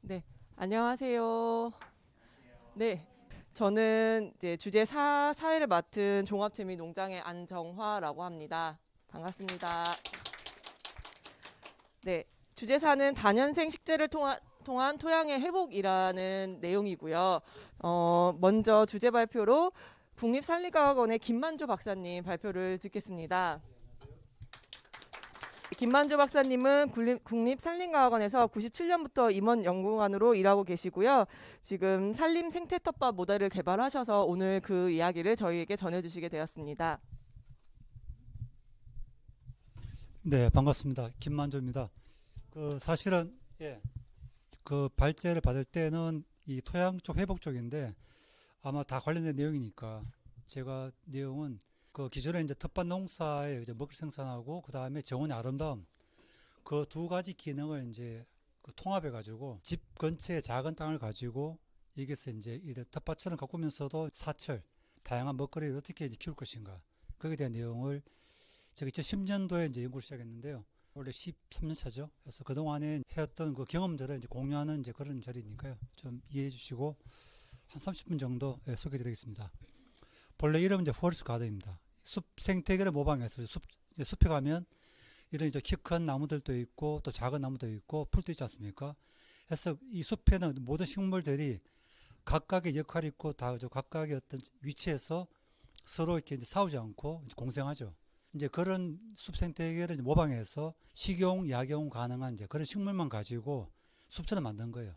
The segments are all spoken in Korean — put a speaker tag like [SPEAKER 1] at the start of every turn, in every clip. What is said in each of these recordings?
[SPEAKER 1] 네, 안녕하세요. 네, 저는 이제 주제 사회를 맡은 종합재미농장의 안정화라고 합니다. 반갑습니다. 네, 주제사는 다년생 식재를 통한 토양의 회복이라는 내용이고요. 먼저 주제 발표로 국립산림과학원의 김만조 박사님 발표를 듣겠습니다. 김만조 박사님은 국립산림과학원에서 97년부터 임원 연구관으로 일하고 계시고요. 지금 산림 생태 텃밭 모델을 개발하셔서 오늘 그 이야기를 저희에게 전해주시게 되었습니다.
[SPEAKER 2] 네, 반갑습니다. 김만조입니다. 사실은 그 발제를 받을 때는 이 토양 쪽 회복 쪽인데 아마 다 관련된 내용이니까 제가 내용은 그 기존에 이제 텃밭 농사에 이제 먹을 생산하고 그 다음에 정원의 아름다움 그 두 가지 기능을 이제 그 통합해 가지고 집 근처에 작은 땅을 가지고 여기서 이제 이 텃밭처럼 가꾸면서도 사철 다양한 먹거리를 어떻게 이제 키울 것인가 거기에 대한 내용을 제가 2010년도에 이제 연구를 시작했는데요. 원래 13년 차죠. 그래서 그동안에 해왔던 그 경험들을 이제 공유하는 이제 그런 자리니까요. 좀 이해해 주시고 한 30분 정도 소개해 드리겠습니다. 본래 이름은 이제 포레스트 가든입니다. 숲 생태계를 모방해서 숲에 가면 이런 이제 키 큰 나무들도 있고 또 작은 나무도 있고 풀도 있지 않습니까? 그래서 이 숲에는 모든 식물들이 각각의 역할이 있고 다 각각의 어떤 위치에서 서로 이렇게 이제 싸우지 않고 이제 공생하죠. 이제 그런 숲 생태계를 이제 모방해서 식용, 약용 가능한 이제 그런 식물만 가지고 숲처럼 만든 거예요.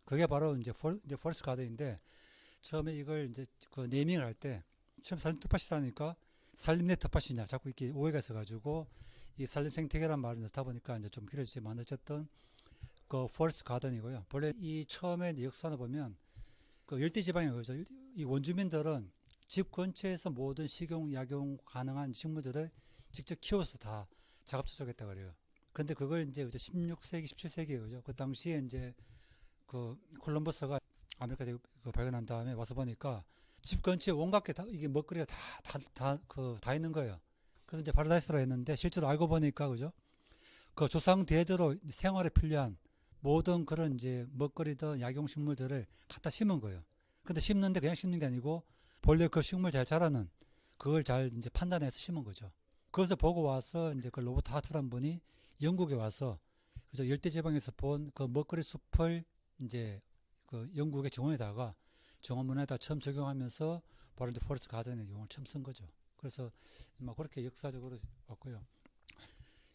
[SPEAKER 2] 그게 바로 이제 포레스트 가든인데 처음에 이걸 이제 그 네이밍을 할 때 처음 산림 텃밭이라니까 산림 내 텃밭이냐 자꾸 이렇게 오해가 있어가지고 이 산림 생태계란 말을 넣다 보니까 이제 좀 길어지지만 어쨌든 그 포레스트 가든이고요. 본래 이 처음에 이제 역사를 보면 그 열대 지방에 그죠. 이 원주민들은 집 근처에서 모든 식용, 약용 가능한 식물들을 직접 키워서 다 작업조작했다 그래요. 근데 그걸 이제 16세기, 17세기에 그죠. 그 당시에 이제 그 콜럼버스가 아메리카 대륙 발견한 다음에 와서 보니까 집 근처에 온갖 게 다, 이게 먹거리가 다 있는 거예요. 그래서 이제 파라다이스라 했는데 실제로 알고 보니까 그죠. 그 조상 대대로 생활에 필요한 모든 그런 이제 먹거리든 약용식물들을 갖다 심은 거예요. 근데 심는데 그냥 심는 게 아니고 본래 그 식물 잘 자라는 그걸 잘 이제 판단해서 심은 거죠. 그것을 보고 와서 이제 그 로버트 하트란 분이 영국에 와서 그래서 열대지방에서 본 그 먹거리 숲을 이제 그 영국의 정원에다가 정원문에다 처음 적용하면서 바로 이제 포레스트 가든의 용어를 처음 쓴 거죠. 그래서 뭐 그렇게 역사적으로 왔고요.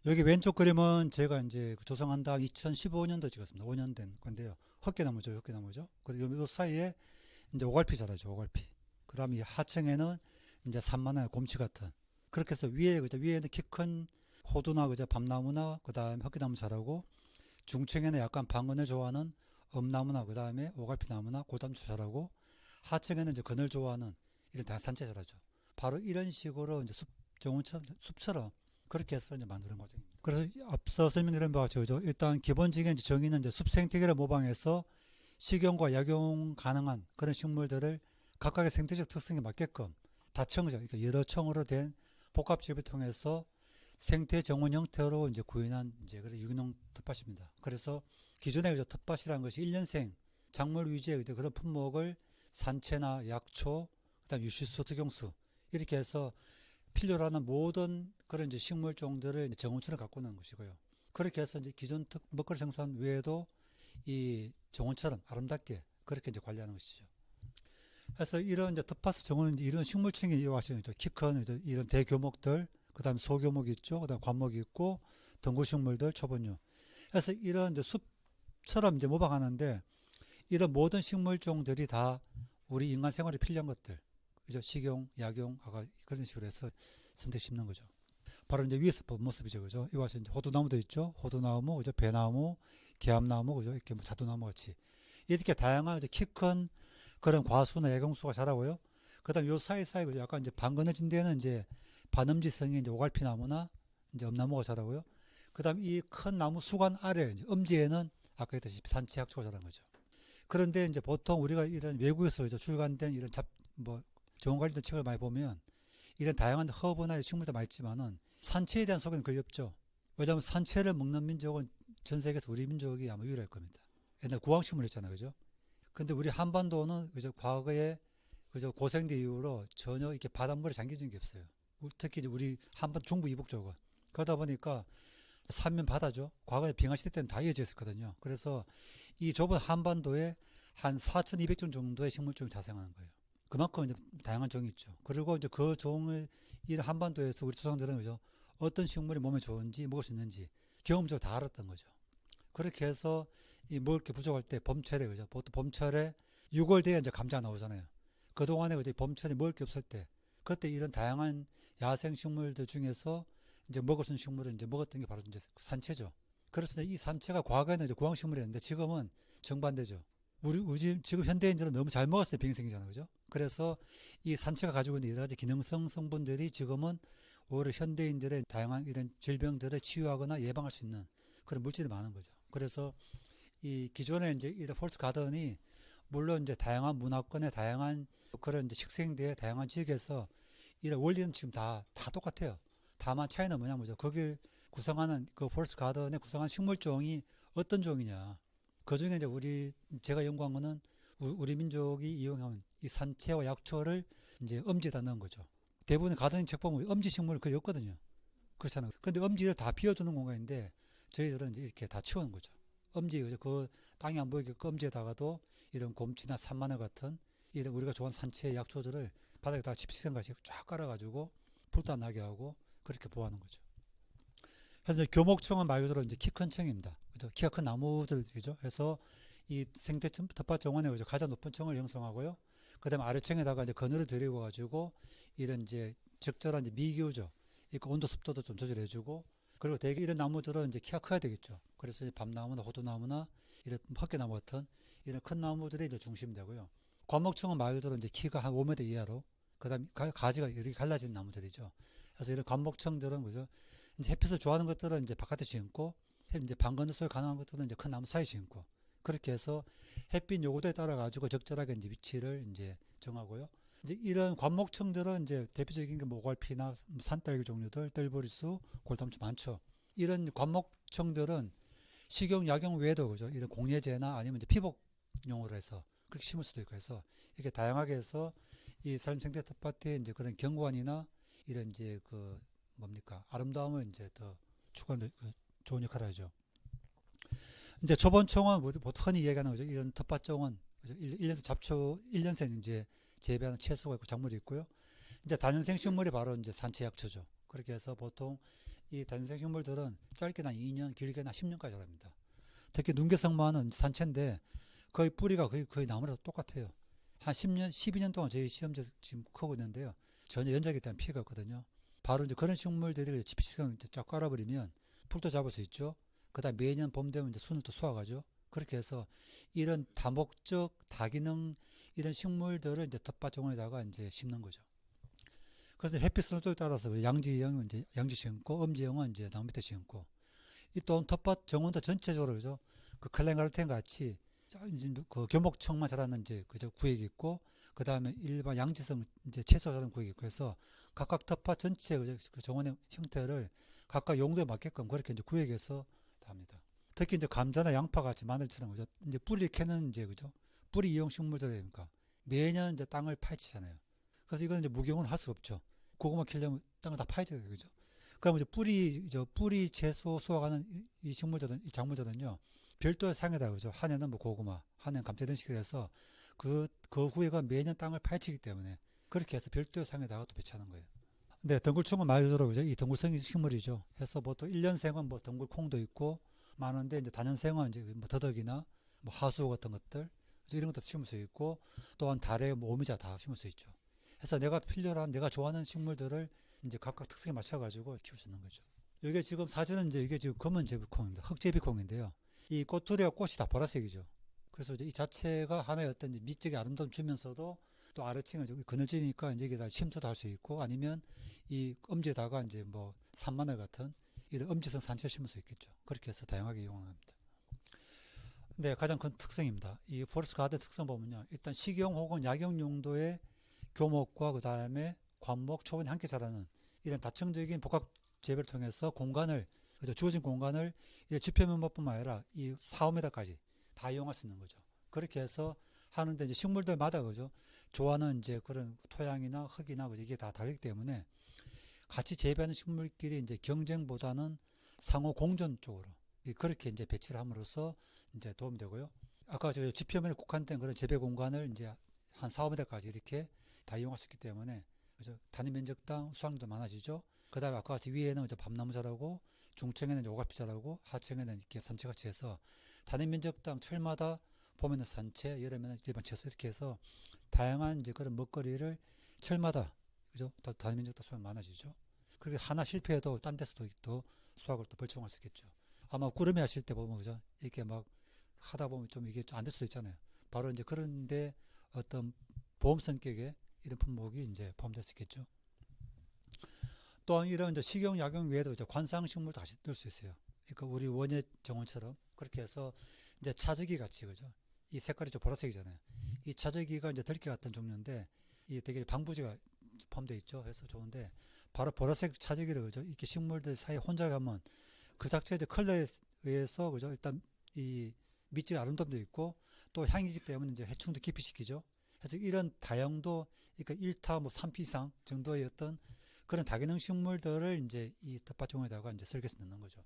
[SPEAKER 2] 여기 왼쪽 그림은 제가 이제 조성한 다음 2015년도 찍었습니다. 5년 된 건데요. 헛개나무죠, 헛개나무죠. 그리고 요 사이에 이제 오갈피 자라죠, 오갈피. 그 다음에 이 하층에는 이제 산마나 곰치 같은. 그렇게 해서 위에는 키 큰 호두나 그저 밤나무나 그 다음에 헛개나무 자라고 중층에는 약간 방언을 좋아하는 엄나무나 그 다음에 오갈피나무나 고담초 자라고 하층에는 이제 그늘 좋아하는 이런 다양한 산채 자라죠. 바로 이런 식으로 이제 정원처럼, 숲처럼 그렇게 해서 이제 만드는 과정입니다. 그래서 앞서 설명드린 바와 같이 일단 기본적인 정의는 이제 숲 생태계를 모방해서 식용과 약용 가능한 그런 식물들을 각각의 생태적 특성에 맞게끔 다층이죠. 그러니까 여러 층으로 된 복합 지역을 통해서 생태 정원 형태로 이제 구현한 이제 그런 유기농 텃밭입니다. 그래서 기존의 텃밭이라는 것이 1년생 작물 위주의 그런 품목을 산채나 약초, 그다음 유실수, 득용수 이렇게 해서 필요로 하는 모든 그런 이제 식물 종들을 정원처럼 가꾸는 것이고요. 그렇게 해서 이제 기존 먹거리 생산 외에도 이 정원처럼 아름답게 그렇게 이제 관리하는 것이죠. 그래서 이런 이제 텃밭 정원은 이런 식물층이 와서 키 큰 이런 대교목들, 그 다음에 소교목이 있죠. 그 다음에 관목이 있고, 덩굴식물들, 초본류. 그래서 이런 이제 숲처럼 이제 모방하는데, 이런 모든 식물종들이 다 우리 인간 생활에 필요한 것들, 그죠? 식용, 약용, 아까 그런 식으로 해서 선택 심는 거죠. 바로 이제 위에서 본 모습이죠. 그죠? 이 와서 이제 호두나무도 있죠. 호두나무, 그죠? 배나무, 개암나무, 그죠? 이렇게 뭐 자두나무 같이. 이렇게 다양한 키 큰 그런 과수나 약용수가 자라고요. 그 다음 요 사이사이, 그죠? 약간 이제 방건해진 데는 이제 반음지성의 이제 오갈피나무나 이제 엄나무가 자라고요. 그 다음 이 큰 나무 수관 아래, 이제 엄지에는 아까 했듯이 산치약초가 자란 거죠. 그런데 이제 보통 우리가 이런 외국에서 출간된 이런 정원 관련된 책을 많이 보면 이런 다양한 허브나 식물도 많이 있지만은 산채에 대한 소개는 거의 없죠. 왜냐하면 산채를 먹는 민족은 전 세계에서 우리 민족이 아마 유일할 겁니다. 옛날 구황식물 했잖아요. 그죠? 근데 우리 한반도는 그죠? 과거에 그죠? 고생대 이후로 전혀 이렇게 바닷물에 잠겨진 게 없어요. 특히 이제 우리 한반 중부 이북 쪽은. 그러다 보니까 삼면 바다죠. 과거에 빙하시대 때는 다 이어져 있었거든요. 그래서 이 좁은 한반도에 한 4,200종 정도의 식물종이 자생하는 거예요. 그만큼 이제 다양한 종이 있죠. 그리고 이제 그 종을 이 한반도에서 우리 조상들은 그죠? 어떤 식물이 몸에 좋은지 먹을 수 있는지 경험적으로 다 알았던 거죠. 그렇게 해서 이 먹을 게 부족할 때 봄철에 그죠? 보통 봄철에 6월 돼야 이제 감자가 나오잖아요. 그동안에 그죠? 봄철에 먹을 게 없을 때 그때 이런 다양한 야생 식물들 중에서 이제 먹을 수 있는 식물을 이제 먹었던 게 바로 이제 산채죠. 그래서 이 산채가 과거에는 이제 구황식물이었는데 지금은 정반대죠. 우리 지금 현대인들은 너무 잘 먹었을 때 병이 생기잖아요. 그죠? 그래서 이 산채가 가지고 있는 여러 가지 기능성 성분들이 지금은 오히려 현대인들의 다양한 이런 질병들을 치유하거나 예방할 수 있는 그런 물질이 많은 거죠. 그래서 이 기존에 이제 이런 폴스 가든이 물론 이제 다양한 문화권의 다양한 그런 이제 식생대의 다양한 지역에서 이런 원리는 지금 다 똑같아요. 다만 차이는 뭐냐면 거기를 구성하는 그 폴스 가든에 구성한 식물종이 어떤 종이냐. 그 중에 이제 제가 연구한 거는 우리 민족이 이용한 이 산채와 약초를 이제 엄지에다 넣은 거죠. 대부분 가든 책 보면 엄지 식물을 거의 없거든요. 그렇잖아요. 근데 엄지를 다 비워두는 공간인데 저희들은 이제 이렇게 다 채우는 거죠. 엄지, 그 땅이 안 보이게 엄지에다가도 이런 곰치나 산마늘 같은 이런 우리가 좋아하는 산채 약초들을 바닥에다가 집시생같이 쫙 깔아가지고 불도 안 나게 하고 그렇게 보호하는 거죠. 그래서 교목청은 말 그대로 이제 키 큰 청입니다. 그죠? 키가 큰 나무들, 그죠? 해서 이 생태 텃밭 정원에 그죠? 가장 높은 청을 형성하고요. 그 다음에 아래층에다가 이제 그늘을 들이고 가지고 이런 이제 적절한 이제 미기후죠. 그러니까 온도 습도도 좀 조절해주고 그리고 대개 이런 나무들은 이제 키가 커야 되겠죠. 그래서 이제 밤나무나 호두나무나 이런 헛개나무 같은 이런 큰 나무들이 이제 중심이 되고요. 관목청은 말 그대로 이제 키가 한 5m 이하로 그 다음에 가지가 이렇게 갈라진 나무들이죠. 그래서 이런 관목청들은 그죠? 이제 햇빛을 좋아하는 것들은 이제 바깥에 심고 이제 방 건너 소리 가능한 것들은 이제 큰 나무 사이에 심고 그렇게 해서 햇빛 요구도에 따라 가지고 적절하게 이제 위치를 이제 정하고요. 이제 이런 관목청들은 이제 대표적인 게 모갈피나 산딸기 종류들, 뜰보리수, 골담초 많죠. 이런 관목청들은 식용, 약용 외에도 그죠. 이런 공예제나 아니면 이제 피복용으로 해서 그렇게 심을 수도 있고 해서 이렇게 다양하게 해서 이 삶 생태 텃밭에 이제 그런 경관이나 이런 이제 그 뭡니까 아름다움을 이제 더 추구하는 좋은 역할을 하죠. 이제 초본청은 보통 흔히 얘기하는 거죠. 이런 텃밭정원, 1년생 잡초, 1년생 이제 재배하는 채소가 있고 작물이 있고요. 이제 다년생 식물이 바로 이제 산채 약초죠. 그렇게 해서 보통 이 다년생 식물들은 짧게는 2년, 길게는 10년까지 자랍니다. 특히 눈개성마는 산채인데 거의 뿌리가 거의 나무랑 똑같아요. 한 10년, 12년 동안 저희 시험지에서 지금 크고 있는데요. 전혀 연작에 대한 피해가 없거든요. 바로 이제 그런 식물들이 집시경 쫙 깔아버리면 풀도 잡을 수 있죠. 그 다음 매년 봄 되면 이제 순을 또 수확하죠. 그렇게 해서 이런 다목적, 다기능 이런 식물들을 이제 텃밭 정원에다가 이제 심는 거죠. 그래서 햇빛 순도에 따라서 양지형은 이제 양지 심고, 엄지형은 이제 나무 밑에 심고, 이 또 텃밭 정원도 전체적으로 그죠. 그 클랭가르텐 같이 이제 그 교목청만 자라는 이제 그저 구역이 있고, 그 다음에 일반 양지성 이제 채소 자라는 구역이 있고 해서 각각 텃밭 전체 그 정원의 형태를 각각 용도에 맞게끔 그렇게 이제 구역에서 합니다. 특히 이제 감자나 양파 같이 마늘처럼 그죠. 이제 뿌리 캐는 이제 그죠. 뿌리 이용 식물들이니까 매년 이제 땅을 파헤치잖아요. 그래서 이건 이제 무경은 할 수 없죠. 고구마 키려면 땅을 다 파헤쳐야 돼요, 그죠. 그럼 이제 뿌리 채소 수확하는 이 식물들은 이 작물들은요 별도의 상에다 그죠. 한 해는 뭐 고구마, 한 해는 감자 이런 식으로 해서 그 후에가 매년 땅을 파헤치기 때문에 그렇게 해서 별도의 상에다가 또 배치하는 거예요. 네, 덩굴충은 말 그대로 그죠. 이 덩굴성 식물이죠. 해서 보통 1년생은 뭐 덩굴콩도 있고 많은데 이제 다년생은 이제 뭐 더덕이나 뭐 하수 같은 것들 이런 것도 심을 수 있고 또한 달에 뭐 오미자 다 심을 수 있죠. 해서 내가 필요로 한 내가 좋아하는 식물들을 이제 각각 특성에 맞춰 가지고 키울 수 있는 거죠. 이게 지금 사진은 이제 이게 지금 검은 제비콩입니다. 흑제비콩인데요. 이 꽃들이와 꽃이 다 보라색이죠. 그래서 이제 이 자체가 하나의 어떤 미적인 아름다움 주면서도 또 아래층을 그늘지니까 이제 여기다 침투도 할 수 있고 아니면 이 엄지에다가 이제 뭐 산마늘 같은 이런 엄지성 산채를 심을 수 있겠죠. 그렇게 해서 다양하게 이용합니다. 네, 가장 큰 특성입니다. 이 포레스트 가든 특성 보면요. 일단 식용 혹은 약용 용도의 교목과 그 다음에 관목, 초원이 함께 자라는 이런 다층적인 복합 재배를 통해서 공간을 주어진 공간을 이제 지표면적뿐만 아니라 이 4, 5m까지 다 이용할 수 있는 거죠. 그렇게 해서 하는데 이제 식물들마다 그죠. 좋아하는 이제 그런 토양이나 흙이나 그죠. 이게 다 다르기 때문에 같이 재배하는 식물끼리 이제 경쟁보다는 상호 공존 쪽으로 그렇게 이제 배치를 함으로써 이제 도움이 되고요. 아까 저 지표면에 국한된 그런 재배 공간을 이제 한 4, 5m까지 이렇게 다 이용할 수 있기 때문에 그죠. 단위 면적당 수확량도 많아지죠. 그다음에 아까 같이 위에는 이제 밤나무 자라고 중층에는 이제 오가피 자라고 하층에는 이렇게 산채같이 해서 단위 면적당 철마다 봄에는 산채, 여름에는 일반 채소 이렇게 해서 다양한 이제 그런 먹거리를 철마다 그죠? 단위 면적당 수확 많아지죠. 그리고 하나 실패해도 딴 데서도 또 수확을 또 벌충할 수 있겠죠. 아마 꾸러미 하실 때 보면 그죠? 이렇게 막 하다 보면 좀 이게 좀 안 될 수도 있잖아요. 바로 이제 그런데 어떤 보험 성격의 이런 품목이 이제 포함될 수 있겠죠. 또한 이런 이제 식용, 약용 외에도 이제 관상식물도 같이 넣을 수 있어요. 그러니까 우리 원예 정원처럼 그렇게 해서 이제 차저기 같이 그죠. 이 색깔이 좀 보라색이잖아요. 이 차저기가 이제 들깨 같은 종류인데 이 되게 방부제가 포함되어 있죠. 그래서 좋은데 바로 보라색 차저기를 그죠. 이렇게 식물들 사이에 혼자 가면 그 자체 이제 컬러에 의해서 그죠. 일단 이 밑이 아름다움도 있고 또 향이기 때문에 이제 해충도 기피시키죠. 그래서 이런 다양도 그러니까 1타 뭐 3피 이상 정도의 어떤 그런 다기능 식물들을 이제 이 텃밭종에다가 이제 설계해서 넣는 거죠.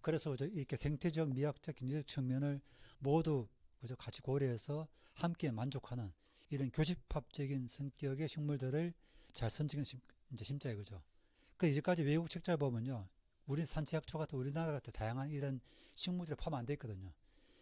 [SPEAKER 2] 그래서 그죠. 이렇게 생태적, 미학적, 경제적 측면을 모두 그죠. 같이 고려해서 함께 만족하는 이런 교집합적인 성격의 식물들을 잘 선정한 이제 심자에 그죠. 그 이제까지 외국 책자를 보면요. 우리 산채약초 같은 우리나라 같은 다양한 이런 식물들이 포함 안 돼 있거든요.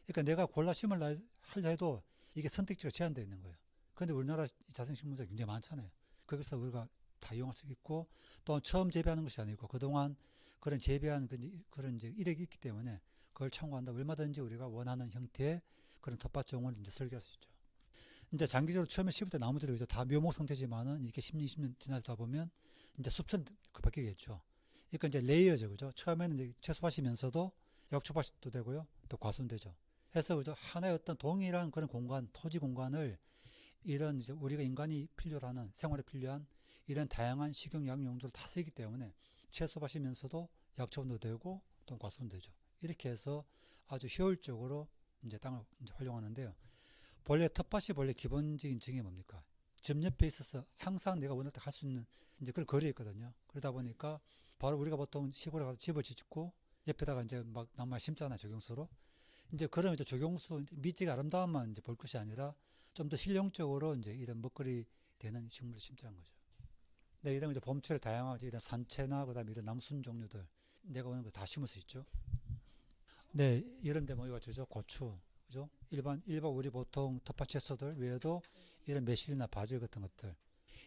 [SPEAKER 2] 그러니까 내가 골라 심으려 하려 해도 이게 선택지가 제한되어 있는 거예요. 그런데 우리나라 자생 식물들이 굉장히 많잖아요. 거기서 우리가 다 이용할 수 있고 또 처음 재배하는 것이 아니고 그동안 그런 재배한 그런 이제 이력이 있기 때문에 그걸 참고한다. 얼마든지 우리가 원하는 형태의 그런 텃밭종을 이제 설계할 수 있죠. 이제 장기적으로 처음에 심을 때 나무들이 다 묘목 상태지만은 이렇게 10년, 20년 지나다 보면 이제 숲처럼 바뀌겠죠. 그러니까 이제 레이어죠, 그죠? 처음에는 이제 채소밭이면서도 약초밭도 되고요, 또 과수는 되죠. 해서 그죠? 하나의 어떤 동일한 그런 공간, 토지 공간을 이런 이제 우리가 인간이 필요로 하는 생활에 필요한 이런 다양한 식용, 약용 용도를 다 쓰기 때문에 채소밭이면서도 약초도 되고 또 과수도 되죠. 이렇게 해서 아주 효율적으로 이제 땅을 이제 활용하는데요. 본래 텃밭이 본래 기본적인 증이 뭡니까? 집 옆에 있어서 항상 내가 원할 때 할 수 있는 이제 그런 거리에 있거든요. 그러다 보니까 바로 우리가 보통 시골에 가서 집을 짓고 옆에다가 이제 막 나무 심잖아요. 조경수로. 이제 그런 이제 조경수 밑지가 아름다움만 이제 볼 것이 아니라 좀 더 실용적으로 이제 이런 먹거리 되는 식물을 심자는 거죠. 네, 이런 이제 봄철에 다양한 이런 산채나 그다음에 이런 나무순 종류들 내가 원하는 거 다 심을 수 있죠. 네, 이런 데 뭐 이거 저죠 고추. 그죠? 일반 우리 보통 텃밭 채소들 외에도 이런 매실이나 바질 같은 것들.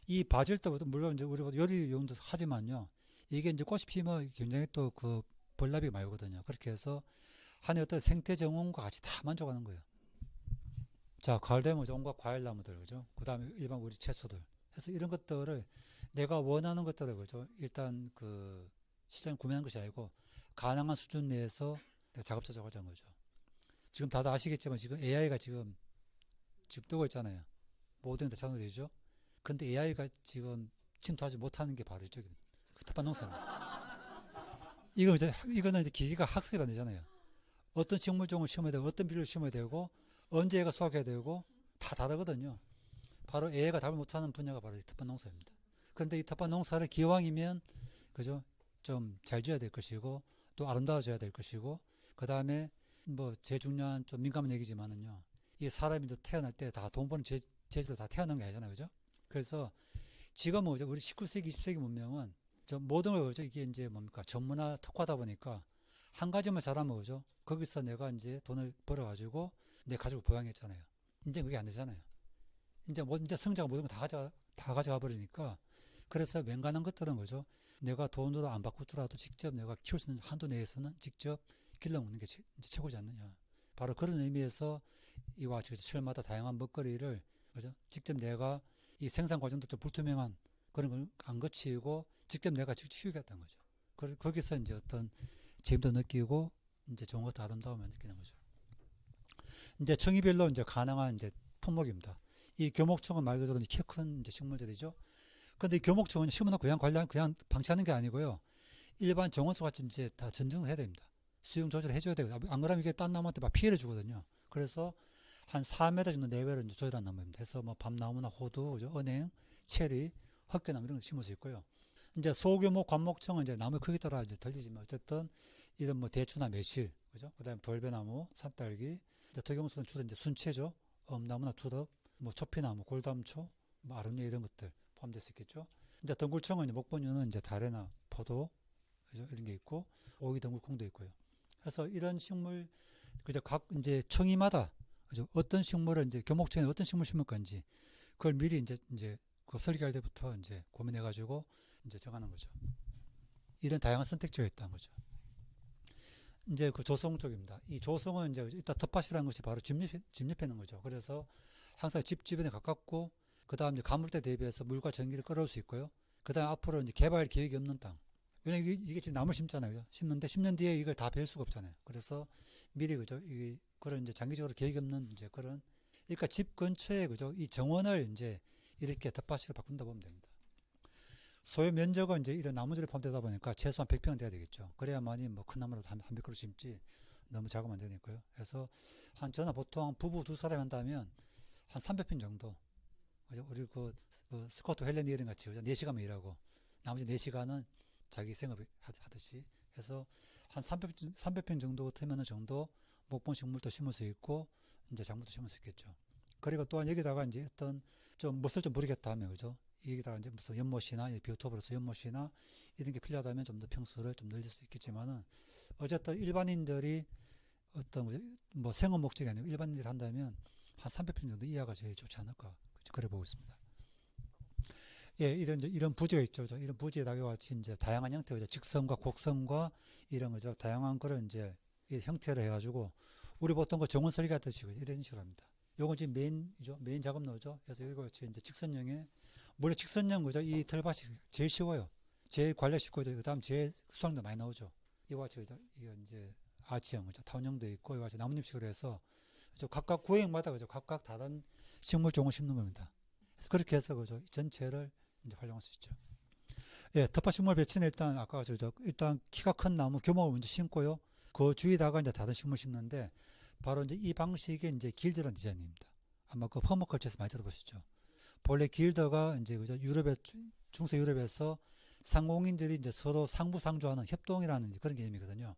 [SPEAKER 2] 이 바질도 물론 이제 우리 요리용도 하지만요. 이게 이제 꽃이 피면 굉장히 또 그 벌나비가 많이 오거든요. 그렇게 해서 한해 어떤 생태 정원과 같이 다 만족하는 거예요. 자, 가을 되면 이제 온갖 과일나무들, 그죠? 그 다음에 일반 우리 채소들. 해서 이런 것들을 내가 원하는 것들을, 그죠? 일단 그 시장에 구매하는 것이 아니고 가능한 수준 내에서 내가 작업자적으로 하자는 거죠. 지금 다들 아시겠지만 지금 AI가 지금 뜨고 있잖아요. 모든 게 다 자동되죠. 근데 AI가 지금 침투하지 못하는 게 바로 이쪽입니다. 그 텃밭 농사입니다. 이거는 이제 기계가 학습이 안 되잖아요. 어떤 식물종을 심어야 되고, 어떤 비료를 심어야 되고, 언제 얘가 수확해야 되고, 다 다르거든요. 바로 AI가 답을 못하는 분야가 바로 이 텃밭 농사입니다. 그런데 이 텃밭 농사를 기왕이면, 그죠? 좀 잘 지어야 될 것이고, 또 아름다워져야 될 것이고, 그 다음에 뭐 제일 중요한 좀 민감한 얘기지만은요. 이 사람이 태어날 때 다 돈 버는 재주로 다 태어난 게 아니잖아요. 그죠? 그래서 지금 우리 19세기, 20세기 문명은 모든 걸 그죠? 이게 이제 뭡니까? 전문화 특화다 보니까 한 가지만 잘하면 그죠? 거기서 내가 이제 돈을 벌어가지고 내 가족을 부양했잖아요. 이제 그게 안 되잖아요. 이제 성자가 모든 거 다 가져가 버리니까 그래서 맹간한 것들은 그죠? 내가 돈으로 안 바꾸더라도 직접 내가 키울 수 있는 한도 내에서는 직접 길러 먹는 게 이제 최고지 않느냐. 바로 그런 의미에서 이와 같이 철마다 다양한 먹거리를 그죠? 직접 내가 이 생산 과정도 좀 불투명한 그런 걸 안 거치고 직접 내가 직접 키우겠다는 거죠. 거기서 이제 어떤 재미도 느끼고 이제 좋은 것도 아름다움을 느끼는 거죠. 이제 층위별로 이제 가능한 이제 품목입니다. 이 교목충은 말 그대로 키 큰 이제 식물들이죠. 근데 이 교목충은 심어놓고 그냥 방치하는 게 아니고요. 일반 정원수 같이 이제 다 전증을 해야 됩니다. 수용 조절을 해줘야 되거든요. 안 그러면 이게 딴 나무한테 막 피해를 주거든요. 그래서 한 4m 정도 내외로 이제 조절한 나무입니다. 그래서 뭐 밤나무나 호두, 그죠? 은행, 체리, 헛개나무 이런 거 심을 수 있고요. 이제 소규모 관목청은 이제 나무 크기 따라 이제 틀리지만 어쨌든 이런 뭐 대추나 매실, 그죠? 그다음에 돌배나무, 산딸기, 이제 덕용수는 주로 이제 순채죠. 엄나무나 두덕, 뭐 초피나무, 골담초, 뭐 아름니 이런 것들 포함될 수 있겠죠. 이제 덩굴청은 이제 목본유는 이제 다래나 포도, 그죠? 이런 게 있고 오이 덩굴콩도 있고요. 그래서 이런 식물 그죠? 각 이제 청이마다 그죠? 어떤 식물을 이제 교목청에 어떤 식물 심을 건지 그걸 미리 이제 그 설계할 때부터 이제 고민해 가지고 이제 정하는 거죠. 이런 다양한 선택지가 있다는 거죠. 이제 그 조성 쪽입니다. 이 조성은 이제 일단 텃밭이라는 것이 바로 집 옆에 있는 거죠. 그래서 항상 집 주변에 가깝고 그 다음 이제 가물대 대비해서 물과 전기를 끌어올 수 있고요. 그 다음 앞으로 이제 개발 계획이 없는 땅. 왜냐면 이게 지금 나무 심잖아요. 심는데 10년 뒤에 이걸 다 벨 수가 없잖아요. 그래서 미리 그죠. 그런 이제 장기적으로 계획이 없는 이제 그런 그러니까 집 근처에 그죠. 이 정원을 이제 이렇게 텃밭으로 바꾼다 보면 됩니다. 소요 면적은 이제 이런 나무들이 포함되다 보니까 최소한 100평은 돼야 되겠죠. 그래야만이 뭐 큰 나무라도 한 100그루 심지 너무 작으면 안 되니까요. 그래서 저는 보통 부부 두 사람이 한다면 한 300평 정도. 그죠? 우리 그 스코트 헬렌 이런 같이 그죠? 4시간만 일하고 나머지 4시간은 자기 생업 하듯이 해서 한 300평 정도 되면 정도 목본 식물도 심을 수 있고 이제 작물도 심을 수 있겠죠. 그리고 또한 여기다가 이제 어떤 좀 멋을 좀 부리겠다 하면 그죠? 여기다가 이제 무슨 연못이나 비오톱으로서 연못이나 이런 게 필요하다면 좀 더 평수를 좀 늘릴 수 있겠지만은 어쨌든 일반인들이 어떤 뭐 생업 목적이 아니고 일반인들이 한다면 한 300평 정도 이하가 제일 좋지 않을까 그래 보고 있습니다. 예, 이런 부지가 있죠. 이런 부지에다가 같이 이제 다양한 형태죠. 직선과 곡선과 이런 거죠. 다양한 거를 이제 이 형태로 해가지고 우리 보통 그 정원 설계하듯이 이런 식으로 합니다. 요건 지금 메인 작업로죠. 그래서 여기 같이 이제 직선형에 물론 직선형 그죠. 이 털밭이 제일 쉬워요. 제일 관리가 쉽고 그 다음 제일 수확도 많이 나오죠. 이와 같이 그죠. 이거 이제 아치형 그죠. 타원형도 있고 이와 같이 나뭇잎식으로 해서 그죠. 각각 구획마다 그죠. 각각 다른 식물종을 심는 겁니다. 그래서 그렇게 해서 그죠. 전체를 이제 활용할 수 있죠. 예, 텃밭 식물 배치는 일단 아까 일단 키가 큰 나무 규모를 먼저 심고요. 그 주위에다가 이제 다른 식물 심는데 바로 이제 이 방식이 이제 길드라는 디자인입니다. 아마 그 퍼머컬처에서 많이 들어보셨죠. 본래 길드가 이제 그죠 중세 유럽에서 상공인들이 이제 서로 상부상조하는 협동이라는 그런 개념이거든요.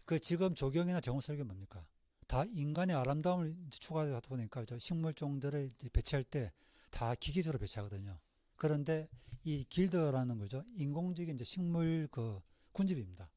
[SPEAKER 2] 그 지금 조경이나 정원 설계 뭡니까? 다 인간의 아름다움을 추구하다 보니까 식물종들을 배치할 때 다 기계적으로 배치하거든요. 그런데 이 길드라는 거죠. 인공적인 이제 식물 그 군집입니다.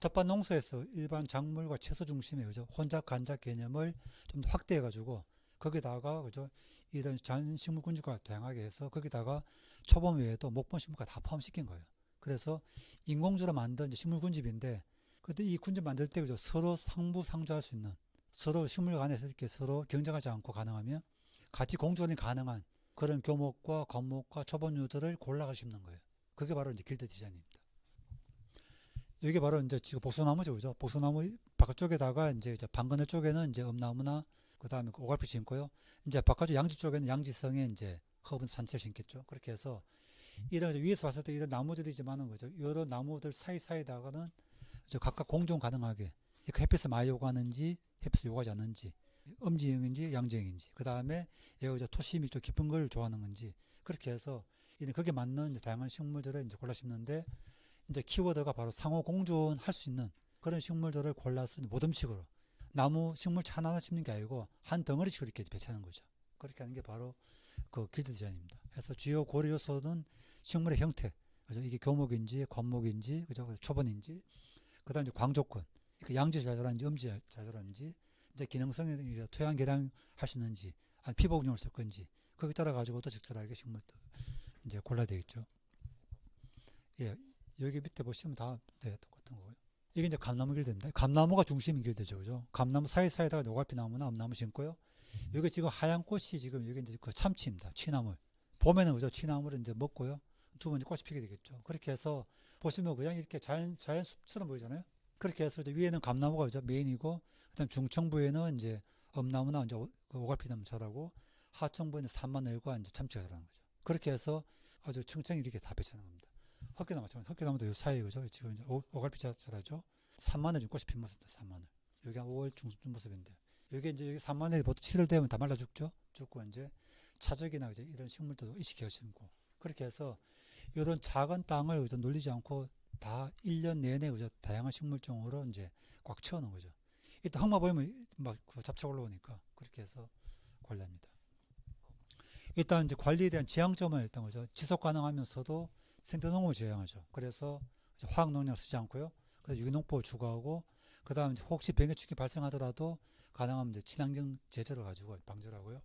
[SPEAKER 2] 텃밭 농사에서 일반 작물과 채소 중심의 그죠. 혼작 간작 개념을 좀 더 확대해 가지고 거기다가 그죠. 이런 자연식물 군집과 다양하게 해서 거기다가 초봄 외에도 목본 식물과 다 포함시킨 거예요. 그래서 인공적으로 만든 식물 군집인데 그때 이 군집 만들 때 그죠. 서로 상부상조할 수 있는 서로 식물 간에서 이렇게 서로 경쟁하지 않고 가능하면 같이 공존이 가능한 그런 교목과 건목과 초본유들을 골라가 심는 거예요. 그게 바로 이제 길드 디자인입니다. 이게 바로 이제 지금 복소나무죠, 그죠? 복소나무 바깥쪽에다가 이제 방그늘 쪽에는 이제 엄나무나 그 다음에 오갈피 심고요. 이제 바깥쪽 양지 쪽에는 양지성에 이제 허브는 산채를 심겠죠. 그렇게 해서 이런 위에서 봤을 때 이런 나무들이지만은 그죠? 여러 나무들 사이사이다가는 각각 공존 가능하게 그러니까 햇빛을 많이 요구하는지 햇빛을 요구하지 않는지 음지형인지 양지형인지 그 다음에 얘가 토심이 좀 깊은 걸 좋아하는 건지 그렇게 해서 거기에 맞는 다양한 식물들을 이제 골라 심는데 이제 키워드가 바로 상호 공존할 수 있는 그런 식물들을 골라서 모듬식으로 나무 식물차 하나 심는 게 아니고 한 덩어리식으로 이렇게 배치하는 거죠. 그렇게 하는 게 바로 그 길드 디자인입니다. 그래서 주요 고려 요소는 식물의 형태, 그죠? 이게 교목인지 관목인지 그죠? 초본인지 그다음에 광조건, 양지 자절한지 음지 자절한지 이제 기능성이 토양 개량 할 수 있는지 아니 피복용을 쓸 건지 거기에 따라 가지고 또 적절하게 식물도 이제 골라야 되겠죠. 예, 여기 밑에 보시면 다 네, 똑같은 거고요. 이게 이제 감나무 길드입니다. 감나무가 중심인 길드죠, 그죠? 감나무 사이사이에다가 노갈피 나무나 엄나무 심고요. 여기 지금 하얀 꽃이 지금 여기 이제 그 참치입니다. 취나물. 봄에는 그죠? 취나물을 이제 먹고요. 두 번째 꽃이 피게 되겠죠. 그렇게 해서 보시면 그냥 이렇게 자연 숲처럼 보이잖아요. 그렇게 해서 이제 위에는 감나무가 그죠? 메인이고, 그다음 중청부에는 이제 엄나무나 이제 오갈피 나무 자라고, 하청부에는 산마늘과 이제 참치가 자라는 거죠. 그렇게 해서 아주 청청이 이렇게 다 배치하는 겁니다. 헛개나무 마찬가지. 헛개나무도 요 사이에 그죠? 지금 이제 오갈피 자라죠. 산마늘 꽃이 핀 모습입니다. 산마늘. 여기 한 5월 중순 모습인데 여기 이제 여기 산마늘이 보통 7월 되면 다 말라 죽고 이제 차적이나 이제 이런 식물들도 이식해 심고 그렇게 해서 이런 작은 땅을 그저 눌리지 않고 다 1년 내내 그저 다양한 식물종으로 이제 꽉 채워놓은 거죠. 이따 흙만 보이면 막 그 잡초 올라오니까 그렇게 해서 관리합니다. 일단 이제 관리에 대한 지향점은 일단 그죠. 지속 가능하면서도 생태농업을 지향하죠. 그래서 화학 농약 쓰지 않고요. 그래서 유기농법을 추구하고 그다음 이제 혹시 병해충이 발생하더라도 가능하면 이제 친환경 제재를 가지고 방지를 하고요.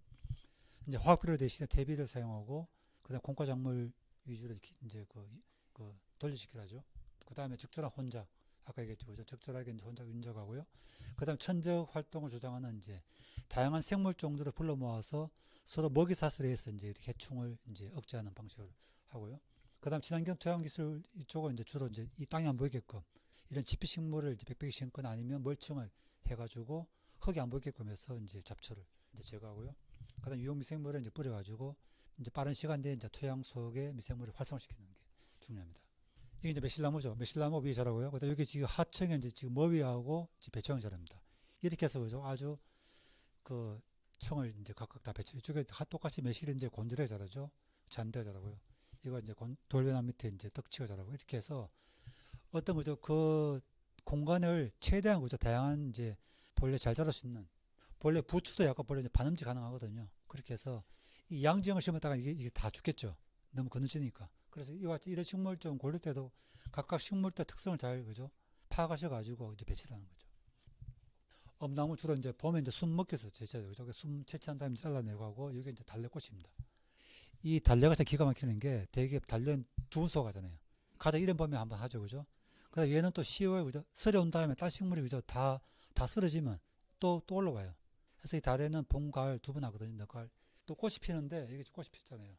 [SPEAKER 2] 이제 화학 비료 대신에 대비를 사용하고 그다음 공과작물 위주로 이제 그 돌려시키라죠. 그다음에 적절한 혼작 아까 얘기했죠. 그죠? 적절하게 이제 혼작 윤작하고요. 그다음 천적 활동을 주장하는 이제 다양한 생물종들을 불러 모아서 서로 먹이 사슬에 해서 이제 해충을 이제 억제하는 방식을 하고요. 그다음 친환경 토양 기술 이쪽은 이제 주로 이제 이 땅이 안 보이게끔 이런 지피 식물을 이제 빽빽이 심거나 아니면 멀칭을 해가지고 흙이 안 보이게끔 해서 이제 잡초를 이제 제거하고요. 그다음 유용 미생물을 이제 뿌려가지고 이제 빠른 시간 내에 이제 토양 속에 미생물을 활성화시키는 게 중요합니다. 이게 이제 매실나무죠. 매실나무 위에 자라고요. 그다음 여기 지금 하청에 이제 지금 머위하고 배청이 자랍니다. 이렇게 해서 그죠. 아주 그 청을 이제 각각 다 배치. 이쪽에 똑같이 매실이 이제 곤드레 자라죠. 잔디가 자라고요. 이거 이제 돌배나 밑에 이제 떡치가 자라고 이렇게 해서 어떤 거죠. 그 공간을 최대한 그죠. 다양한 이제 본래 잘 자랄 수 있는 본래 부추도 약간 본래 이제 반음지 가능하거든요. 그렇게 해서 이 양지형을 심었다가 이게 다 죽겠죠. 너무 거느지니까. 그래서 이와 같이 이런 식물종 고를 때도 각각 식물대 특성을 잘 그죠. 파악하셔가지고 이제 배치를 하는 거죠. 엄나무 주로 이제 봄에 이제 순 먹기서 제치하죠. 저기 순 채취한 다음에 잘라내고 하고 여기 이제 달래꽃입니다. 이 달래가 진짜 기가 막히는 게 대개 달래는 두 분수 가잖아요. 가장 이런 봄에 한번 하죠, 그죠? 그다음 얘는 또 10월 그죠? 설에 온 다음에 딸 식물이 그죠? 다 쓰러지면 또 올라와요. 그래서 이 달래는 봄, 가을 두 번 하거든요. 늦가을. 또 꽃이 피는데 이게 꽃이 피잖아요.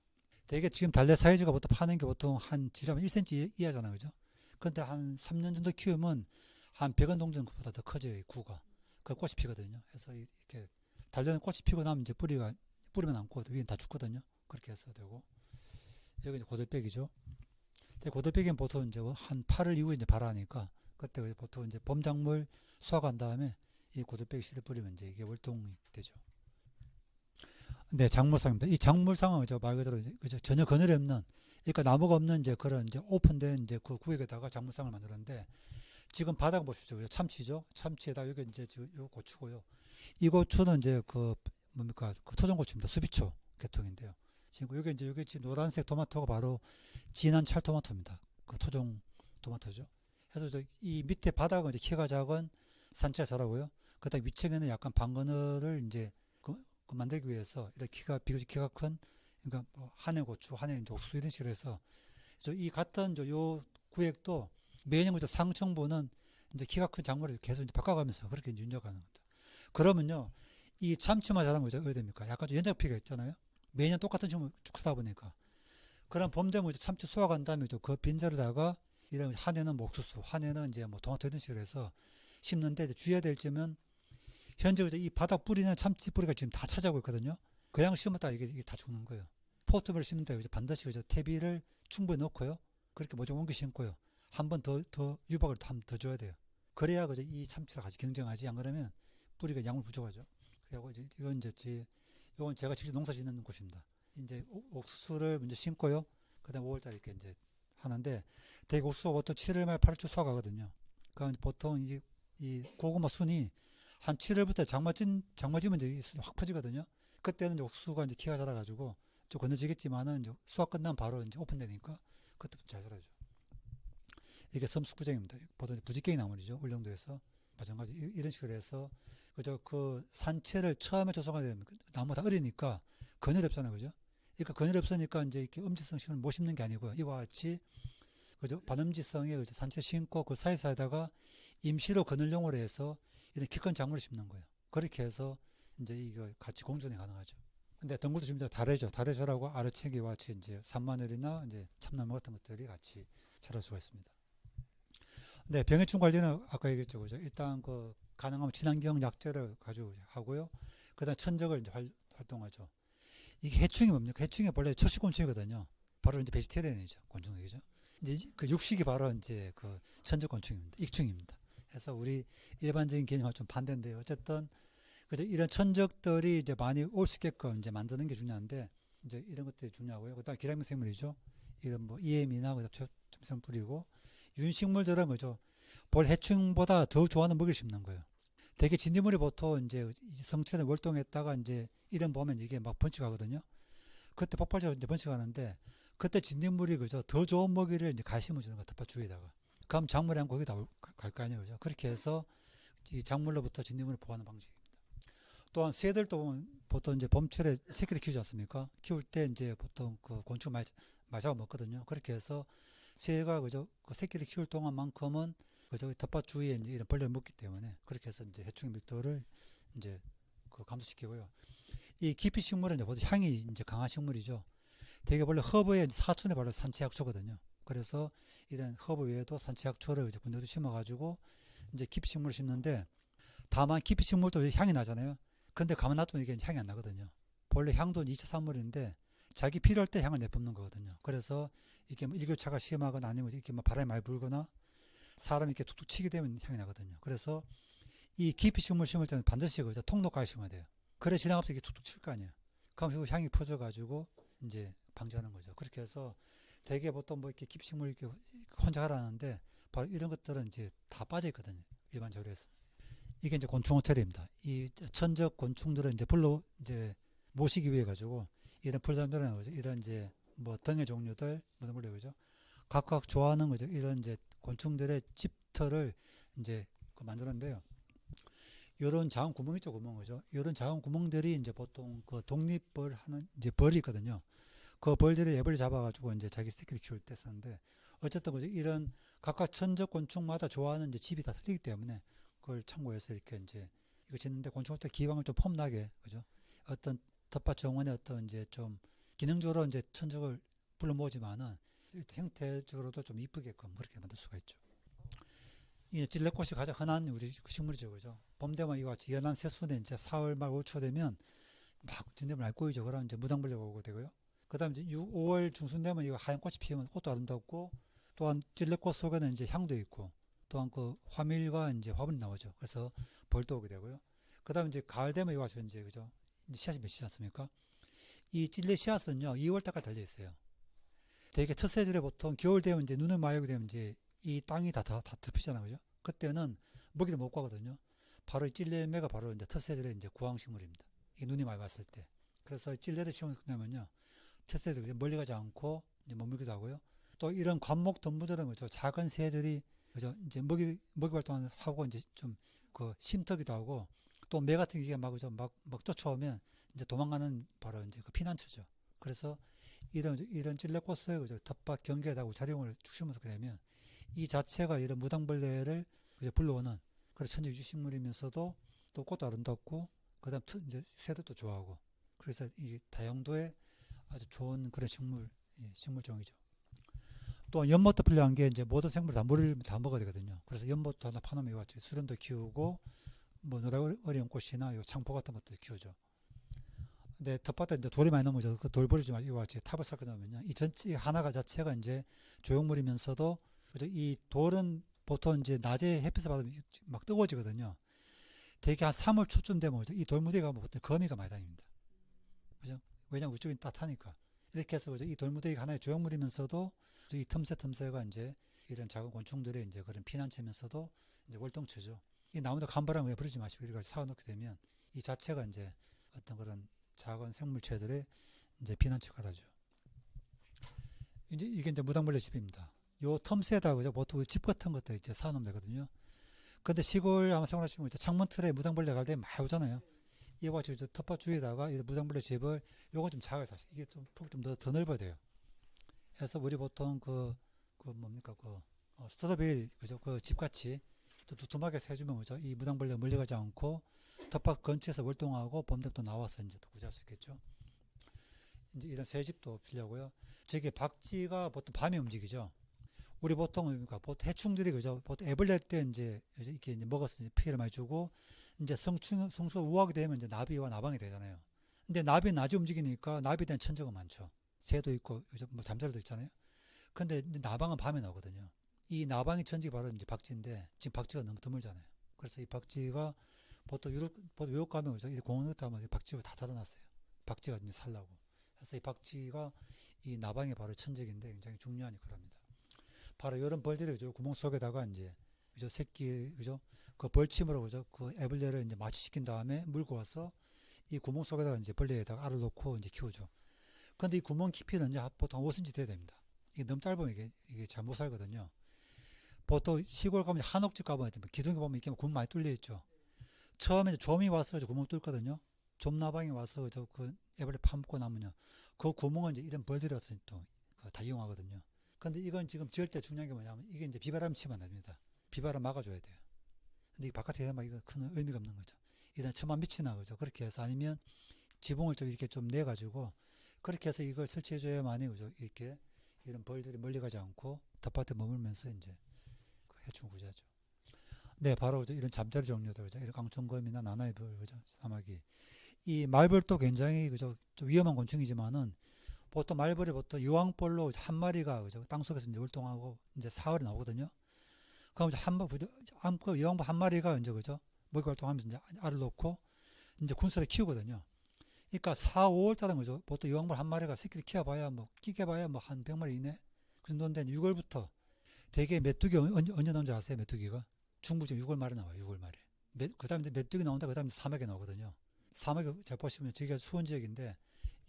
[SPEAKER 2] 대개 지금 달래 사이즈가 보통 파는 게 보통 한 지름 1cm 이하잖아요, 그죠? 근데 한 3년 정도 키우면 한 100원 동전보다 더 커져요, 이 구가. 그 꽃이 피거든요. 그래서 이렇게 달래는 꽃이 피고 나면 이제 뿌리만 남고 위엔 다 죽거든요. 그렇게 해서 되고 여기 이제 고들빼기죠. 고들빼기는 보통 이제 한 8월 이후에 이제 발화하니까 그때 보통 이제 봄작물 수확한 다음에 이 고들빼기 씨를 뿌리면 이제 이게 월동이 되죠. 네, 작물상입니다. 이 작물상은 말 그대로 그죠? 전혀 그늘이 없는, 그러니까 나무가 없는 이제 그런 이제 오픈된 이제 그 구역에다가 작물상을 만들었는데 지금 바닥 보십시오. 그죠? 참치죠. 참치에다 여기 이제 지금 요 고추고요. 이 고추는 이제 그 뭡니까? 그 토종고추입니다. 수비초 계통인데요. 지금 여기 지금 노란색 토마토가 바로 진한 찰토마토입니다. 그 토종 토마토죠. 그래서 이 밑에 바닥은 이제 키가 작은 산채가 자라고요. 그다음 위층에는 약간 방그늘을 이제 그 만들기 위해서 이렇게 비교적 키가 큰 그러니까 뭐 한해고추, 한해 이제 옥수 이런 식으로 해서 이 같은 요 구획도 매년 그저 상층부는 이제 키가 큰 작물을 계속 이제 바꿔가면서 그렇게 이제 윤작하는 겁니다. 그러면요, 이 참치만 자란 거죠. 어디 됩니까? 약간 좀 연작피가 있잖아요. 매년 똑같은 식물 크다 보니까. 그럼 봄되면 이제 참치 수확한 다음에 그 빈자리다가 이런 한해는 뭐 옥수수, 한해는 이제 뭐 토마토 이런 식으로 해서 심는데 이제 주의해야 될 점은 현재 이 바닥 뿌리는 참치 뿌리가 지금 다 차지하고 있거든요. 그냥 심었다가 이게 다 죽는 거예요. 포트를 심는 데 반드시 그죠 퇴비를 충분히 넣고요. 그렇게 모종 옮겨 심고요. 한 번 더 유박을 한 번 더 줘야 돼요. 그래야 그죠 이 참치랑 같이 경쟁하지. 안 그러면 뿌리가 양을 부족하죠. 그리고 이건 제가 직접 농사 짓는 곳입니다. 이제 옥수수를 먼저 심고요. 그다음 5월달에 이렇게 이제 하는데 대개 옥수수가 보통 7월 말 8월초 수확하거든요. 그러니까 보통 이 고구마 순이 한 7월부터 장마지면 이제 순이 확 퍼지거든요. 그때는 이제 옥수수가 이제 키가 자라가지고 좀 건너지겠지만은 이제 수확 끝나면 바로 이제 오픈되니까 그때부터 잘 자라죠. 이게 섬숙구쟁입니다. 보통 부지깽이 나물이죠. 울릉도에서 마찬가지 이런 식으로 해서 그저 그 산채를 처음에 조성하게 되면 나무 다 어리니까 그늘이 없잖아요, 그죠? 그러니까 그늘이 없으니까 이제 이렇게 음지성 식을 못 심는 게 아니고요. 이와 같이 그죠 반음지성의 그죠 산채 심고 그 사이사이다가 임시로 그늘용으로 해서 이런 키큰 작물을 심는 거예요. 그렇게 해서 이제 이거 같이 공존이 가능하죠. 근데 덩굴도 지금 다래죠. 다래자라고 아래채기와 같이 이제 산마늘이나 이제 참나무 같은 것들이 같이 자랄 수가 있습니다. 네, 병해충 관리는 아까 얘기했죠, 그죠? 일단 그 가능하면 친환경 약재를 가지고 하고요. 그다음 천적을 이제 활동하죠. 이게 해충이 뭡니까? 해충이 원래 초식곤충이거든요. 바로 이제 베지테리안이죠, 곤충이죠. 이제 그 육식이 바로 이제 그 천적곤충입니다. 익충입니다. 해서 우리 일반적인 개념과 좀 반대인데요. 어쨌든 그죠? 이런 천적들이 이제 많이 올 수 있게끔 이제 만드는 게 중요한데 이제 이런 것들이 중요하고요. 그다음 기량성 생물이죠. 이런 뭐 EM이나 그다음 첨성 뿌리고 윤식물들은 그죠? 볼 해충보다 더 좋아하는 먹이를 씹는 거예요. 대개 진딧물이 보통 이제 성체는 월동했다가 이제 이런 보면 이게 막 번식하거든요. 그때 폭발적으로 이제 번식하는데 그때 진딧물이 그죠? 더 좋은 먹이를 이제 가심을 주는 거 텃밭 주위에다가. 그럼 작물이 한 거기 다 갈 거 아니에요. 그죠? 그렇게 해서 이 작물로부터 진딧물을 보호하는 방식입니다. 또한 새들도 보면 보통 이제 봄철에 새끼를 키우지 않습니까? 키울 때 이제 보통 그 곤충 많이 잡아 먹거든요. 그렇게 해서 새가 그죠? 그 새끼를 키울 동안만큼은 그저 텃밭 주위에 이제 이런 벌레를 먹기 때문에 그렇게 해서 이제 해충의 밀도를 이제 그 감소시키고요. 이 기피 식물은 이제 보통 향이 이제 강한 식물이죠. 되게 원래 허브에 사촌에 바로 산채약초거든요. 그래서 이런 허브 외에도 산채약초를 이제 군데도 심어가지고 이제 기피 식물을 심는데 다만 기피 식물도 향이 나잖아요. 근데 가만 놔두면 이게 향이 안 나거든요. 본래 향도 2차 산물인데 자기 필요할 때 향을 내뿜는 거거든요. 그래서 이게 뭐 일교차가 심하거나 아니면 이렇게 뭐 바람이 많이 불거나 사람이 이렇게 툭툭 치게 되면 향이 나거든요. 그래서 이 기피 식물 심을 때는 반드시 그죠? 통로가에 심어야 돼요. 그래 지나가면서 이게 툭툭 칠 거 아니에요. 그럼 향이 퍼져가지고 이제 방지하는 거죠. 그렇게 해서 대개 보통 뭐 이렇게 기피 식물 이렇게 혼자 하라는데 바로 이런 것들은 이제 다 빠져 있거든요. 일반적으로 해서. 이게 이제 곤충 호텔입니다. 이 천적 곤충들은 이제 불로 이제 모시기 위해 가지고 이런 풀잠들은 거죠. 이런 이제 뭐 등의 종류들 무슨 물려 그죠? 각각 좋아하는 거죠. 이런 이제 곤충들의 집터를 이제 그 만드는데요. 이런 작은 구멍 있죠, 구멍 그죠? 이런 작은 구멍들이 이제 보통 그 독립벌 하는 이제 벌이 있거든요. 그 벌들이 애벌 잡아가지고 이제 자기 새끼를 키울 때 쓰는데 어쨌든 그죠? 이런 각각 천적 곤충마다 좋아하는 이제 집이 다 틀리기 때문에 그걸 참고해서 이렇게 이제 이거 짓는데 곤충한테 기왕을 좀 폼나게 그죠? 어떤 텃밭 정원의 어떤 이제 좀 기능적으로 이제 천적을 불러 모으지만은 형태적으로도 좀 이쁘게끔 그렇게 만들 수가 있죠. 이 찔레꽃이 가장 흔한 우리 식물이죠, 그죠? 봄 되면 이거 같이 연한 새순에 이제 4월 말 5초 되면 막 진딧물 날 꼬이죠. 그럼 이제 무당벌레가 오고 되고요. 그다음 이제 5월 중순 되면 이거 하얀 꽃이 피우면 꽃도 아름답고 또한 찔레꽃 속에는 이제 향도 있고 또한 그 화밀과 이제 화분이 나오죠. 그래서 벌도 오게 되고요. 그다음 이제 가을 되면 이거 같이 이제 그죠? 이제 씨앗이 맺히지 않습니까? 이 찔레 씨앗은요 2월 달까지 달려 있어요. 되게 텃세질에 보통 겨울 되면 이제 눈을 많이 오게 되면 이제 이 땅이 다 덮이잖아요, 그죠? 그때는 먹이를 못 가거든요. 바로 이 찔레매가 바로 이제 텃세질의 이제 구황식물입니다. 이 눈이 많이 왔을 때. 그래서 찔레를 심으면요, 텃세질 멀리 가지 않고 이제 머물기도 하고요. 또 이런 관목 덤부들은 그죠, 작은 새들이 그죠, 이제 먹이 활동을 하고 이제 좀 그 쉼터기도 하고 또 매 같은 게 막 그죠, 막 쫓아오면 이제 도망가는 바로 이제 그 피난처죠. 그래서 이런 찔레꽃을 그죠, 텃밭 경계에다가 자룡을 축 심어놓게 되면 이 자체가 이런 무당벌레를 불러오는 그런 천지유지식물이면서도 또 꽃도 아름답고 그다음 이제 새들도 좋아하고 그래서 이 다용도에 아주 좋은 그런 식물종이죠. 또 연못도 필요한 게 이제 모든 생물 다 물을 다 먹어야 되거든요. 그래서 연못도 하나 파놓으면 이거 같이 수련도 키우고 뭐 노라어리 연꽃이나 이 창포 같은 것도 키우죠. 근데 텃밭에 이제 돌이 많이 넘어져 그 돌 버리지 말고 이거 같이 탑을 쌓게 놓으면요, 이 전체 하나가 자체가 이제 조형물이면서도 그죠? 이 돌은 보통 이제 낮에 햇빛을 받으면 막 뜨거워지거든요. 대개 한 3월 초쯤 되면 그죠? 이 돌무더기가 보통 거미가 많이 다닙니다. 그죠? 왜냐면 우쪽이 따뜻하니까. 이렇게 해서 그죠? 이 돌무더기가 하나의 조형물이면서도 이 틈새가 이제 이런 작은 곤충들의 이제 그런 피난처면서도 이제 월동처죠. 이 나무도 간바람 왜 부르지 마시고 이렇게 사놓게 되면 이 자체가 이제 어떤 그런 작은 생물체들의 이제 피난처가 되죠. 이게 이제 무당벌레 집입니다. 요 틈새에다 그죠? 보통 집 같은 것도 이제 사놓으면 되거든요. 근데 시골 아마 생활하시면 창문 틀에 무당벌레 갈 때 많이 오잖아요. 이와 같이 텃밭 주위에다가 이 무당벌레 집을 요건 좀 작아요, 사실. 이게 좀 폭이 좀 더 넓어야 돼요. 해서 우리 보통 뭡니까 스토더빌 그죠? 그 집같이 또 두툼하게 세주면 그죠? 이 무당벌레 멀리 가지 않고 텃밭 근처에서 월동하고 봄 되면 또 나와서 이제 또 구제할 수 있겠죠. 이제 이런 새 집도 필요하고요. 저게 박쥐가 보통 밤에 움직이죠. 우리 보통 해충들이 그죠? 보통 애벌 낼 때 이제 이렇게 이제 먹어서 이제 피해를 많이 주고 이제 성수 우하게 되면 이제 나비와 나방이 되잖아요. 근데 나비는 낮에 움직이니까 나비에 대한 천적은 많죠. 새도 있고 뭐 잠자리도 있잖아요. 근데 나방은 밤에 나오거든요. 이 나방이 천직이 바로 이제 박쥐인데 지금 박쥐가 너무 드물잖아요. 그래서 이 박쥐가 보통 외국 가면 그죠? 이 공원 같은 가면 박쥐가 다 닫아놨어요. 박쥐가 이제 살라고. 그래서 이 박쥐가 이 나방이 바로 천적인데 굉장히 중요한 역할을 합니다. 바로 이런 벌들이 그죠? 구멍 속에다가 이제 그죠? 새끼 그죠? 그 벌침으로 그죠? 그 애벌레를 이제 마취시킨 다음에 물고 와서 이 구멍 속에다가 이제 벌레에다가 알을 놓고 이제 키우죠. 근데 이 구멍 깊이는 이제 보통 5cm 돼야 됩니다. 이게 너무 짧으면 이게 잘 못 살거든요. 보통 시골 가면 한옥집 가보면 기둥에 보면 이렇게 구멍 많이 뚫려 있죠. 처음에 좀이 와서 구멍 뚫거든요. 좀나방이 와서 그 애벌레 파묻고 나면요. 그 구멍은 이제 이런 벌들이 와서 또 다 이용하거든요. 근데 이건 지금 지을 때 중요한 게 뭐냐면 이게 이제 비바람 치면 안 됩니다. 비바람 막아줘야 돼요. 근데 이 바깥에 해서 막 이거 큰 의미가 없는 거죠. 이런 천만 빛이나 그죠. 그렇게 해서 아니면 지붕을 좀 이렇게 좀 내가지고 그렇게 해서 이걸 설치해줘야만이 그죠. 이렇게 이런 벌들이 멀리 가지 않고 텃밭에 머물면서 이제 그 해충 구제하죠. 네, 바로 그죠. 이런 잠자리 종류들 그죠. 이런 강천검이나 나나이벌 그죠. 사마귀. 이 말벌도 굉장히 그죠. 좀 위험한 곤충이지만은 보통 말벌이 보통 유황벌로 한 마리가 그죠. 땅속에서 이제 활동하고 이제 사흘이 나오거든요. 그럼 이제 유황벌 한 마리가 이제 그죠. 먹이 활동하면서 이제 알을 놓고 이제 군사를 키우거든요. 그러니까 4, 5월 달은 그죠. 보통 유황벌 한 마리가 새끼를 키워봐야 끼게봐야 한 100마리 이내. 그 정도인데 6월부터 대개 메뚜기 언제 나오는지 아세요? 메뚜기가 중국 지금 6월 말에 나와요. 6월 말에. 그 다음에 메뚜기 나온다. 그 다음에 사막에 나오거든요. 사막에 잘 보시면 저기가 수원 지역인데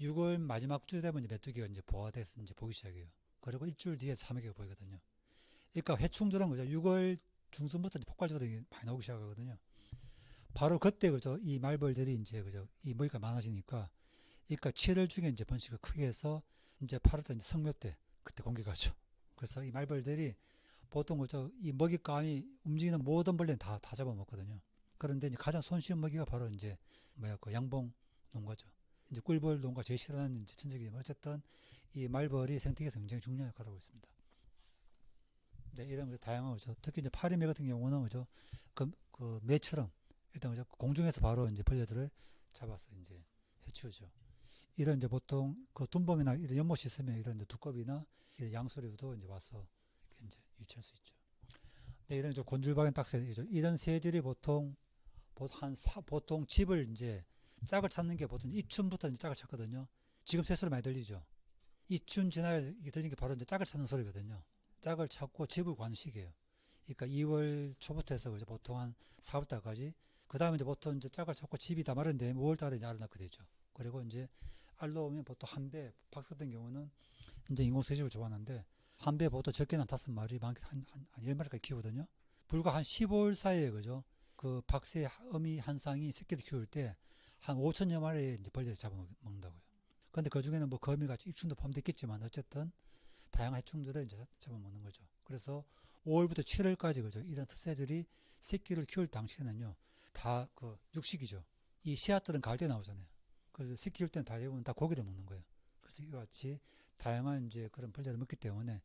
[SPEAKER 2] 6월 마지막 주 되면 이제 메뚜기가 이제 부화돼서 이제 보기 시작해요. 그리고 일주일 뒤에 사막이 보이거든요. 그러니까 해충들은 그죠. 6월 중순부터 이제 폭발적으로 많이 나오기 시작하거든요. 바로 그때 그죠. 이 말벌들이 이제 그죠. 이 먹이가 많아지니까 그러니까 7월 중에 이제 번식을 크게 해서 이제 8월달 이제 성묘 때 그때 공개가죠. 그래서 이 말벌들이 보통 그죠. 이 먹잇감이 움직이는 모든 벌레는 다 잡아먹거든요. 그런데 이제 가장 손쉬운 먹이가 바로 이제 그 양봉 농가죠. 이제 꿀벌 농가 제일 싫어하는 이제 천적이지만 어쨌든 이 말벌이 생태계에서 굉장히 중요한 역할을 하고 있습니다. 네, 이런 다양한 거죠. 특히 이제 파리매 같은 경우는 그죠. 그 매처럼 일단 그죠. 공중에서 바로 이제 벌레들을 잡아서 이제 해치우죠. 이런 이제 보통 그 둔봉이나 이런 연못이 있으면 이런 이제 두꺼비나 이런 양서류도 이제 와서 이렇게 이제 유치할 수 있죠. 네, 이런 이제 곤줄박이나 딱새이죠. 이런 새들이 보통 집을 이제 짝을 찾는 게 보통 입춘부터 이제 짝을 찾거든요. 지금 새소리 많이 들리죠. 입춘 지나야 들리는 게 바로 이제 짝을 찾는 소리거든요. 짝을 찾고 집을 구하는 시기예요. 그러니까 2월 초부터 해서 그죠. 보통 한 4월 달까지. 그 다음에 이제 보통 이제 짝을 찾고 집이 다 마련되면 5월 달에 이제 알을 낳게 되죠. 그리고 이제 알 놓으면 보통 한 배, 박스 같은 경우는 이제 인공새집을 좋아하는데 한 배 보통 적게는 5마리, 많게 한 10마리까지 키우거든요. 불과 한 15일 사이에 그죠. 그 박새 어미 한 쌍이 새끼를 키울 때 한 5천여 마리의 이제 벌레를 잡아먹는다고요. 그런데 그 중에는 뭐 거미같이 입충도 포함됐겠지만 어쨌든 다양한 해충들을 이제 잡아먹는 거죠. 그래서 5월부터 7월까지 그죠. 이런 특새들이 새끼를 키울 당시에는요. 다 그 육식이죠. 이 씨앗들은 가을 때 나오잖아요. 그래서 새끼 키울 때는 대부분 다 고기를 먹는 거예요. 그래서 이와 같이 다양한 이제 그런 벌레를 먹기 때문에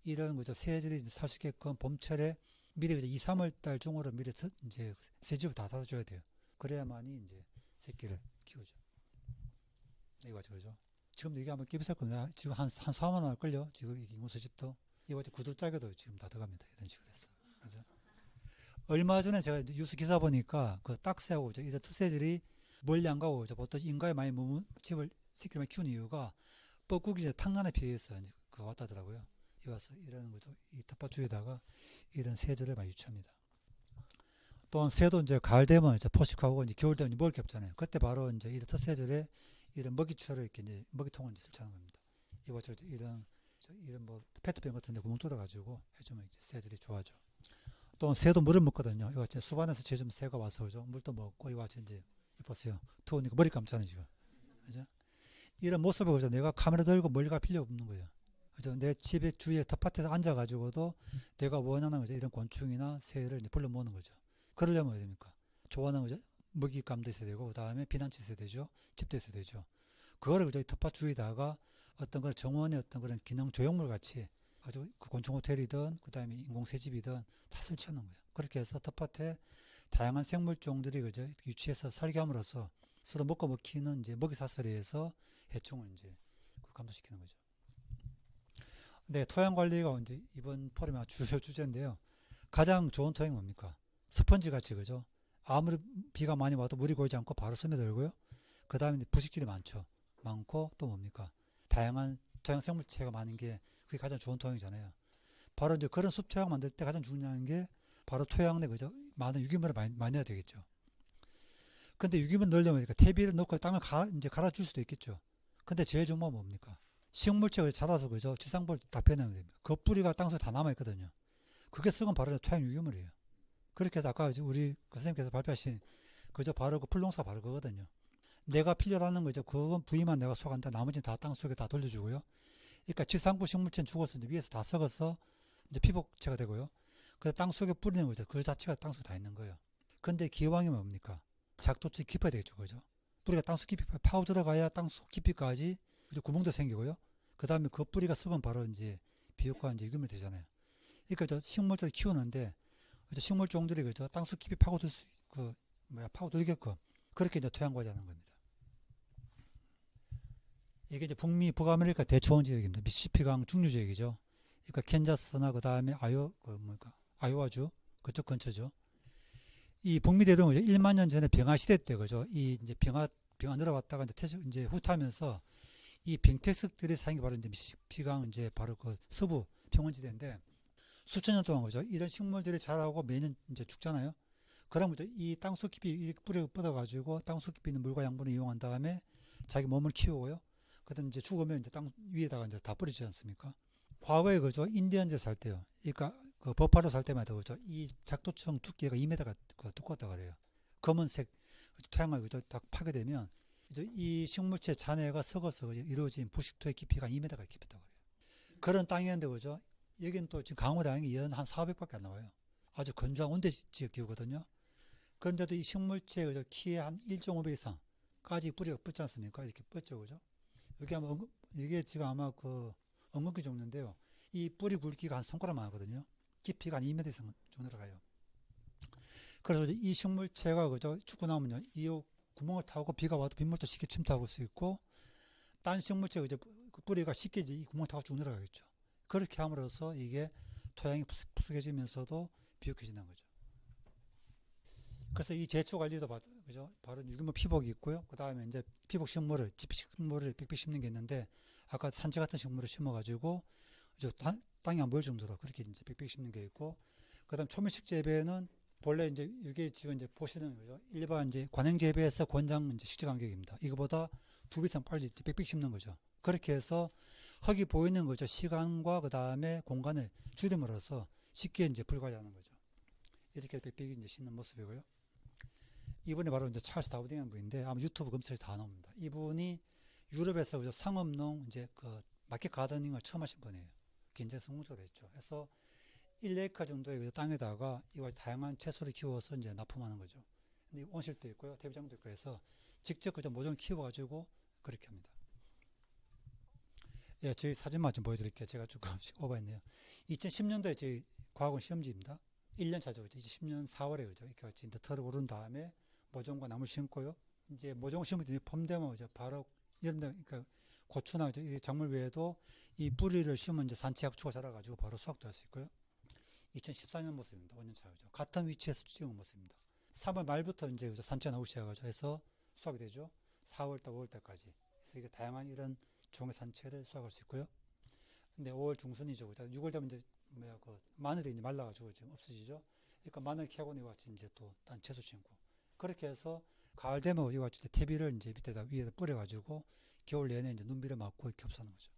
[SPEAKER 2] 이런 거죠. 새들이 살 수 있게끔 봄철에 미리 이제 2, 3월 달 중으로 미리 이제 새집을 다 닫아줘야 돼요. 그래야만이 이제 새끼를 키우죠. 이거 그죠. 지금도 이게 아마 비쌀 겁니다. 지금 한 4만 원 할걸요. 지금 이 인공새집도. 이거 구두 짜게도 지금 다 들어갑니다. 이런 식으로 해서. 그죠. 얼마 전에 제가 뉴스 기사 보니까 그 딱새하고 이런 특새들이 멀리 안 가고 보통 인가에 많이 집을 새끼를 많이 키우는 이유가 뻐꾸기 이제 탕란에 피해서 이제 그거 왔다더라고요. 이 와서 이런 거죠. 이 텃밭 주에다가 이런 새들을 많이 유치합니다. 또한 새도 이제 가을 되면 이제 포식하고 이제 겨울 되면 먹을 게 없잖아요. 그때 바로 이제 이런 텃새들의 이런 먹이처를 이렇게 이제 먹이통을 이제 설치하는 겁니다. 이것저것 이런 뭐 페트병 같은 데 구멍 뚫어가지고 해주면 이제 새들이 좋아하죠. 또 새도 물을 먹거든요. 이거 이제 수반에서 제좀 새가 와서 그죠. 물도 먹고 이거 같이 이제 이보세요. 더우니까 머리 감잖아요 지금. 그죠? 이런 모습을 그죠. 내가 카메라 들고 멀리 갈 필요 없는 거예요. 그죠? 내 집에 주위에 텃밭에서 앉아가지고도 내가 원하는 거죠. 이런 곤충이나 새를 이제 불러 모으는 거죠. 그러려면 어떻게 됩니까? 좋아하는 거죠. 먹잇감도 있어야 되고, 그 다음에 피난처 있어야 되죠. 집도 있어야 되죠. 그거를 그저 텃밭 주위에다가 어떤 그런 정원의 어떤 그런 기능 조형물 같이 아주 그 곤충 호텔이든, 그 다음에 인공새집이든 다 설치하는 거예요. 그렇게 해서 텃밭에 다양한 생물종들이 그저 유치해서 살게 함으로써 서로 먹고 먹히는 이제 먹이사슬에서 해충을 이제 감소시키는 거죠. 네, 토양 관리가 이제 이번 포럼의 주요 주제인데요. 가장 좋은 토양이 뭡니까? 스펀지 같이 그죠? 아무리 비가 많이 와도 물이 고이지 않고 바로 스며들고요. 그 다음에 부식질이 많고 또 뭡니까? 다양한 토양 생물체가 많은 게 그게 가장 좋은 토양이잖아요. 바로 이제 그런 숲토양 만들 때 가장 중요한 게 바로 토양 내 그죠? 많은 유기물을 많이 넣어야 되겠죠. 근데 유기물 넣으려면 그러니까 퇴비를 넣고 땅을 이제 갈아줄 수도 있겠죠. 근데 제일 좋은 건 뭡니까? 식물체가 자라서 그죠? 지상벌 다 빼내는 겁니다. 그 뿌리가 땅속에 다 남아있거든요. 그게 썩은 바로 토양 유기물이에요. 그렇게 해서 아까 우리 그 선생님께서 발표하신 그저 바로 그 풀농사 바로 그거거든요. 내가 필요로 하는 거죠. 그건 부위만 내가 수확한다. 나머지는 다 땅속에 다 돌려주고요. 그러니까 지상부 식물체는 죽어서 이제 위에서 다 썩어서 이제 피복체가 되고요. 그래서 땅속에 뿌리는 거죠. 그 자체가 땅속에 다 있는 거예요. 근데 기왕이 뭡니까? 작도층이 깊어야 되겠죠. 그죠? 뿌리가 땅속 깊이 파고 들어가야 땅속 깊이까지 이제 구멍도 생기고요. 그 다음에 그 뿌리가 썩으면 바로 이제 비옥과 이제 유기물이 되잖아요. 그러니까 저 식물들을 키우는데 식물 종들이 그죠? 땅속 깊이 파고들 파고들게끔 그렇게 이제 토양 관리하는 겁니다. 이게 이제 북미 북아메리카 대초원 지역입니다. 미시시피강 중류 지역이죠. 그러니까 캔자스나 그 다음에 아이오와주 그쪽 근처죠. 이 북미 대륙은 1만 년 전에 병화 시대 때 그죠? 이 이제 병화 내려왔다가 이제 후퇴하면서 이 병태석들이 사는 게 바로 이제 미시시피강 이제 바로 그 서부 평원지대인데 수천 년 동안 그죠? 이런 식물들이 자라고 매년 이제 죽잖아요. 그러면 이 땅속 깊이 뿌리를 뻗어가지고 땅속 깊이 있는 물과 양분을 이용한 다음에 자기 몸을 키우고요. 그다음 이제 죽으면 이제 땅 위에다가 이제 다 뿌리지 않습니까? 과거에 그죠? 인디언즈 살 때요. 그러니까 그 버팔로 살 때마다 그죠? 이 작도층 두께가 2m가 두껍다 그래요. 검은색 토양을 그죠? 딱 파게 되면 이제 이 식물체 잔해가 썩어서 이루어진 부식토의 깊이가 2m가 깊었다 그래요. 그런 땅이었는데 그죠? 여기는 또 지금 강원 다양이 연 한 400밖에 안 나와요. 아주 건조한 온대 지역 기후거든요. 그런데도 이 식물체 그죠? 키에 한 1.5배 이상까지 뿌리가 뻗지 않습니까? 이렇게 뻗죠, 그죠? 이게 지금 아마 그 엉겅퀴 종류인데요. 이 뿌리 굵기가 한 손가락만 하거든요. 깊이가 한 2m 이상 쭉 들어가요. 그래서 이 식물체가 그죠? 죽고 나면요. 이 구멍을 타고 비가 와도 빗물도 쉽게 침투할 수 있고, 딴 식물체 그죠? 그 뿌리가 쉽게 이 구멍 타고 쭉 내려가겠죠. 그렇게 함으로써 이게 토양이 푸석해지면서도 비옥해지는 거죠. 그래서 이 제초 관리도 그죠? 바로 유기물 피복이 있고요. 그 다음에 이제 피복 식물을, 집식물을 빽빽 심는 게 있는데, 아까 산채 같은 식물을 심어가지고, 땅이 안 보일 정도로 그렇게 이제 빽빽 심는 게 있고, 그 다음 초밀식 재배는 본래 이제 이게 지금 이제 보시는 거죠. 일반 이제 관행 재배에서 권장 이제 식재 간격입니다. 이거보다 2배 이상 빨리 이제 빽빽 심는 거죠. 그렇게 해서 흙이 보이는 거죠. 시간과 그 다음에 공간을 줄임으로써 쉽게 이제 불과하는 거죠. 이렇게 빽빽 이제 심는 모습이고요. 이분이 바로 이제 찰스 다우딩이라는 분인데 아마 유튜브 검색에 다 나옵니다. 이분이 유럽에서 그죠 상업농 이제 그 마켓 가더닝을 처음 하신 분이에요. 굉장히 성공적으로 했죠. 그래서 1에이커 정도의 그 땅에다가 이와 다양한 채소를 키워서 이제 납품하는 거죠. 근데 온실도 있고요, 대비장도 있고 해서 직접 그저 모종을 키워가지고 그렇게 합니다. 예, 저희 사진만 좀 보여드릴게요. 제가 조금 오버했네요. 2010년도에 저희 과학원 시험지입니다. 1년 차죠. 2010년 4월에 그죠. 이렇게 같이 이제 털을 오른 다음에 모종과 나물 심고요. 이제 모종 심을 때 봄 되면 그죠. 바로 여름 되면 그러니까 고추나 이 작물 외에도 이 뿌리를 심으면 이제 산채 약초가 자라가지고 바로 수확도 할 수 있고요. 2014년 모습입니다. 5년 차 그죠. 같은 위치에서 찍은 모습입니다. 3월 말부터 이제 그죠. 산채 나오기 시작하죠. 해서 수확이 되죠. 4월달, 5월달까지. 그래서 이게 다양한 이런 종의 산채를 수확할 수 있고요. 근데 5월 중순이죠. 6월 되면 이제 마늘이 이제 말라가지고 지금 없어지죠. 그러니까 마늘 캐고 이와 같이 이제 또 딴 채소 심고 그렇게 해서 가을 되면 이와 같이 퇴비를 이제 밑에다 위에다 뿌려가지고 겨울 내내 이제 눈비를 맞고 이렇게 흡수하는 거죠.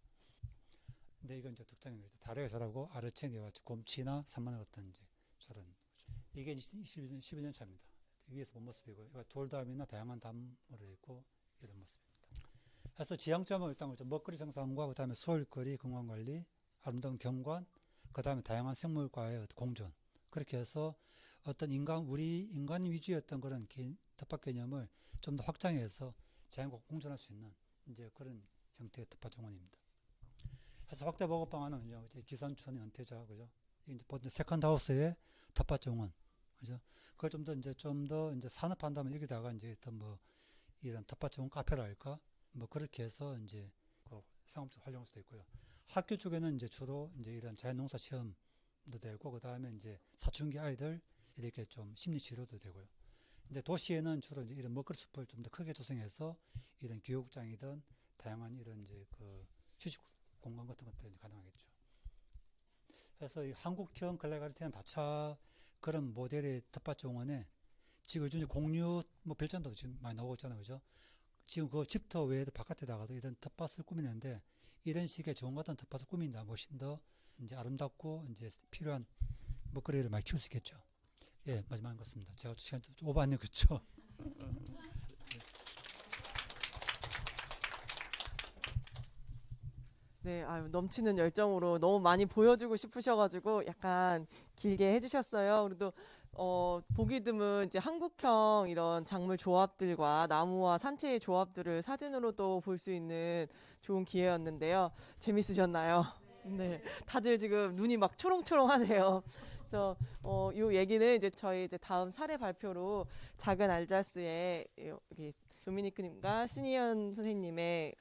[SPEAKER 2] 근데 이건 이제 특징인 거죠. 다래가 자라고 아래층에 같이 곰치나 산마늘 같은 이제 저런 거죠. 이게 12년 차입니다. 위에서 본 모습이고요. 이거 돌담이나 다양한 담으로 있고 이런 모습입니다. 그래서 지향점은 일단 먹거리 생산과 그 다음에 소일거리, 건강관리, 아름다운 경관, 그 다음에 다양한 생물과의 공존. 그렇게 해서 어떤 우리 인간 위주의 어떤 그런 텃밭 개념을 좀 더 확장해서 자연과 공존할 수 있는 이제 그런 형태의 텃밭 정원입니다. 그래서 확대 보급 방안은 이제 기산촌의 은퇴자, 그죠? 이제 보통 세컨드 하우스의 텃밭 정원, 그죠? 그걸 좀 더 이제 산업한다면 여기다가 이제 더 이런 텃밭 정원 카페랄까? 그렇게 해서 이제 그 상업적 활용할 수도 있고요. 학교 쪽에는 이제 주로 이제 이런 자연농사 시험도 되고 그다음에 이제 사춘기 아이들 이렇게 좀 심리 치료도 되고요. 이제 도시에는 주로 이제 이런 먹거리 숲을 좀 더 크게 조성해서 이런 교육장이든 다양한 이런 이제 그 휴식 공간 같은 것들이 이제 가능하겠죠. 그래서 이 한국형 글레가리티안 다차 그런 모델의 텃밭 정원에 지금 요즘 공유 뭐 별장도 지금 많이 나오고 있잖아요, 그죠? 지금 그 집터 외에도 바깥에다가도 이런 텃밭을 꾸미는데 이런 식의 정원 같은 텃밭을 꾸민다 훨씬 더 이제 아름답고 이제 필요한 먹거리를 많이 키울 수 있겠죠. 예, 마지막인 것 같습니다. 제가 시간 좀 오버했네요, 그렇죠?
[SPEAKER 1] 네, 아유, 넘치는 열정으로 너무 많이 보여주고 싶으셔가지고 약간 길게 해주셨어요. 그래도 보기 드문 이제 한국형 이런 작물 조합들과 나무와 산채의 조합들을 사진으로도 볼 수 있는 좋은 기회였는데요. 재밌으셨나요? 네, 다들 지금 눈이 막 초롱초롱하세요. 그래서 이 얘기는 이제 저희 이제 다음 사례 발표로 작은 알자스의 여기 도미니크님과 신희연 선생님의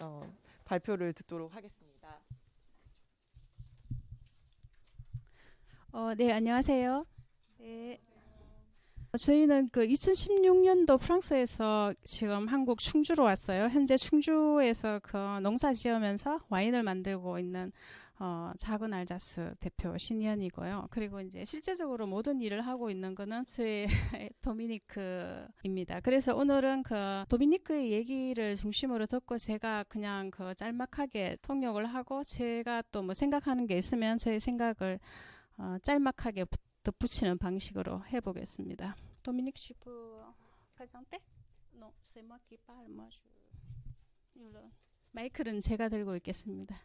[SPEAKER 1] 발표를 듣도록 하겠습니다.
[SPEAKER 3] 네, 안녕하세요. 네. 저희는 그 2016년도 프랑스에서 지금 한국 충주로 왔어요. 현재 충주에서 그 농사 지으면서 와인을 만들고 있는 작은 알자스 대표 신희연이고요. 그리고 이제 실제적으로 모든 일을 하고 있는 거는 저희 도미니크입니다. 그래서 오늘은 그 도미니크의 얘기를 중심으로 듣고 제가 그냥 그 짤막하게 통역을 하고 제가 또 뭐 생각하는 게 있으면 저의 생각을 짤막하게 덧붙이는 방식으로 해보겠습니다. 도미닉 슈프 présenter? Non, c'est moi qui parle. Moi, 마이크는 제가 들고 있겠습니다.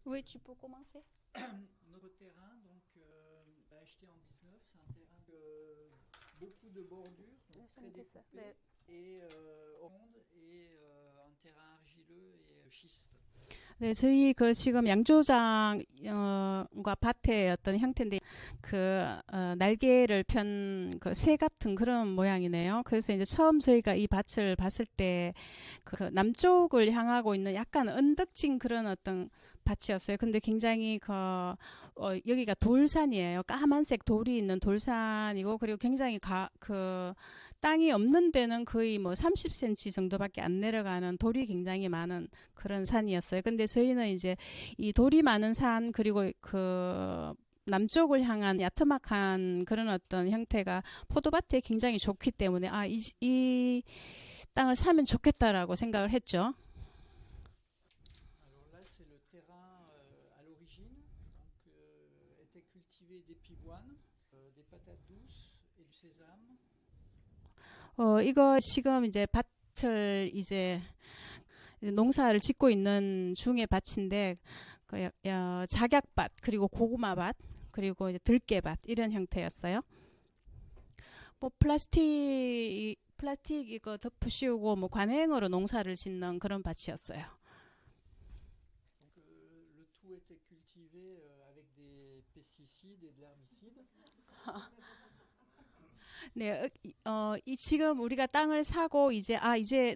[SPEAKER 3] Oui, tu peux commencer.
[SPEAKER 4] Notre terrain, donc, acheté en 19, c'est un terrain de beaucoup de bordures, donc très découpé, et ronde, et un terrain argileux et schiste.
[SPEAKER 3] 네, 저희 그 지금 양조장과 밭의 어떤 형태인데 날개를 편 그 새 같은 그런 모양이네요. 그래서 이제 처음 저희가 이 밭을 봤을 때 그 남쪽을 향하고 있는 약간 언덕진 그런 어떤 밭이었어요. 근데 굉장히 여기가 돌산이에요. 까만색 돌이 있는 돌산이고 그리고 굉장히 땅이 없는 데는 거의 뭐 30cm 정도밖에 안 내려가는 돌이 굉장히 많은 그런 산이었어요. 근데 저희는 이제 이 돌이 많은 산 그리고 남쪽을 향한 야트막한 그런 어떤 형태가 포도밭에 굉장히 좋기 때문에 이 땅을 사면 좋겠다라고 생각을 했죠.
[SPEAKER 4] Alors là, c'est le terrain à l'origine, donc étaient cultivés des pivoines, des patates douces et du sésame.
[SPEAKER 3] 이거 지금 이제 밭을 이제 농사를 짓고 있는 중의 밭인데 작약밭 그리고 고구마밭 그리고 이제 들깨밭 이런 형태였어요. 뭐 플라스틱 이거 덮으씌우고 뭐 관행으로 농사를 짓는 그런 밭이었어요.
[SPEAKER 4] Donc le tout était cultivé avec des pesticides et de l'herbicide.
[SPEAKER 3] 네, 지금 우리가 땅을 사고 이제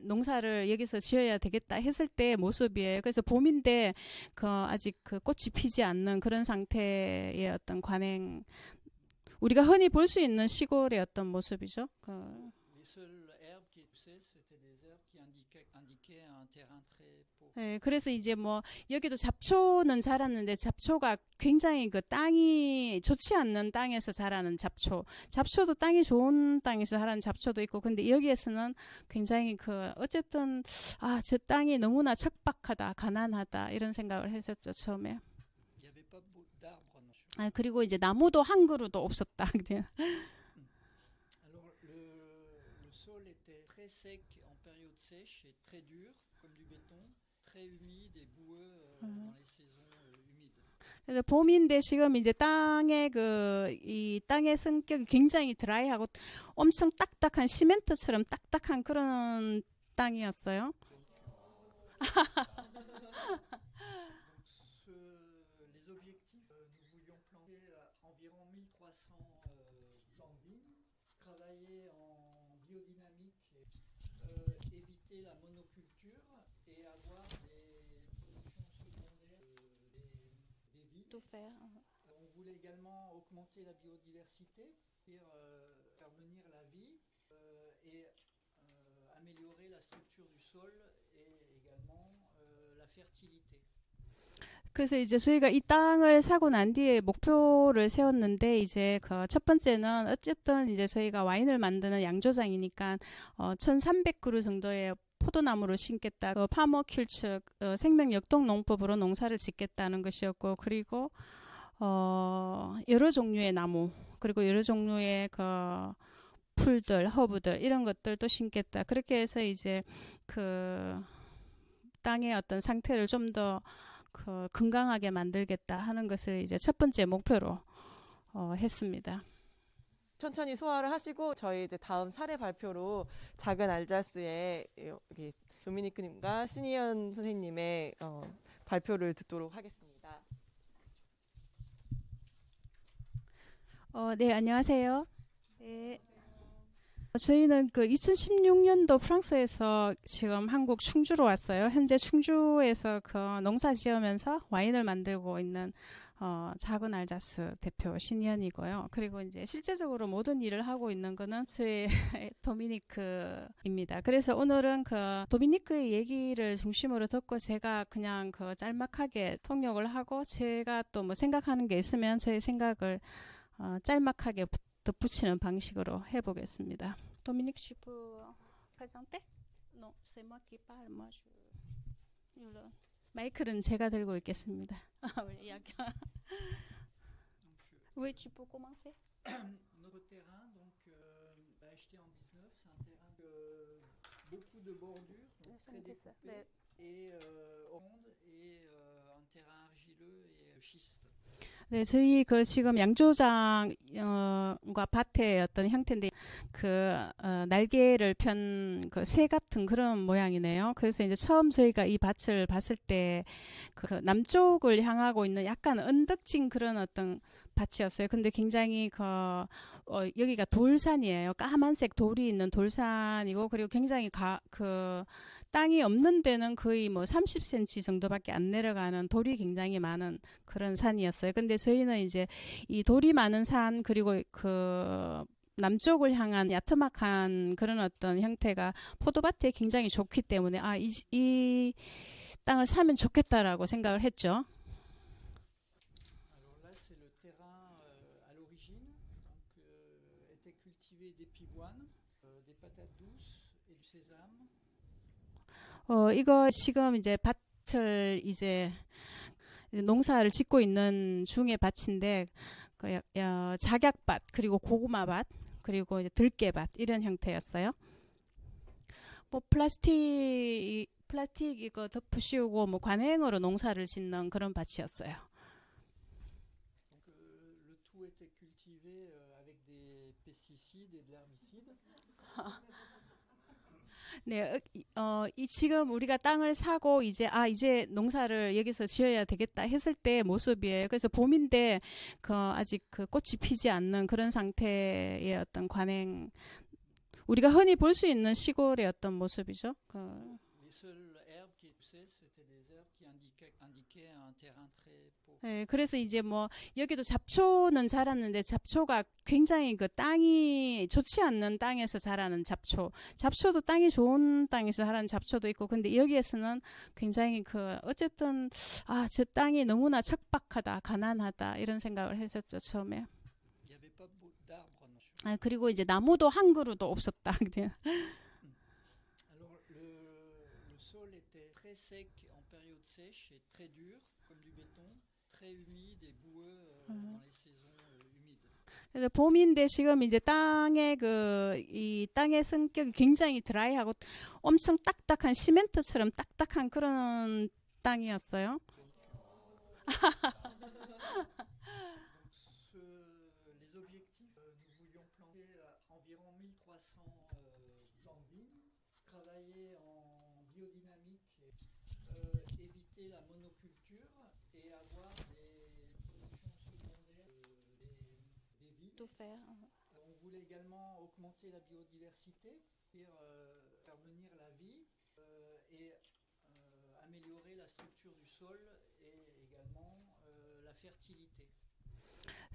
[SPEAKER 3] 농사를 여기서 지어야 되겠다 했을 때 모습이에요. 그래서 봄인데 아직 꽃이 피지 않는 그런 상태의 어떤 관행, 우리가 흔히 볼 수 있는 시골의 어떤 모습이죠.
[SPEAKER 4] Les seules herbes qui poussaient, c'était des herbes qui indiquaient un terrain très pauvre.
[SPEAKER 3] 네, 그래서 이제 뭐 여기도 잡초는 자랐는데 잡초가 굉장히 땅이 좋지 않는 땅에서 자라는 잡초도 땅이 좋은 땅에서 자라는 잡초도 있고, 근데 여기에서는 굉장히 어쨌든 저 땅이 너무나 척박하다, 가난하다 이런 생각을 했었죠 처음에.
[SPEAKER 4] Il n'y avait pas d'arbres.
[SPEAKER 3] 그리고 이제 나무도 한 그루도 없었다.
[SPEAKER 4] Alors le sol était très sec en période sèche et très dur comme du béton, très humide et boueux dans les saisons humides.
[SPEAKER 3] 그래서 봄인데 지금 이제 이 땅의 성격이 굉장히 드라이하고 엄청 딱딱한 시멘트처럼 딱딱한 그런 땅이었어요.
[SPEAKER 4] Les objectifs, nous voulions planter environ 1300 plants de vigne, travailler en biodynamique, éviter la monoculture et avoir des
[SPEAKER 3] tout faire.
[SPEAKER 4] On voulait également augmenter la biodiversité, faire venir la vie et améliorer la structure du sol et également la fertilité.
[SPEAKER 3] 그래서 이제 저희가 이 땅을 사고 난 뒤에 목표를 세웠는데 이제 그 첫 번째는 어쨌든 이제 저희가 와인을 만드는 양조장이니까 1,300그루 정도의 포도나무를 심겠다. 파머 킬처 생명 역동 농법으로 농사를 짓겠다는 것이었고 그리고 여러 종류의 나무 그리고 여러 종류의 그 풀들, 허브들 이런 것들도 심겠다. 그렇게 해서 이제 그 땅의 어떤 상태를 좀 더 건강하게 만들겠다 하는 것을 이제 첫 번째 목표로 했습니다.
[SPEAKER 1] 천천히 소화를 하시고 저희 이제 다음 사례 발표로 작은 알자스의 여기 도미니크님과 신희연 선생님의 발표를 듣도록 하겠습니다.
[SPEAKER 3] 네, 안녕하세요. 네. 저희는 그 2016년도 프랑스에서 지금 한국 충주로 왔어요. 현재 충주에서 그 농사 지으면서 와인을 만들고 있는 작은 알자스 대표 신희연이고요. 그리고 이제 실제적으로 모든 일을 하고 있는 거는 저희 도미니크입니다. 그래서 오늘은 그 도미니크의 얘기를 중심으로 듣고 제가 그냥 그 짤막하게 통역을 하고 제가 또 뭐 생각하는 게 있으면 제 생각을 짤막하게 덧붙이는 방식으로 해보겠습니다. Dominique, je peux présenter? Non, c'est moi qui parle. Moi, 마이크는 제가 들고 있겠습니다. Oui, tu peux commencer.
[SPEAKER 4] Notre terrain, donc acheté en 19, c'est un terrain de beaucoup de bordures, donc très découpé, et ronde et un terrain argileux et schiste.
[SPEAKER 3] 네, 저희 그 지금 양조장과 밭의 어떤 형태인데 그 날개를 편 그 새 같은 그런 모양이네요. 그래서 이제 처음 저희가 이 밭을 봤을 때 그 남쪽을 향하고 있는 약간 언덕진 그런 어떤 밭이었어요. 근데 굉장히 여기가 돌산이에요. 까만색 돌이 있는 돌산이고 그리고 굉장히 그 땅이 없는 데는 거의 뭐 30cm 정도밖에 안 내려가는 돌이 굉장히 많은 그런 산이었어요. 근데 저희는 이제 이 돌이 많은 산 그리고 그 남쪽을 향한 야트막한 그런 어떤 형태가 포도밭에 굉장히 좋기 때문에 이 땅을 사면 좋겠다라고 생각을 했죠.
[SPEAKER 4] Alors là, c'est le terrain à l'origine, donc étaient cultivés des pivoines, des patates douces et du sésame.
[SPEAKER 3] 이거 지금 이제 밭을 이제 농사를 짓고 있는 중의 밭인데 작약밭 그리고 고구마밭 그리고 이제 들깨밭 이런 형태였어요. 뭐 플라스틱 이거 덮으씌우고 뭐 관행으로 농사를 짓는 그런 밭이었어요.
[SPEAKER 4] Donc le tout était cultivé avec des pesticides et de l'herbicide.
[SPEAKER 3] 네, 지금 우리가 땅을 사고 이제 농사를 여기서 지어야 되겠다 했을 때 모습이에요. 그래서 봄인데 아직 그 꽃이 피지 않는 그런 상태의 어떤 관행, 우리가 흔히 볼 수 있는 시골의 어떤 모습이죠.
[SPEAKER 4] Les seules herbes qui poussaient, c'était des herbes qui indiquaient un terrain très pauvre.
[SPEAKER 3] 네, 그래서 이제 뭐 여기도 잡초는 자랐는데 잡초가 굉장히 그 땅이 좋지 않는 땅에서 자라는 잡초도 땅이 좋은 땅에서 자라는 잡초도 있고 근데 여기에서는 굉장히 어쨌든 저 땅이 너무나 척박하다, 가난하다 이런 생각을 했었죠 처음에.
[SPEAKER 4] Il n'y avait pas d'arbres.
[SPEAKER 3] 그리고 이제 나무도 한 그루도 없었다.
[SPEAKER 4] Alors le sol était très sec en période sèche et très dur comme du béton, très humide et boueux dans les saisons humides.
[SPEAKER 3] 그래서 봄인데 지금 이제 이 땅의 성격이 굉장히 드라이하고 엄청 딱딱한 시멘트처럼 딱딱한 그런 땅이었어요.
[SPEAKER 4] Les objectifs, nous voulions planter environ 1300 plants de vignes, travailler en biodynamique, éviter la monoculture et avoir des productions secondaires des vignes.
[SPEAKER 3] Tout faire.
[SPEAKER 4] On voulait également augmenter la biodiversité, faire venir la vie et améliorer la structure du sol et également la fertilité.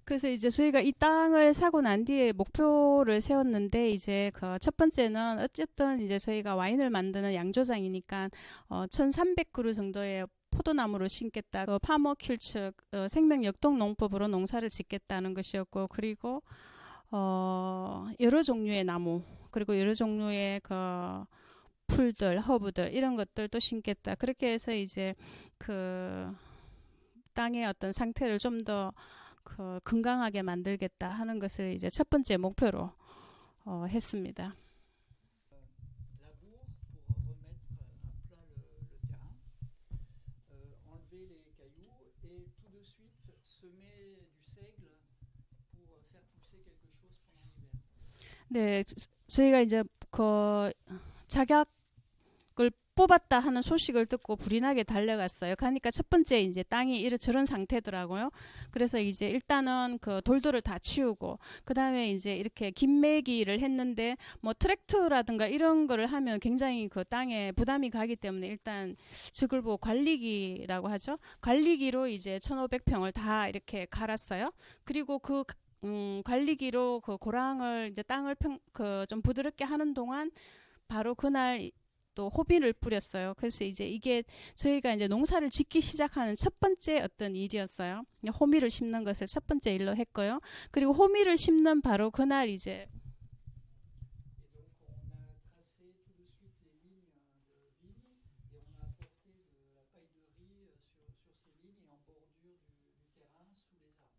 [SPEAKER 3] 그래서 이제 저희가 이 땅을 사고 난 뒤에 목표를 세웠는데 이제 그 첫 번째는 어쨌든 이제 저희가 와인을 만드는 양조장이니까 1,300그루 정도의 포도나무를 심겠다. 파머킬처 생명 역동 농법으로 농사를 짓겠다는 것이었고, 그리고 여러 종류의 나무, 그리고 여러 종류의 그 풀들, 허브들 이런 것들도 심겠다. 그렇게 해서 이제 그 땅의 어떤 상태를 좀 더 그 건강하게 만들겠다 하는 것을 이제 첫 번째 목표로 했습니다.
[SPEAKER 4] Labour pour remettre à plat le terrain, enlever les cailloux et tout de suite semer du seigle pour faire pousser quelque chose pendant l'hiver.
[SPEAKER 3] 네, 저희가 이제 그 자격을 뽑았다 하는 소식을 듣고 불이 나게 달려갔어요. 그러니까 첫 번째 이제 땅이 저런 상태더라고요. 그래서 이제 일단은 그 돌들을 다 치우고, 그 다음에 이제 이렇게 김매기를 했는데 뭐 트랙터라든가 이런 거를 하면 굉장히 그 땅에 부담이 가기 때문에 일단 그걸 보고 관리기라고 하죠. 관리기로 이제 1,500평을 다 이렇게 갈았어요. 그리고 그 관리기로 그 고랑을 이제 땅을 좀 부드럽게 하는 동안 바로 그날 또 호미를 뿌렸어요. 그래서 이제 이게 저희가 이제 농사를 짓기 시작하는 첫 번째 어떤 일이었어요. 호미를 심는 것을 첫 번째 일로 했고요. 그리고 호미를 심는 바로 그날 이제
[SPEAKER 4] Et donc on a tracé tout de suite les lignes de vigne et on a apporté de la paille de riz sur ces lignes et en bordure du terrain sous les arbres.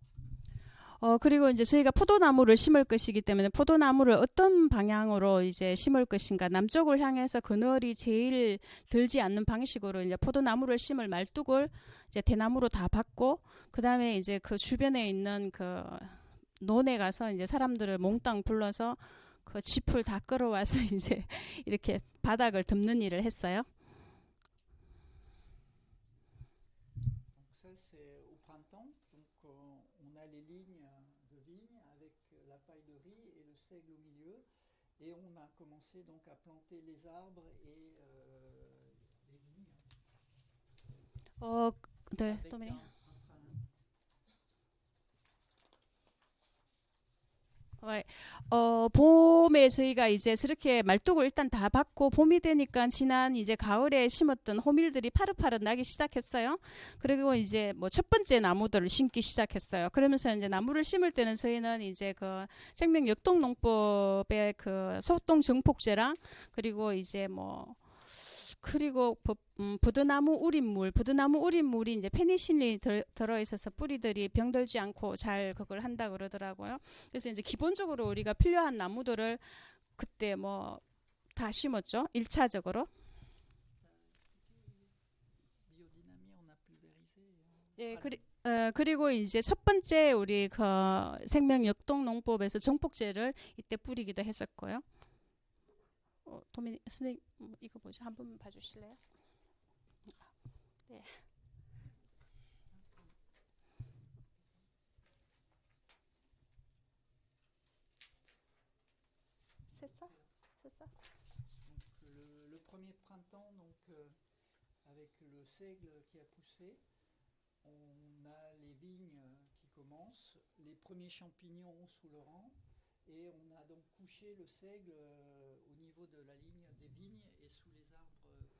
[SPEAKER 3] 그리고 이제 저희가 포도나무를 심을 것이기 때문에 포도나무를 어떤 방향으로 이제 심을 것인가, 남쪽을 향해서 그늘이 제일 들지 않는 방식으로 이제 포도나무를 심을 말뚝을 이제 대나무로 다 받고, 그 다음에 이제 그 주변에 있는 그 논에 가서 이제 사람들을 몽땅 불러서 그 짚을 다 끌어와서 이제 이렇게 바닥을 덮는 일을 했어요.
[SPEAKER 4] Donc ça c'est au printemps, donc on a les lignes de vigne avec la paille de riz et le seigle au milieu et on a commencé donc à planter les arbres et les vignes
[SPEAKER 3] 네,
[SPEAKER 4] avec
[SPEAKER 3] 또
[SPEAKER 4] un
[SPEAKER 3] 뭐냐?
[SPEAKER 4] prin-
[SPEAKER 3] 봄에 저희가 이제 저렇게 말뚝을 일단 다 받고, 봄이 되니까 지난 이제 가을에 심었던 호밀들이 파릇파릇 나기 시작했어요. 그리고 이제 뭐 첫 번째 나무들을 심기 시작했어요. 그러면서 이제 나무를 심을 때는 저희는 이제 그 생명 역동 농법의 그 소똥 정폭제랑 그리고 이제 뭐 그리고 부드나무 우린물이 이제 페니실린이 들어 있어서 뿌리들이 병들지 않고 잘 그걸 한다 그러더라고요. 그래서 이제 기본적으로 우리가 필요한 나무들을 그때 뭐 다 심었죠. 1차적으로.
[SPEAKER 4] biodynamie, on a pulvérisé.
[SPEAKER 3] 예, 그리고 이제 첫 번째 우리 그 생명 역동 농법에서 정폭제를 이때 뿌리기도 했었고요. 도미니 선생님 이거 뭐죠? 한 번 봐주실래요? 네. 셌어?
[SPEAKER 4] Donc le premier printemps, donc avec le seigle qui a poussé, on a les vignes qui commencent, les premiers champignons sous le rang, et on a donc couché le seigle au niveau de la ligne des vignes et sous les arbres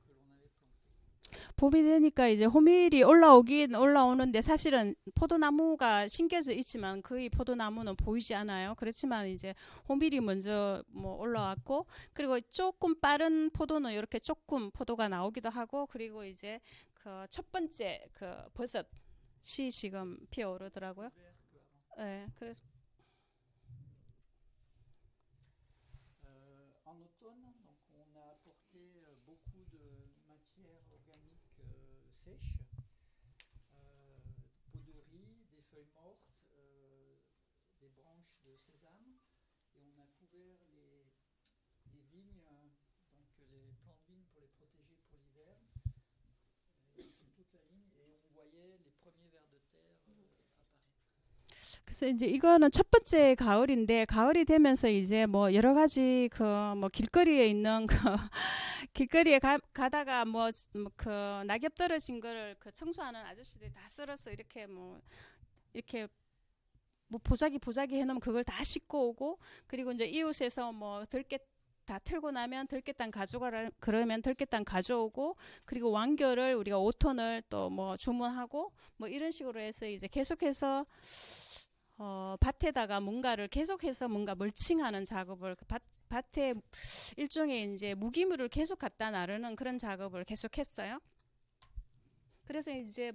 [SPEAKER 4] que l'on avait plantés.
[SPEAKER 3] 봄이 되니까 이제 호밀이 올라오는데 사실은 포도나무가 심겨져 있지만 거의 포도나무는 보이지 않아요. 그렇지만 이제 호밀이 먼저 뭐 올라왔고, 그리고 조금 빠른 포도는 이렇게 조금 포도가 나오기도 하고, 그리고 이제 그 첫 번째 그 버섯이 지금 피어오르더라고요. 네, 그래서
[SPEAKER 4] En automne, donc on a apporté beaucoup de matière organique sèche, peau de riz, des feuilles mortes, des branches de sésame, et on a couvert les vignes, donc les plants de vigne pour les protéger pour l'hiver, sur toute la ligne, et on voyait les premiers vers de terre apparaître.
[SPEAKER 3] 그래서 이제 이거는 첫 번째 가을인데, 가을이 되면서 이제 뭐 여러 가지 그 뭐 길거리에 있는 그 길거리에 가다가 그 낙엽 떨어진 거를 그 청소하는 아저씨들이 다 썰어서 이렇게 이렇게 보자기 해놓으면 그걸 다 씻고 오고, 그리고 이제 이웃에서 들깨 다 틀고 나면 들깨탕 가져가라 그러면 들깨탕 가져오고, 그리고 왕겨를 우리가 5톤을 또 주문하고 이런 식으로 해서 이제 계속해서 밭에다가 뭔가를 계속해서 뭔가 멀칭하는 작업을 밭에 일종의 이제 무기물을 계속 갖다 나르는 그런 작업을 계속했어요. 그래서 이제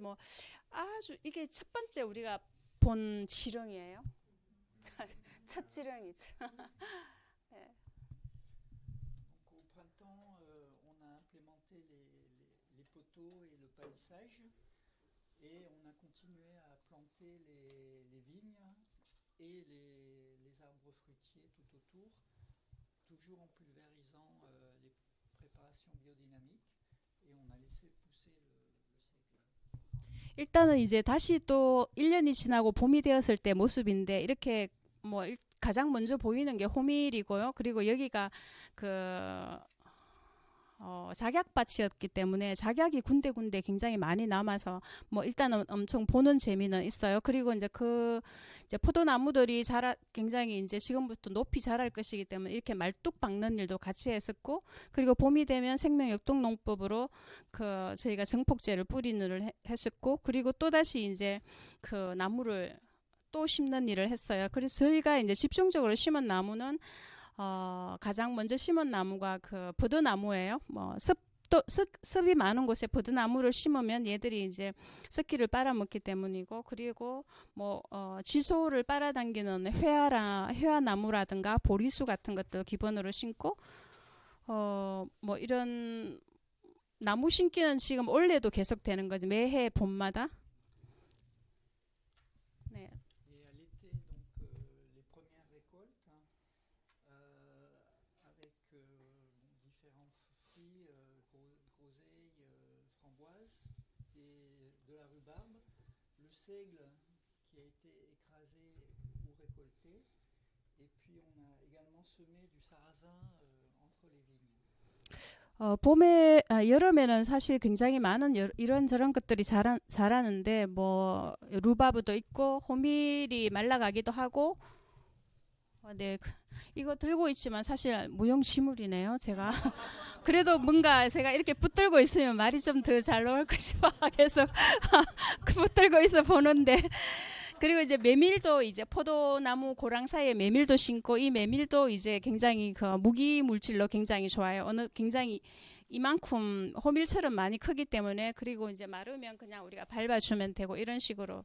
[SPEAKER 3] 아주 이게 첫 번째 우리가 본 지렁이에요. 첫 지렁이죠. 네.
[SPEAKER 4] Donc, au printemps, on a implémenté les poteaux et le palissage et on a continué à planter les vignes et les arbres fruitiers tout autour, toujours en pulvérisant les préparations biodynamiques et on a laissé pousser le seigle.
[SPEAKER 3] 일단은 이제 다시 또 1년이 지나고 봄이 되었을 때 모습인데, 이렇게 가장 먼저 보이는 게 호밀이고요. 그리고 여기가 작약밭이었기 때문에 작약이 군데군데 굉장히 많이 남아서 일단은 엄청 보는 재미는 있어요. 그리고 이제 이제 포도나무들이 굉장히 이제 지금부터 높이 자랄 것이기 때문에 이렇게 말뚝 박는 일도 같이 했었고, 그리고 봄이 되면 생명역동농법으로 저희가 정폭제를 뿌리는 일을 했었고, 그리고 또 다시 이제 그 나무를 또 심는 일을 했어요. 그래서 저희가 이제 집중적으로 심은 나무는 가장 먼저 심은 나무가 그 버드나무예요. 습이 많은 곳에 버드나무를 심으면 얘들이 이제 습기를 빨아먹기 때문이고, 그리고 지소를 빨아당기는 회화나무라든가 보리수 같은 것도 기본으로 심고, 이런 나무 심기는 지금 올해도 계속되는 거죠. 매해 봄마다. 네.
[SPEAKER 4] Et à l'été, donc les premières récoltes avec différents fruits, groseilles, framboises et de la rhubarbe, le seigle qui a été écrasé ou récolté, et puis on a également semé du sarrasin entre les vignes.
[SPEAKER 3] 여름에는 사실 굉장히 많은 이런저런 것들이 자라는데, 루바브도 있고 호밀이 말라가기도 하고. 네, 이거 들고 있지만 사실 무용지물이네요, 제가. 그래도 뭔가 제가 이렇게 붙들고 있으면 말이 좀 더 잘 나올 것이라 계속 붙들고 있어 보는데. 그리고 이제 메밀도 이제 포도나무 고랑 사이에 메밀도 심고, 이 메밀도 이제 굉장히 그 무기 물질로 굉장히 좋아요. 굉장히 이만큼 호밀처럼 많이 크기 때문에. 그리고 이제 마르면 그냥 우리가 밟아주면 되고 이런 식으로.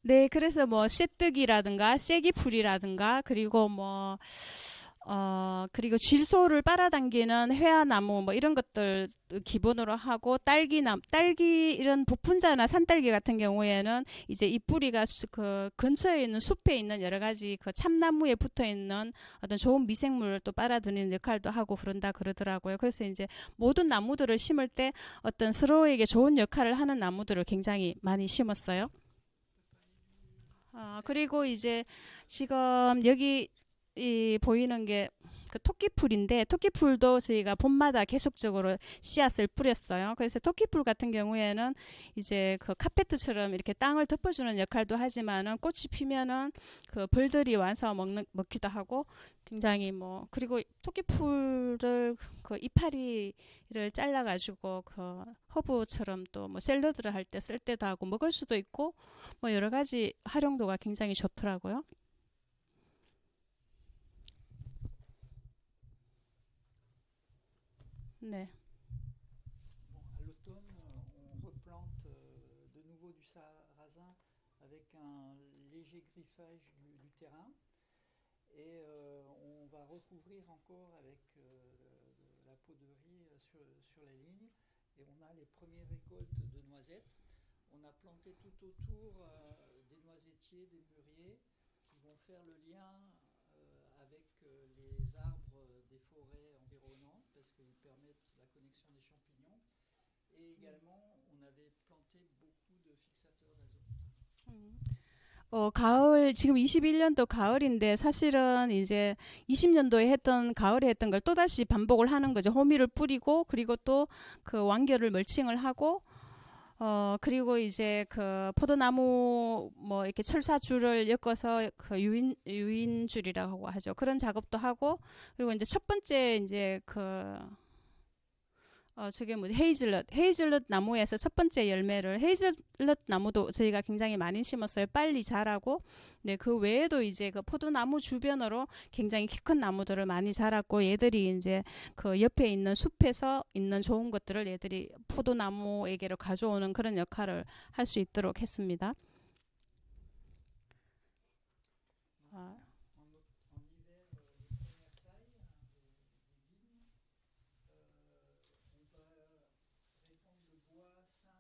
[SPEAKER 3] 네, 그래서 쇠뜨기라든가 쐐기풀이라든가, 그리고 그리고 질소를 빨아당기는 회화나무 이런 것들 기본으로 하고, 딸기 이런 부푼자나 산딸기 같은 경우에는 이제 이 뿌리가 그 근처에 있는 숲에 있는 여러 가지 그 참나무에 붙어 있는 어떤 좋은 미생물을 또 빨아들이는 역할도 하고 그러더라고요. 그래서 이제 모든 나무들을 심을 때 어떤 서로에게 좋은 역할을 하는 나무들을 굉장히 많이 심었어요. 그리고 이제 지금 여기 보이는 게 그 토끼풀인데, 토끼풀도 저희가 봄마다 계속적으로 씨앗을 뿌렸어요. 그래서 토끼풀 같은 경우에는 이제 그 카페트처럼 이렇게 땅을 덮어주는 역할도 하지만은, 꽃이 피면은 그 벌들이 와서 먹기도 하고, 굉장히 그리고 토끼풀을 그 이파리를 잘라가지고 그 허브처럼 또 샐러드를 할 때 쓸 때도 하고, 먹을 수도 있고, 여러 가지 활용도가 굉장히 좋더라고요. 네.
[SPEAKER 4] Bon, à l'automne, on replante de nouveau du sarrasin avec un léger griffage du terrain et on va recouvrir encore avec de la peau de riz sur les lignes, et on a les premières récoltes de noisettes. On a planté tout autour des noisetiers, des mûriers qui vont faire le lien avec les arbres des forêts environnantes parce qu'ils permettent la connexion des champignons. Et également, on avait planté beaucoup de fixateurs d'azote.
[SPEAKER 3] 가을, 지금 21년도 가을인데 사실은 이제 20년도에 했던, 가을에 했던 걸 또다시 반복을 하는 거죠. 호미를 뿌리고, 그리고 또 그 완결을 멀칭을 하고, 그리고 이제 그 포도나무 뭐 이렇게 철사줄을 엮어서 그 유인줄이라고 하죠. 그런 작업도 하고, 그리고 이제 첫 번째 이제 저게 뭐 헤이즐넛 나무에서 첫 번째 열매를, 헤이즐넛 나무도 저희가 굉장히 많이 심었어요. 빨리 자라고. 네, 그 외에도 이제 그 포도나무 주변으로 굉장히 키 큰 나무들을 많이 자랐고, 얘들이 이제 그 옆에 있는 숲에서 있는 좋은 것들을 얘들이 포도나무에게로 가져오는 그런 역할을 할 수 있도록 했습니다. 아,
[SPEAKER 4] En hiver, les premières tailles des vignes, on va répandre le bois sain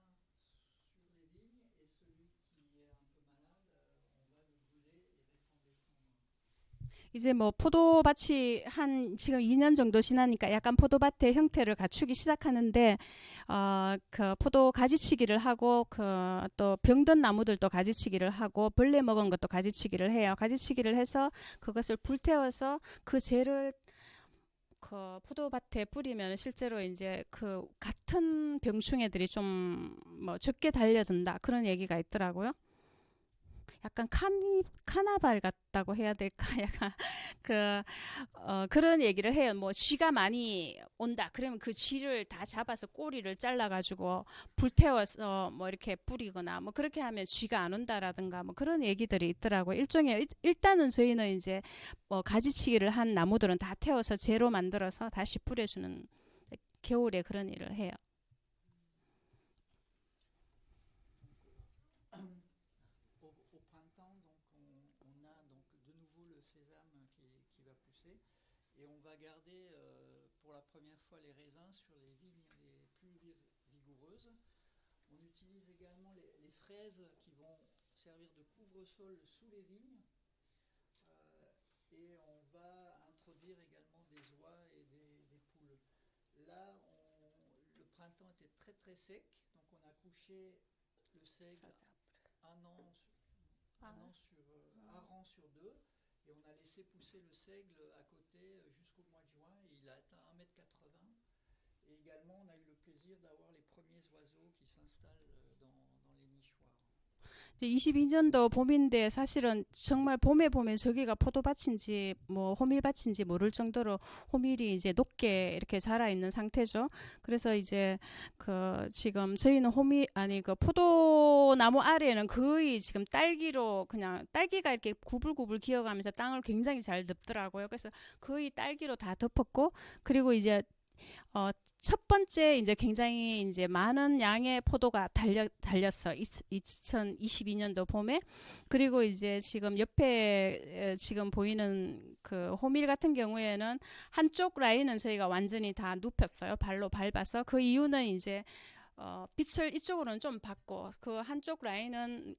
[SPEAKER 4] sur les vignes et celui qui est un peu malade, on va le brûler et répandre les cendres.
[SPEAKER 3] 이제 뭐 포도밭이 한 지금 2년 정도 지나니까 약간 포도밭의 형태를 갖추기 시작하는데, 그 포도 가지치기를 하고, 그 또 병든 나무들도 가지치기를 하고, 벌레 먹은 것도 가지치기를 해요. 가지치기를 해서 그것을 불태워서 그 재를 그 포도밭에 뿌리면 실제로 이제 그 같은 병충해들이 좀 뭐 적게 달려든다, 그런 얘기가 있더라고요. 약간 카나발 같다고 해야 될까? 약간 그런 얘기를 해요. 뭐 쥐가 많이 온다. 그러면 그 쥐를 다 잡아서 꼬리를 잘라가지고 불태워서 뭐 이렇게 뿌리거나 뭐 그렇게 하면 쥐가 안 온다라든가 뭐 그런 얘기들이 있더라고요. 일종의, 일단은 저희는 이제 뭐 가지치기를 한 나무들은 다 태워서 재로 만들어서 다시 뿌려주는, 겨울에 그런 일을 해요.
[SPEAKER 4] Au printemps, donc on a donc de nouveau le sésame qui va pousser et on va garder pour la première fois les raisins sur les vignes les plus vigoureuses. On utilise également les fraises qui vont servir de couvre-sol sous les vignes et on va introduire également des oies et des poules. Là, le printemps était très très sec, donc on a couché le seigle un an un rang sur deux et on a laissé pousser le seigle à côté jusqu'au mois de juin et il a atteint 1,80 m. Et également on a eu le plaisir d'avoir les premiers oiseaux qui s'installent dans les nichoirs.
[SPEAKER 3] 22년도 봄인데 사실은 정말 봄에 보면 저기가 포도밭인지 뭐 호밀밭인지 모를 정도로 호밀이 이제 높게 이렇게 자라 있는 상태죠. 그래서 이제 그 지금 저희는 그 포도나무 아래에는 거의 지금 딸기로, 그냥 딸기가 이렇게 구불구불 기어가면서 땅을 굉장히 잘 덮더라고요. 그래서 거의 딸기로 다 덮었고, 그리고 이제 첫 번째 이제 굉장히 이제 많은 양의 포도가 달렸어. 2022년도 봄에. 그리고 이제 지금 옆에 지금 보이는 그 호밀 같은 경우에는 한쪽 라인은 저희가 완전히 다 눕혔어요. 발로 밟아서. 그 이유는 이제 빛을 이쪽으로는 좀 받고, 그 한쪽 라인은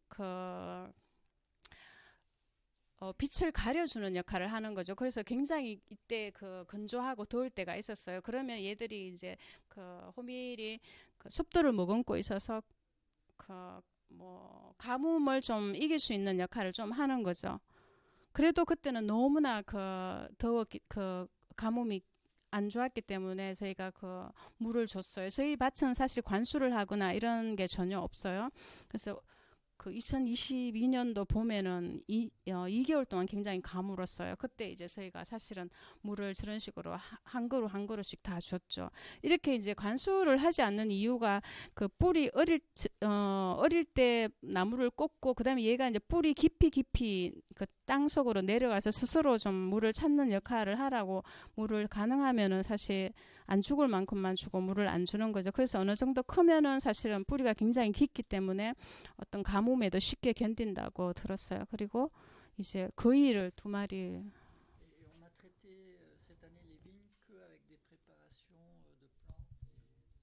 [SPEAKER 3] 빛을 가려주는 역할을 하는 거죠. 그래서 굉장히 이때 그 건조하고 더울 때가 있었어요. 그러면 얘들이 이제 그 호밀이 그 숲들을 머금고 있어서 뭐 가뭄을 좀 이길 수 있는 역할을 좀 하는 거죠. 그래도 그때는 너무나 가뭄이 안 좋았기 때문에 저희가 그 물을 줬어요. 저희 밭은 사실 관수를 하거나 이런 게 전혀 없어요. 그래서 그 2022년도 봄에는 2개월 동안 굉장히 가물었어요. 그때 이제 저희가 사실은 물을 저런 식으로 한 그루씩 다 줬죠. 이렇게 이제 관수를 하지 않는 이유가 그 뿌리 어릴 때 나무를 꽂고, 그다음에 얘가 이제 뿌리 깊이 그 땅 속으로 내려가서 스스로 좀 물을 찾는 역할을 하라고, 물을 가능하면은 사실 안 죽을 만큼만 주고 물을 안 주는 거죠. 그래서 어느 정도 크면은 사실은 뿌리가 굉장히 깊기 때문에 어떤 가뭄에도 쉽게 견딘다고 들었어요. 그리고 이제 거위를 2마리.
[SPEAKER 4] Et on a traité cette année les vignes qu'avec des préparations de plantes et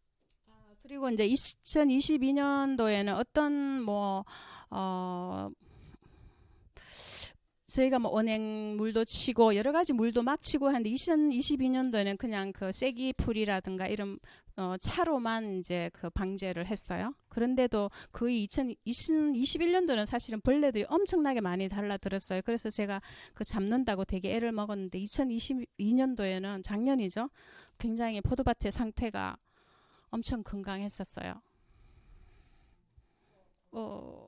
[SPEAKER 4] de tisanes.
[SPEAKER 3] 그리고 이제 2022년도에는 어떤 저희가 뭐 언행물도 치고 여러 가지 물도 막 치고 하는데 2022년도에는 그냥 그 쐐기풀이라든가 이런 차로만 이제 그 방제를 했어요. 그런데도 거의 2021년도는 사실은 벌레들이 엄청나게 많이 달라들었어요. 그래서 제가 그 잡는다고 되게 애를 먹었는데 2022년도에는 작년이죠. 굉장히 포도밭의 상태가 엄청 건강했었어요.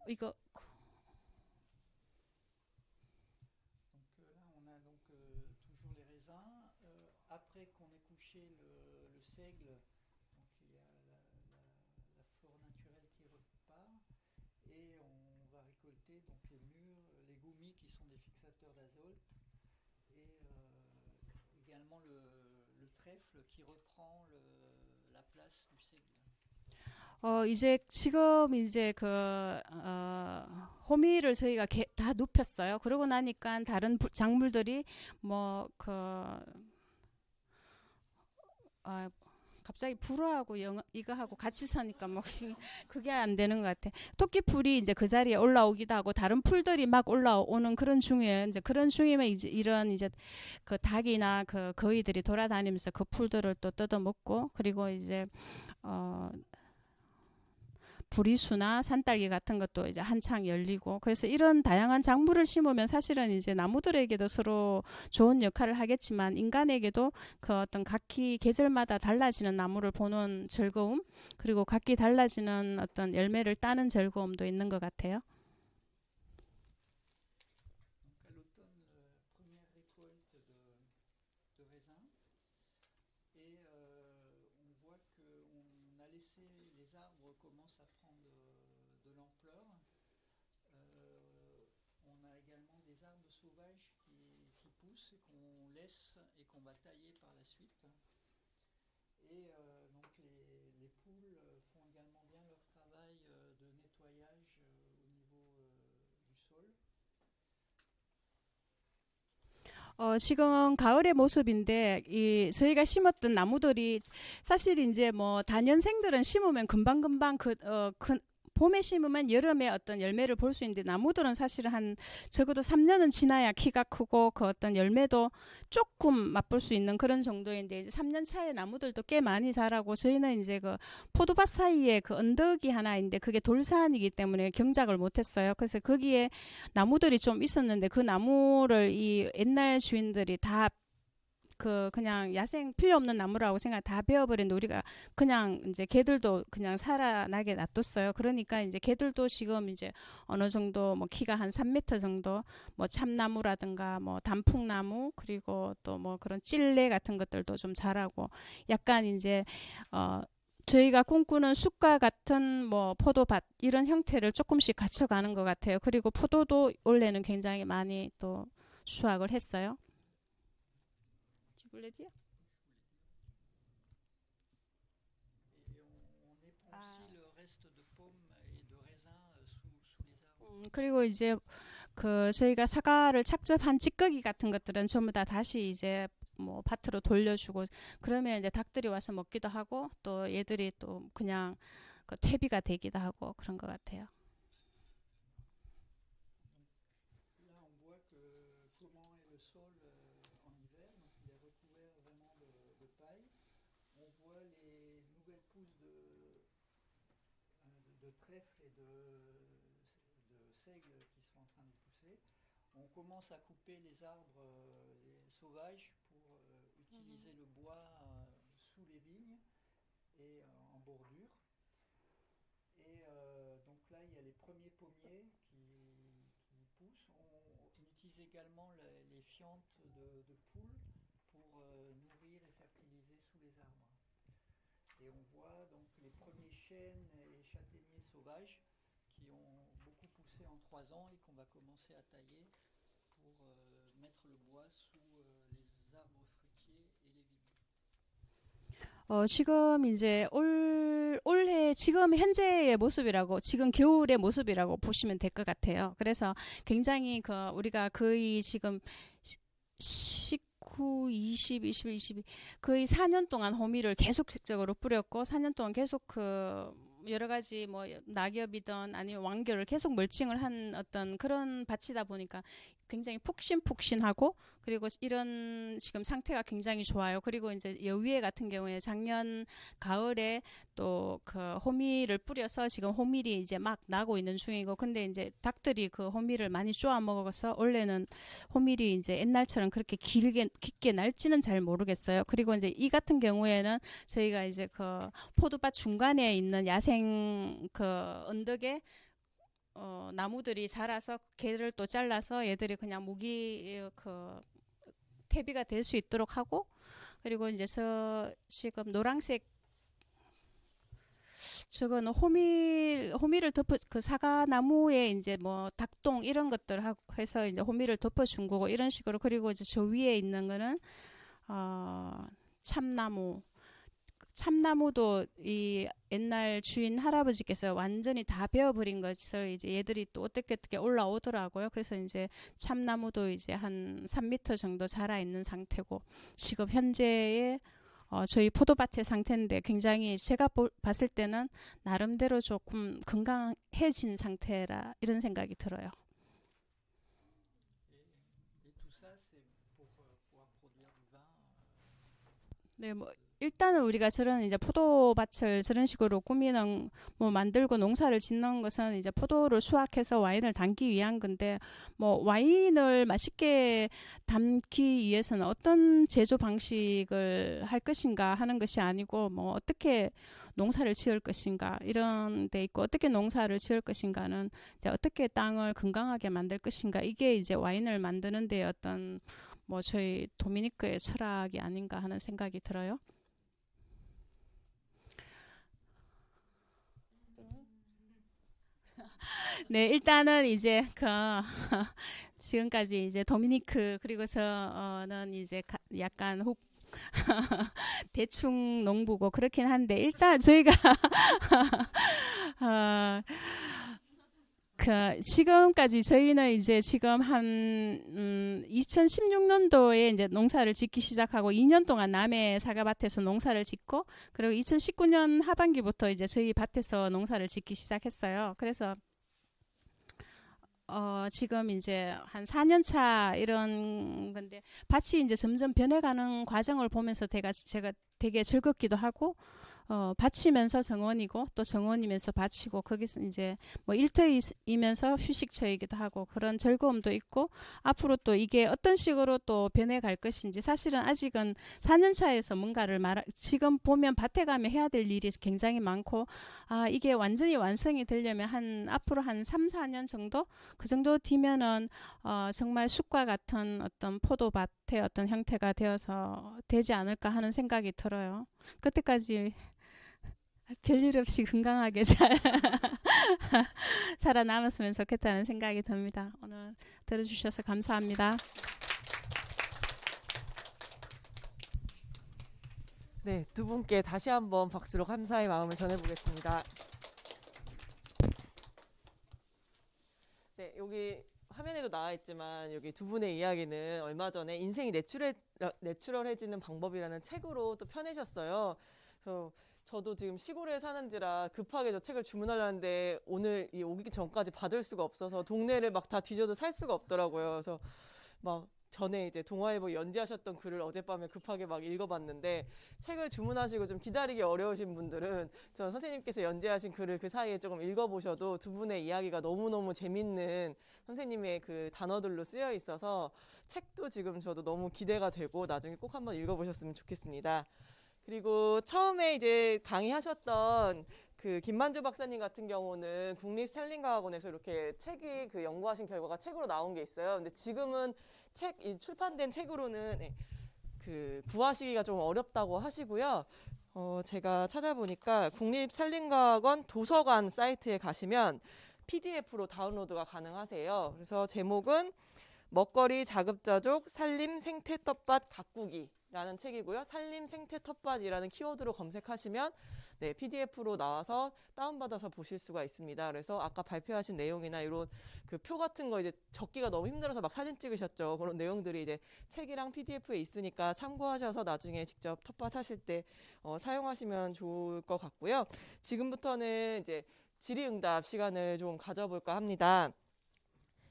[SPEAKER 3] 이거
[SPEAKER 4] Donc là, on a donc toujours les raisins. Après qu'on ait couché le seigle, donc il y a la flore naturelle qui repart. Et on va récolter donc les mûres, les goumis qui sont des fixateurs d'azote. Et également le trèfle qui reprend la place du seigle.
[SPEAKER 3] 이제 지금 이제 호미를 저희가 다 눕혔어요. 그러고 나니까 다른 작물들이 갑자기 불어하고 이거 하고 같이 사니까 뭐 그게 안 되는 것 같아. 토끼풀이 이제 그 자리에 올라오기도 하고 다른 풀들이 막 올라오는 그런 중에 이제 그런 중이면 이제 이런 이제 그 닭이나 그 거위들이 돌아다니면서 그 풀들을 또 뜯어먹고 그리고 이제 부리수나 산딸기 같은 것도 이제 한창 열리고 그래서 이런 다양한 작물을 심으면 사실은 이제 나무들에게도 서로 좋은 역할을 하겠지만 인간에게도 그 어떤 각기 계절마다 달라지는 나무를 보는 즐거움 그리고 각기 달라지는 어떤 열매를 따는 즐거움도 있는 것 같아요.
[SPEAKER 4] Donc à l'automne, première récolte de raisins. Et on voit qu'on a laissé les arbres commencent à prendre de l'ampleur. On a également des arbres sauvages qui poussent et qu'on laisse et qu'on va tailler par la suite. Et donc les poules font également bien leur travail de nettoyage au niveau du sol.
[SPEAKER 3] 지금 가을의 모습인데 저희가 심었던 나무들이 사실 이제 뭐 단연생들은 심으면 금방금방 봄에 심으면 여름에 어떤 열매를 볼 수 있는데 나무들은 사실은 한 적어도 3년은 지나야 키가 크고 그 어떤 열매도 조금 맛볼 수 있는 그런 정도인데 이제 3년 차에 나무들도 꽤 많이 자라고 저희는 이제 그 포도밭 사이에 그 언덕이 하나 있는데 그게 돌산이기 때문에 경작을 못했어요. 그래서 거기에 나무들이 좀 있었는데 그 나무를 이 옛날 주인들이 다 그냥 야생 필요 없는 나무라고 생각 다 베어버렸는데 우리가 그냥 이제 개들도 그냥 살아나게 놔뒀어요. 그러니까 이제 개들도 지금 이제 어느 정도 뭐 키가 한 3m 정도 뭐 참나무라든가 뭐 단풍나무 그리고 또 뭐 그런 찔레 같은 것들도 좀 자라고 약간 이제 저희가 꿈꾸는 숲과 같은 뭐 포도밭 이런 형태를 조금씩 갖춰가는 것 같아요. 그리고 포도도 올해는 굉장히 많이 또 수확을 했어요.
[SPEAKER 4] Et on épand aussi le reste de pommes et de raisins sous les arbres.
[SPEAKER 3] 그리고 이제 저희가 사과를 착즙한 찌꺼기 같은 것들은 전부 다 다시 이제 뭐 밭으로 돌려주고 그러면 이제 닭들이 와서 먹기도 하고 또 얘들이 또 그냥 그 퇴비가 되기도 하고 그런 것 같아요.
[SPEAKER 4] Là, on voit comment est le sol en hiver. Donc, il est recouvert vraiment de paille. On voit les nouvelles pousses de trèfle et de seigle qui sont en train de pousser. On commence à couper les arbres les sauvages pour utiliser le bois sous les vignes et en bordure. Et donc là, il y a les premiers pommiers qui poussent. On utilise également les fientes de poules pour nourrir et fertiliser sous les arbres. Et on voit donc les premiers chênes et châtaigniers sauvages qui ont beaucoup poussé en 3 ans et qu'on va commencer à tailler pour mettre le bois sous les arbres fruitiers et les vignes.
[SPEAKER 3] 지금 이제 올해 지금 현재의 모습이라고 지금 겨울의 모습이라고 보시면 될 것 같아요. 그래서 굉장히 우리가 거의 지금 19, 20, 21, 22 거의 4년 동안 호미를 계속적으로 뿌렸고 4년 동안 계속 여러 가지 뭐 낙엽이든 아니면 왕겨를 계속 멀칭을 한 어떤 그런 밭이다 보니까 굉장히 푹신푹신하고 그리고 이런 지금 상태가 굉장히 좋아요. 그리고 이제 여위에 같은 경우에 작년 가을에 또 그 호미를 뿌려서 지금 호밀이 이제 막 나고 있는 중이고 근데 이제 닭들이 그 호미를 많이 쪼아 먹어서 원래는 호밀이 이제 옛날처럼 그렇게 깊게 날지는 잘 모르겠어요. 그리고 이제 이 같은 경우에는 저희가 이제 그 포도밭 중간에 있는 야생 그 언덕에 나무들이 자라서 걔를 또 잘라서 얘들이 그냥 무기 그 퇴비가 될 수 있도록 하고 그리고 이제 지금 노란색 저거는 호미를 덮어 그 사과나무에 이제 뭐 닭똥 이런 것들 해서 이제 호미를 덮어준 거고 이런 식으로 그리고 이제 저 위에 있는 거는 참나무도 이 옛날 주인 할아버지께서 완전히 다 베어버린 것을 이제 얘들이 또 어떻게 올라오더라고요. 그래서 이제 참나무도 이제 한 3m 정도 자라 있는 상태고 지금 현재의 저희 포도밭의 상태인데 굉장히 제가 봤을 때는 나름대로 조금 건강해진 상태라 이런 생각이 들어요.
[SPEAKER 4] Et tout ça, c'est pour pouvoir produire du vin.
[SPEAKER 3] 네, 뭐 일단은 우리가 저런 이제 포도밭을 저런 식으로 꾸미는 뭐 만들고 농사를 짓는 것은 이제 포도를 수확해서 와인을 담기 위한 건데 뭐 와인을 맛있게 담기 위해서는 어떤 제조 방식을 할 것인가 하는 것이 아니고 뭐 어떻게 농사를 지을 것인가 이런 데 있고 어떻게 농사를 지을 것인가는 이제 어떻게 땅을 건강하게 만들 것인가 이게 이제 와인을 만드는 데 어떤 뭐 저희 도미니크의 철학이 아닌가 하는 생각이 들어요. 네, 일단은 이제 그 지금까지 이제 도미니크 그리고 저는 이제 약간 대충 농부고 그렇긴 한데 일단 저희가 그 지금까지 저희는 이제 지금 한 2016년도에 이제 농사를 짓기 시작하고 2년 동안 남해 사과밭에서 농사를 짓고 그리고 2019년 하반기부터 이제 저희 밭에서 농사를 짓기 시작했어요. 그래서 지금 이제 한 4년 차 이런 건데 밭이 이제 점점 변해가는 과정을 보면서 제가 되게 즐겁기도 하고 밭이면서 정원이고 또 정원이면서 밭이고 거기서 이제 뭐 일터이면서 휴식처이기도 하고 그런 즐거움도 있고 앞으로 또 이게 어떤 식으로 또 변해갈 것인지 사실은 아직은 4년 차에서 뭔가를 지금 보면 밭에 가면 해야 될 일이 굉장히 많고 이게 완전히 완성이 되려면 앞으로 한 3, 4년 정도 그 정도 뒤면은 정말 숲과 같은 어떤 포도밭의 어떤 형태가 되지 않을까 하는 생각이 들어요. 그때까지 별일 없이 건강하게 잘 살아남았으면 좋겠다는 생각이 듭니다. 오늘 들어주셔서 감사합니다.
[SPEAKER 1] 네, 두 분께 다시 한번 박수로 감사의 마음을 전해보겠습니다. 네, 여기 화면에도 나와 있지만 여기 두 분의 이야기는 얼마 전에 인생이 내추럴해지는 방법이라는 책으로 또 펴내셨어요. 그래서 저도 지금 시골에 사는지라 급하게 저 책을 주문하려는데 오늘 오기 전까지 받을 수가 없어서 동네를 막 다 뒤져도 살 수가 없더라고요. 그래서 막 전에 이제 동아일보 연재하셨던 글을 어젯밤에 급하게 막 읽어봤는데 책을 주문하시고 좀 기다리기 어려우신 분들은 저 선생님께서 연재하신 글을 그 사이에 조금 읽어보셔도 두 분의 이야기가 너무너무 재밌는 선생님의 그 단어들로 쓰여 있어서 책도 지금 저도 너무 기대가 되고 나중에 꼭 한번 읽어보셨으면 좋겠습니다. 그리고 처음에 이제 강의하셨던 그 김만주 박사님 같은 경우는 국립산림과학원에서 이렇게 책이 그 연구하신 결과가 책으로 나온 게 있어요. 근데 지금은 이 출판된 책으로는 그 구하시기가 좀 어렵다고 하시고요. 제가 찾아보니까 국립산림과학원 도서관 사이트에 가시면 PDF로 다운로드가 가능하세요. 그래서 제목은 먹거리 자급자족 산림 생태 텃밭 가꾸기 라는 책이고요. 산림 생태 텃밭이라는 키워드로 검색하시면 네, PDF로 나와서 다운받아서 보실 수가 있습니다. 그래서 아까 발표하신 내용이나 이런 그 표 같은 거 이제 적기가 너무 힘들어서 막 사진 찍으셨죠. 그런 내용들이 이제 책이랑 PDF에 있으니까 참고하셔서 나중에 직접 텃밭 하실 때 사용하시면 좋을 것 같고요. 지금부터는 이제 질의응답 시간을 좀 가져볼까 합니다.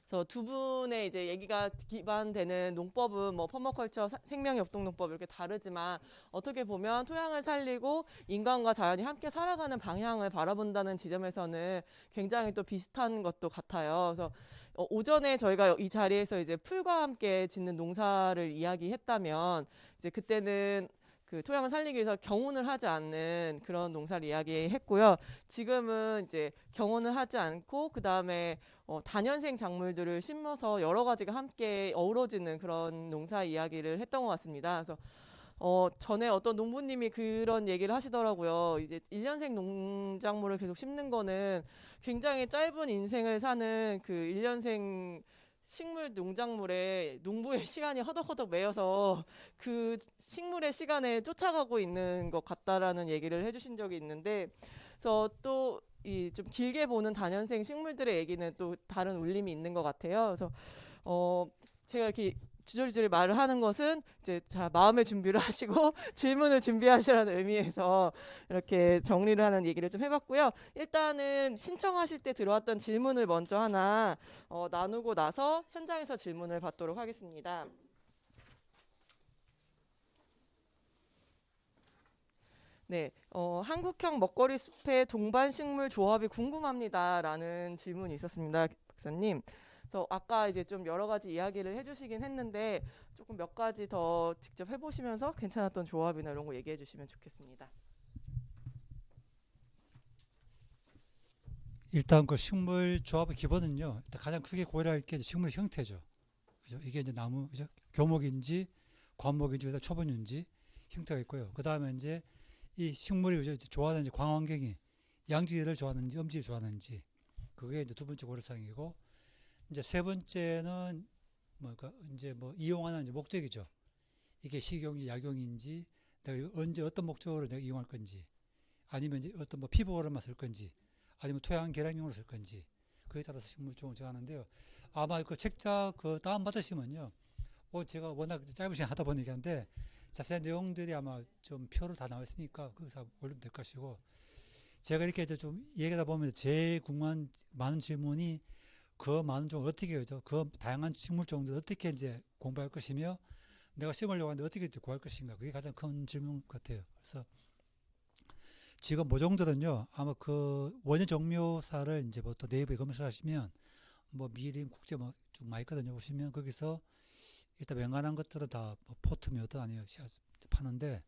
[SPEAKER 1] 그래서 두 분의 이제 얘기가 기반되는 농법은 뭐 퍼머컬처, 생명협동농법 이렇게 다르지만 어떻게 보면 토양을 살리고 인간과 자연이 함께 살아가는 방향을 바라본다는 지점에서는 굉장히 또 비슷한 것도 같아요. 그래서 오전에 저희가 이 자리에서 이제 풀과 함께 짓는 농사를 이야기했다면 이제 그때는 그 토양을 살리기 위해서 경운을 하지 않는 그런 농사를 이야기했고요. 지금은 이제 경운을 하지 않고 그 다음에 다년생 작물들을 심어서 여러 가지가 함께 어우러지는 그런 농사 이야기를 했던 것 같습니다. 그래서 전에 어떤 농부님이 그런 얘기를 하시더라고요. 이제 1년생 농작물을 계속 심는 거는 굉장히 짧은 인생을 사는 그 1년생 식물 농작물에 농부의 시간이 허덕허덕 매여서 그 식물의 시간에 쫓아가고 있는 것 같다라는 얘기를 해주신 적이 있는데, 그래서 또 이 좀 길게 보는 다년생 식물들의 얘기는 또 다른 울림이 있는 것 같아요. 그래서 제가 이렇게 주저리주저리 말을 하는 것은 이제 자 마음의 준비를 하시고 질문을 준비하시라는 의미에서 이렇게 정리를 하는 얘기를 좀 해봤고요. 일단은 신청하실 때 들어왔던 질문을 먼저 하나 나누고 나서 현장에서 질문을 받도록 하겠습니다. 네, 한국형 먹거리 숲의 동반 식물 조합이 궁금합니다라는 질문이 있었습니다, 박사님. 그래서 아까 이제 좀 여러 가지 이야기를 해주시긴 했는데 조금 몇 가지 더 직접 해보시면서 괜찮았던 조합이나 이런 거 얘기해 주시면 좋겠습니다.
[SPEAKER 2] 일단 그 식물 조합의 기본은요. 일단 가장 크게 고려할 게 이제 식물 형태죠. 그죠? 이게 이제 나무, 그죠? 교목인지, 관목인지, 그다음 초본유인지 형태가 있고요. 그 다음에 이제 이 식물이 그죠? 좋아하는 이제 광환경이 양지를 좋아하는지, 음지를 좋아하는지, 그게 이제 두 번째 고려사항이고, 이제 세 번째는 뭐까 이제 뭐 이용하는 이제 목적이죠. 이게 식용인지 약용인지, 내가 이거 언제 어떤 목적으로 내가 이용할 건지, 아니면 이제 어떤 뭐 피부오로만 쓸 건지, 아니면 토양 개량용으로 쓸 건지, 그에 따라서 식물종을 정하는데요. 아마 그 책자 그 다운 받으시면요. 제가 워낙 짧은 시간 하다 보니까 한데 자세한 내용들이 아마 좀 표로 다 나와 있으니까 거기서 올리면 될 것이고, 제가 이렇게 이제 좀 얘기하다 보면 제일 궁금한 많은 질문이 그 많은 종을 어떻게 그죠? 그 다양한 식물 종들 어떻게 이제 공부할 것이며 내가 심으려고 하는데 어떻게 구할 것인가, 그게 가장 큰 질문 같아요. 그래서 지금 모종들은요 아마 그 원예 종묘사를 이제 뭐 또 네이버에 검색하시면 뭐 미림 국제 뭐 쭉 많이 있거든요. 보시면 거기서 일단 웬간한 것들은 다뭐 포트묘든 아니요 파는데,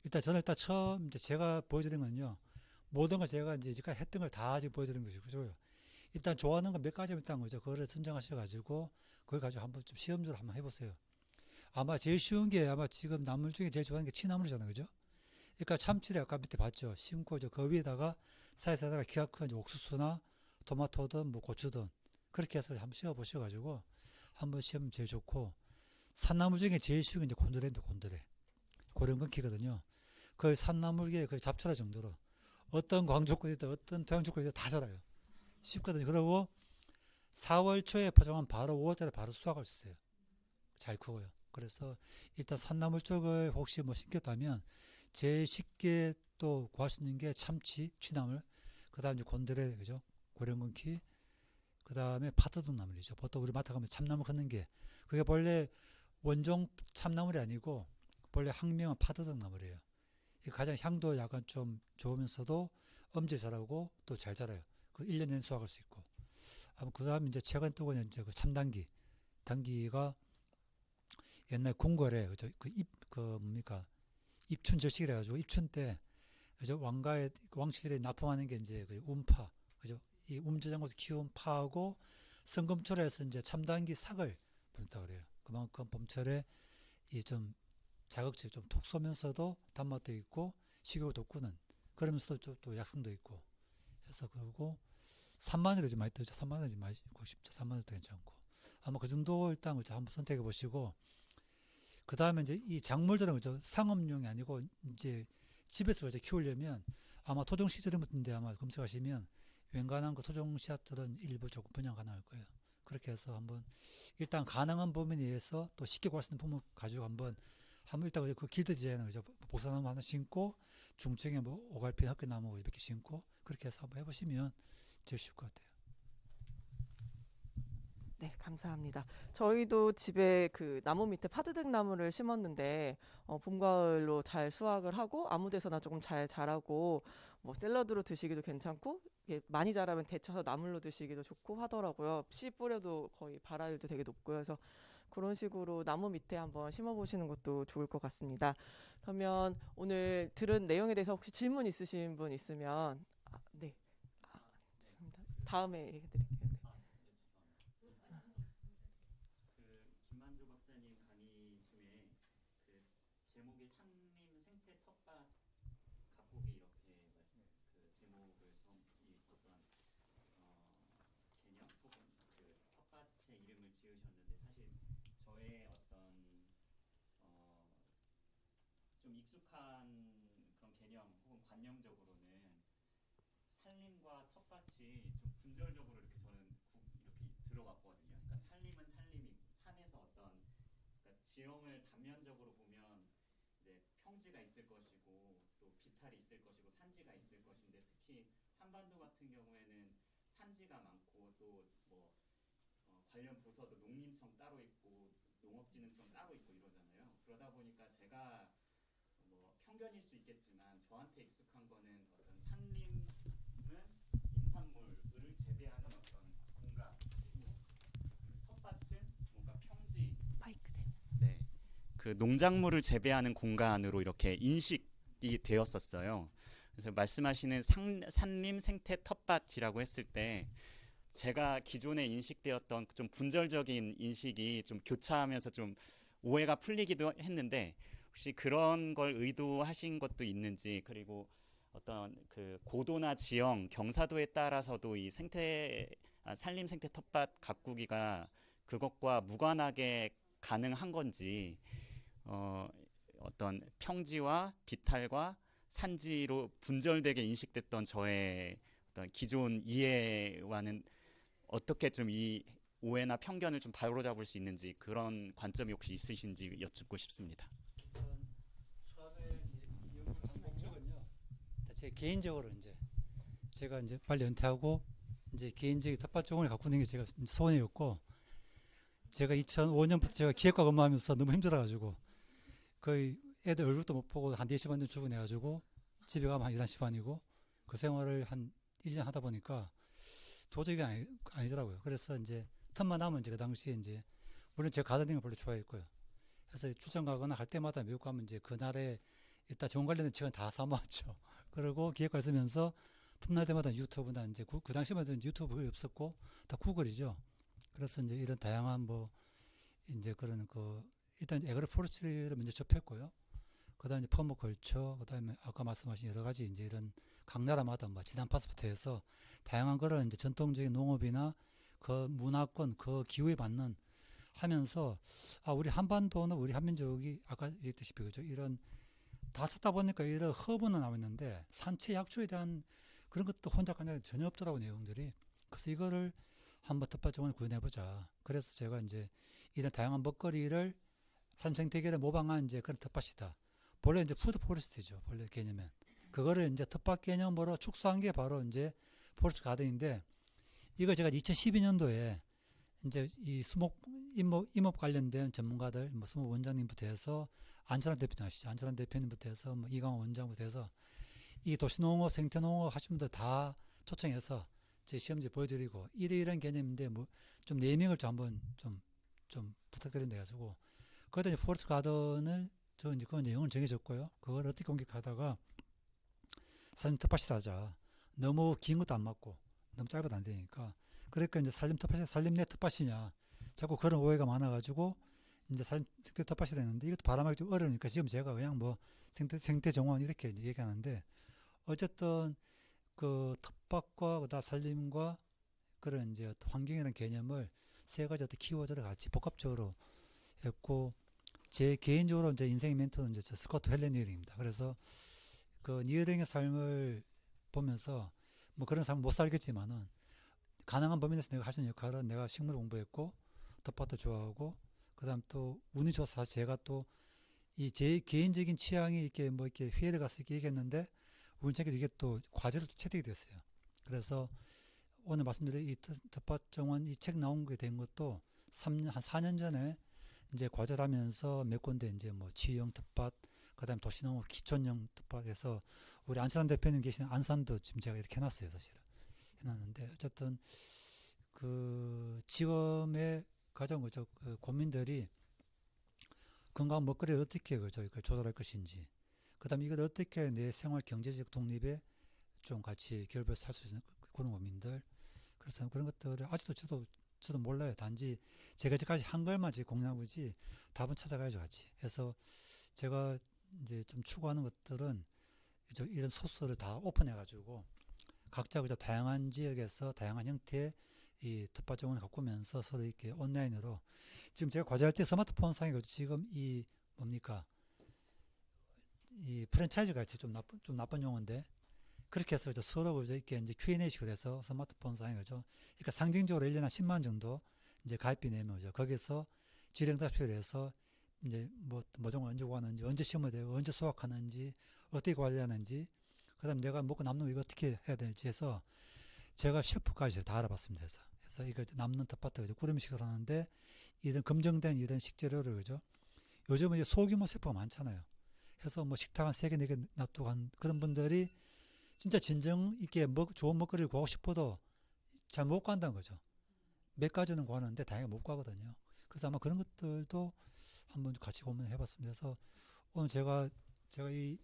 [SPEAKER 2] 일단 저는 일단 처음 이제 제가 보여드린 건요, 모든 걸 제가 이제 지금까지 했던 걸 다 지금 보여드린 것이고요. 일단 좋아하는 거 몇 가지 있다는 거죠. 그거를 선정하셔가지고 그걸 가지고 한번 좀 시험적으로 한번 해보세요. 아마 제일 쉬운 게 아마 지금 나물 중에 제일 좋아하는 게 취나물이잖아요, 그죠? 그러니까 참치를 아까 밑에 봤죠. 심고 그 위에다가 사이사이다가 키가 큰 옥수수나 토마토든 뭐 고추든 그렇게 해서 한번 씌워 보셔가지고 한번 시험 제일 좋고, 산나물 중에 제일 쉬운 게 이제 곤드레인데 곤드레 고령근키거든요. 그 산나물계 그 잡초라 정도로 어떤 광조건이든 어떤 토양 조건이든 다 자라요. 쉽거든요. 그리고 4월 초에 포장하면 바로 5월달에 바로 수확할 수 있어요. 잘 크고요. 그래서 일단 산나물 쪽을 혹시 뭐 심겼다면 제일 쉽게 또 구할 수 있는 게 참치, 취나물, 그 다음에 곤드레, 그죠? 고령근키, 그 다음에 파도등 나물이죠. 보통 우리 마트 가면 참나물 걷는 게, 그게 본래 원종 참나물이 아니고 본래 학명은 파도등 나물이에요. 이 가장 향도 약간 좀 좋으면서도 엄지 잘하고 또 잘 자라요. 그 1년 내내 수확할 수 있고. 그 다음에 이제 최근 또 이제 그 참당기, 당기가 옛날 궁궐에 그죠? 뭡니까? 입춘 절식이라 가지고 입춘 때 그죠? 왕실에 납품하는 게 이제 그 움파, 그죠? 이 움저장에서 키운 파하고 성금초로 해서 이제 참당기 삭을 보냈다 그래요. 그만큼 봄철에 이 좀 자극적이 좀 톡 쏘면서도 단맛도 있고 식욕을 돋구는, 그러면서도 또 약성도 있고 해서. 그리고 산마늘이 좀 많이 뜨죠. 산마늘 좀 많이 먹고 싶죠. 산마늘도 괜찮고. 아마 그 정도 일단 한번 선택해 보시고, 그 다음에 이제 이 작물들은 그죠? 상업용이 아니고 이제 집에서 이제 키우려면 아마 토종 시설인데 아마 검색하시면 웬간한 그 토종 씨앗들은 일부 조금 분양 가능할 거예요. 그렇게 해서 한번 일단 가능한 범위 내에서 또 쉽게 구할 수 있는 품목 가지고 한번 일단 그 길드 디자인을 그죠? 복사나무 하나 심고 중층에 뭐 오갈핀 흑개나무 몇 개 심고 그렇게 해서 한번 해보시면 제일 쉬울 것 같아요.
[SPEAKER 1] 네, 감사합니다. 저희도 집에 그 나무 밑에 파드득 나무를 심었는데 봄, 가을로 잘 수확을 하고 아무 데서나 조금 잘 자라고 뭐 샐러드로 드시기도 괜찮고 이게 많이 자라면 데쳐서 나물로 드시기도 좋고 하더라고요. 씨 뿌려도 거의 발화율도 되게 높고요. 그래서 그런 식으로 나무 밑에 한번 심어보시는 것도 좋을 것 같습니다. 그러면 오늘 들은 내용에 대해서 혹시 질문 있으신 분 있으면 네, 죄송합니다. 다음에 얘기 드릴게요. 네.
[SPEAKER 5] 그 김만조 박사님 강의 중에 그 제목이 산림 생태 텃밭 가꾸기 이렇게 그 제목을 이 어떤 개념 혹은 그 텃밭의 이름을 지으셨는데 사실 저의 어떤 좀 익숙한 그런 개념 혹은 관념적으로는 산림과 텃밭이 좀 분절적으로 이렇게 저는 이렇게 들어왔거든요. 그러니까 산림은 산림이고 산에서 어떤 그러니까 지형을 단면적으로 보면 이제 평지가 있을 것이고 또 비탈이 있을 것이고 산지가 있을 것인데 특히 한반도 같은 경우에는 산지가 많고 또 뭐 관련 부서도 농림청 따로 있고 농업진흥청 따로 있고 이러잖아요. 그러다 보니까 제가 뭐 편견일 수 있겠지만 저한테 익숙한 거는 어떤 산림은 인산물을 재배하는 어떤 공간 그리고 그 텃밭은 뭔가 평지
[SPEAKER 3] 마이크 대면.
[SPEAKER 5] 네. 그 농작물을 재배하는 공간으로 이렇게 인식이 되었었어요. 그래서 말씀하시는 산림 생태 텃밭이라고 했을 때 제가 기존에 인식되었던 좀 분절적인 인식이 좀 교차하면서 좀 오해가 풀리기도 했는데 혹시 그런 걸 의도하신 것도 있는지 그리고 어떤 그 고도나 지형, 경사도에 따라서도 이 산림 생태 텃밭 가꾸기가 그것과 무관하게 가능한 건지 어떤 평지와 비탈과 산지로 분절되게 인식됐던 저의 어떤 기존 이해와는 어떻게 좀 이 오해나 편견을 좀 바로잡을 수 있는지 그런 관점이 혹시 있으신지 여쭙고 싶습니다.
[SPEAKER 2] 처음에 이 연구를 한 목적은요. 제 개인적으로 이제 제가 이제 빨리 은퇴하고 이제 개인적인 텃밭 종을 가꾸는 게 제가 소원이었고 제가 2005년부터 제가 기획과 근무하면서 너무 힘들어가지고 거의 애들 얼굴도 못 보고 한 4시 반 정도 출근해가지고 집에 가면 한 11시 반이고 그 생활을 한 1년 하다 보니까 도저히 아니더라고요. 그래서 이제 틈만 나면 이제 그 당시에 이제 물론 제가 가드닝을 별로 좋아했고요. 그래서 출장 가거나 할 때마다 미국 가면 이제 그날에 일단 정원 관련된 책은 다 사모았죠. 그리고 기획과 쓰면서 틈날 때마다 유튜브나 이제 그 당시만 해도 유튜브가 없었고 다 구글이죠. 그래서 이제 이런 다양한 뭐 이제 그런 그 일단 에그로포레스트리를 먼저 접했고요. 그다음에 이제 퍼머컬처, 그다음에 아까 말씀하신 여러 가지 이제 이런 각 나라마다 뭐 지난파스부터 해서 다양한 그런 이제 전통적인 농업이나 그 문화권, 그 기후에 맞는 하면서 우리 한반도는 우리 한민족이 아까 얘기했듯이 그죠 이런 다 찾다 보니까 이런 허브는 나왔는데 산채 약초에 대한 그런 것도 혼자 그냥 전혀 없더라고 내용들이. 그래서 이거를 한번 텃밭정원을 구현해보자. 그래서 제가 이제 이런 다양한 먹거리를 산생태계를 모방한 이제 그런 텃밭이다. 본래 이제 푸드 포레스트죠. 본래 개념은. 그거를 이제 텃밭 개념으로 축소한 게 바로 이제 포레스트 가든인데 이거 제가 2012년도에 이제 이 임업 관련된 전문가들, 뭐 수목 원장님부터 해서 안철환 대표님 아시죠? 안철환 대표님부터 해서 뭐 이강원 원장부터 해서 이 도시농업, 생태농업 하시는 분들 다 초청해서 제 시험지 보여드리고 이런 개념인데 뭐 좀 네이밍을 좀 한번 좀 부탁드린다 해가지고 거기다 이제 포레스트 가든을 저 이제 그 내용을 정해졌고요. 그걸 어떻게 공격하다가 산림 텃밭이라 하자. 너무 긴 것도 안 맞고 너무 짧아도 안 되니까. 그러니까 이제 산림 텃밭이 산림 내 텃밭이냐. 자꾸 그런 오해가 많아가지고 이제 산림 생태 텃밭이 됐는데 이것도 바람하기 좀 어려우니까 지금 제가 그냥 뭐 생태 정원 이렇게 얘기하는데 어쨌든 그 텃밭과 그다음 산림과 그런 이제 환경이라는 개념을 세 가지 어떤 키워드를 같이 복합적으로 했고 제 개인적으로 이제 인생의 멘토는 이제 스코트 헬렌 니어링입니다. 그래서 그 니어링의 삶을 보면서 뭐 그런 사람 못 살겠지만은 가능한 범위 내에서 내가 할 수 있는 역할은 내가 식물 공부했고 텃밭도 좋아하고 그다음 또 운이 좋아서 사실 제가 또 이 제 개인적인 취향이 이렇게 뭐 이렇게 회의를 가서 이렇게 얘기했는데 우연찮게 이게 또 과제로 채택이 됐어요. 그래서 오늘 말씀드린 이 텃밭 정원 이 책 나온 게 된 것도 한 4년 전에 이제 과제를 하면서 몇 군데 이제 뭐 지형 텃밭 그다음 도시농업 기촌형 텃밭에서 우리 안철환 대표님 계시는 안산도 지금 제가 이렇게 해놨어요. 사실은 해놨는데 어쨌든 그 지금의 가장 그 고민들이 건강한 먹거리를 어떻게 그죠 이걸 조절할 것인지 그다음에 이걸 어떻게 내 생활 경제적 독립에 좀 같이 결부해서 살 수 있는 그런 고민들 그래서 그런 것들을 아직도 저도 몰라요. 단지 제가 지금까지 한 걸만 지금 공유하고지 답은 찾아가야죠 같이. 해서 제가 이제 좀 추구하는 것들은 이런 소스를 다 오픈해가지고 각자 그저 다양한 지역에서 다양한 형태의 이 텃밭 정원을 가꾸면서 서로 이렇게 온라인으로 지금 제가 과제할 때 스마트폰 상에 지금 이 뭡니까 이 프랜차이즈 같이 좀 나쁜 용어인데 그렇게 해서 서로 그저 이렇게 이제 Q&A식으로 해서 스마트폰 상에 그죠. 그러니까 상징적으로 1년에 한 10만 정도 이제 가입비 내면 그죠. 거기서 질의응답식을 해서 이제 뭐 정을 언제 구하는지 언제 심어야 되고 언제 수확하는지 어떻게 관리하는지 그다음 내가 먹고 남는 거 이거 어떻게 해야 될지 해서 제가 셰프까지 다 알아봤습니다. 그래서 이거 남는 텃밭을 꾸림식을 하는데 이런 검증된 이런 식재료를 그죠. 요즘은 이제 소규모 셰프가 많잖아요. 해서 뭐 식탁 한 3개, 4개 놔두고 한 그런 분들이 진짜 진정 있게 좋은 먹거리를 구하고 싶어도 잘 못 구한다는 거죠. 몇 가지는 구하는데 다행히 못 구하거든요. 그래서 아마 그런 것들도 한번 같이 고민해 봤습니다. 그래서 오늘 제가 이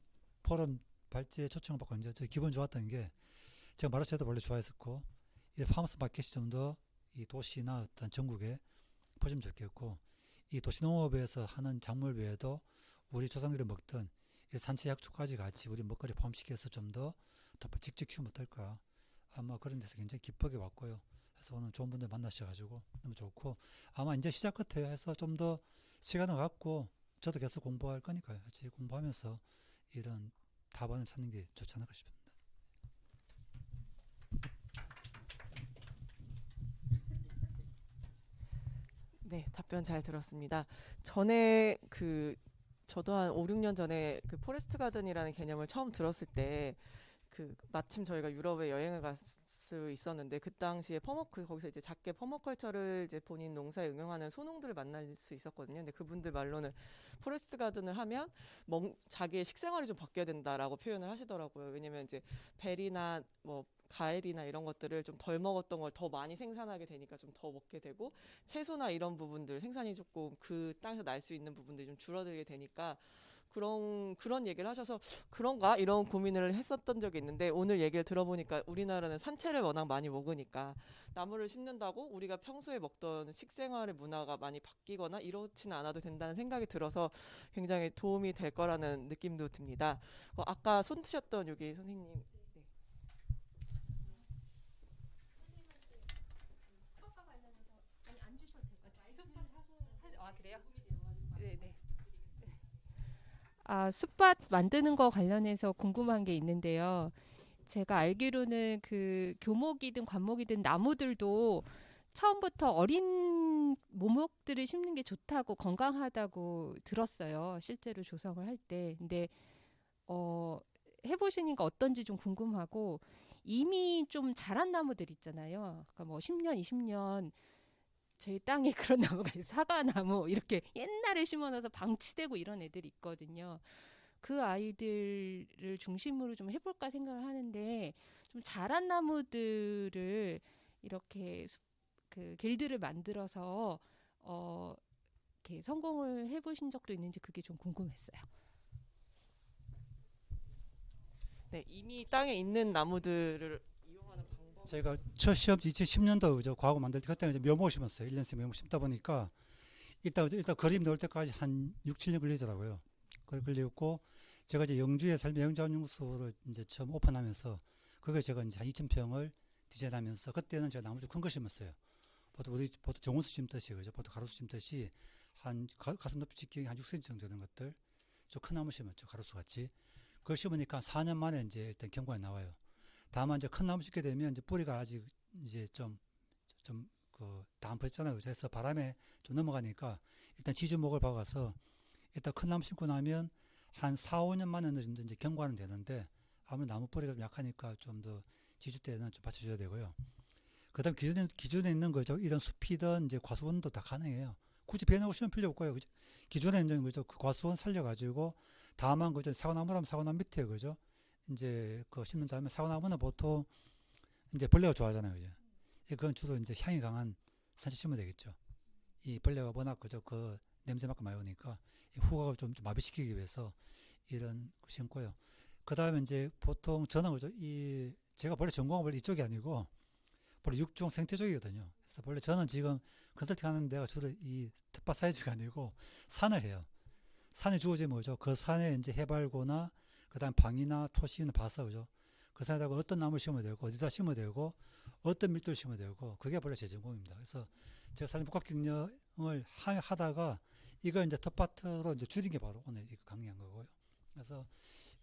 [SPEAKER 2] 포럼 발제에 초청을 받고 이제 저 기분 좋았던 게 제가 마르쉐도 원래 좋아했었고 이 파머스 마켓이 좀 더 이 도시나 어떤 전국에 퍼지면 좋겠고 이 도시농업에서 하는 작물 외에도 우리 조상들이 먹던 이 산채 약초까지 같이 우리 먹거리 포함시켜서 좀 더 직접 키우면 어떨까 아마 그런 데서 굉장히 기쁘게 왔고요. 그래서 오늘 좋은 분들 만나셔가지고 너무 좋고 아마 이제 시작 같아요. 해서 좀 더 시간을 갖고 저도 계속 공부할 거니까요. 같이 공부하면서 이런 답안을 찾는 게 좋지 않을까 싶습니다.
[SPEAKER 1] 네, 답변 잘 들었습니다. 전에 저도 한 5, 6년 전에 그 포레스트 가든이라는 개념을 처음 들었을 때 마침 저희가 유럽에 여행을 갈 수 있었는데 그 당시에 거기서 이제 작게 퍼머컬처를 이제 본인 농사에 응용하는 소농들을 만날 수 있었거든요. 근데 그분들 말로는 포레스트 가든을 하면 자기의 식생활이 좀 바뀌어야 된다라고 표현을 하시더라고요. 왜냐면 이제 벨이나 뭐 가엘이나 이런 것들을 좀 덜 먹었던 걸 더 많이 생산하게 되니까 좀 더 먹게 되고 채소나 이런 부분들 생산이 조금 그 땅에서 날 수 있는 부분들이 좀 줄어들게 되니까 그런 얘기를 하셔서 그런가 이런 고민을 했었던 적이 있는데 오늘 얘기를 들어보니까 우리나라는 산채를 워낙 많이 먹으니까 나무를 심는다고 우리가 평소에 먹던 식생활의 문화가 많이 바뀌거나 이렇지는 않아도 된다는 생각이 들어서 굉장히 도움이 될 거라는 느낌도 듭니다. 아까 손 드셨던 여기 선생님 네.
[SPEAKER 6] 아, 그래요? 네네. 숯밭 만드는 거 관련해서 궁금한 게 있는데요. 제가 알기로는 그 교목이든 관목이든 나무들도 처음부터 어린 모목들을 심는 게 좋다고 건강하다고 들었어요. 실제로 조성을 할 때. 근데 해보시니까 어떤지 좀 궁금하고 이미 좀 자란 나무들 있잖아요. 그러니까 뭐 10년, 20년 저희 땅에 그런 나무가 있어요. 사과나무 이렇게 옛날에 심어놔서 방치되고 이런 애들이 있거든요. 그 아이들을 중심으로 좀 해볼까 생각을 하는데 좀 자란 나무들을 이렇게 그 길드를 만들어서 이렇게 성공을 해보신 적도 있는지 그게 좀 궁금했어요.
[SPEAKER 1] 네, 이미 땅에 있는 나무들을 이용하는 방법.
[SPEAKER 2] 저희가 첫 시험 2010년도 과거 만들 때 그때 이제 묘목을 심었어요. 1년씩 묘목 심다 보니까 일단 그림 나올 때까지 한 6, 7년 걸리더라고요. 걸리고 제가 이제 영주에 살면 영자연구소를 이제 처음 오픈하면서 그걸 제가 이제 한 2,000평을 디자인하면서 그때는 제가 나무 좀 큰 거 심었어요. 보통 정원수 심듯이 그죠? 보통 가로수 심듯이 한 가슴 높이 직경이 한 6cm 정도 되는 것들 좀 큰 나무 심었죠. 가로수 같이. 그걸 심으니까 4년 만에 이제 일단 경과에 나와요. 다만 이제 큰 나무 심게 되면 이제 뿌리가 아직 이제 좀그 담퍼졌잖아요. 그래서 바람에 좀 넘어가니까 일단 지주목을 박아서 일단 큰 나무 심고 나면 한 4, 5년 만에 어느 정도 이제 경과는 되는데 아무래도 나무 뿌리가 좀 약하니까 좀 더 지주 때는 좀 받쳐줘야 되고요. 그다음 기존에 있는 거죠. 이런 숲이든 이제 과수원도 다 가능해요. 굳이 배나고 심을 필요 없고요. 그죠? 기존에 있는 거죠. 그 과수원 살려가지고 다만 그죠. 사과나무라면 사과나무 밑에 그죠. 이제 그 심는 다음에 사과나무는 보통 이제 벌레가 좋아하잖아요. 그죠? 그건 주로 이제 향이 강한 산채 심으면 되겠죠. 이 벌레가 워낙 그죠. 그 냄새만큼 많이 오니까 이 후각을 좀 마비시키기 위해서 이런 거 심고요. 그 다음에 이제 보통 저는 그죠. 이 제가 원래 전공은 원래 이쪽이 아니고 원래 육종 생태 쪽이거든요. 그래서 원래 저는 지금 컨설팅 하는 데가 주로 이 텃밭 사이즈가 아니고 산을 해요. 산에 주어지면 그죠. 그 산에 이제 해발고나 그다음 방이나 토시나 봐서 그죠. 그 산에다가 어떤 나무를 심어야 되고 어디다 심어야 되고 어떤 밀도를 심어야 되고 그게 원래 제 전공입니다. 그래서 제가 산림복합 경영을 하다가 이걸 이제 텃밭으로 이제 줄인 게 바로 오늘 이거 강의한 거고요. 그래서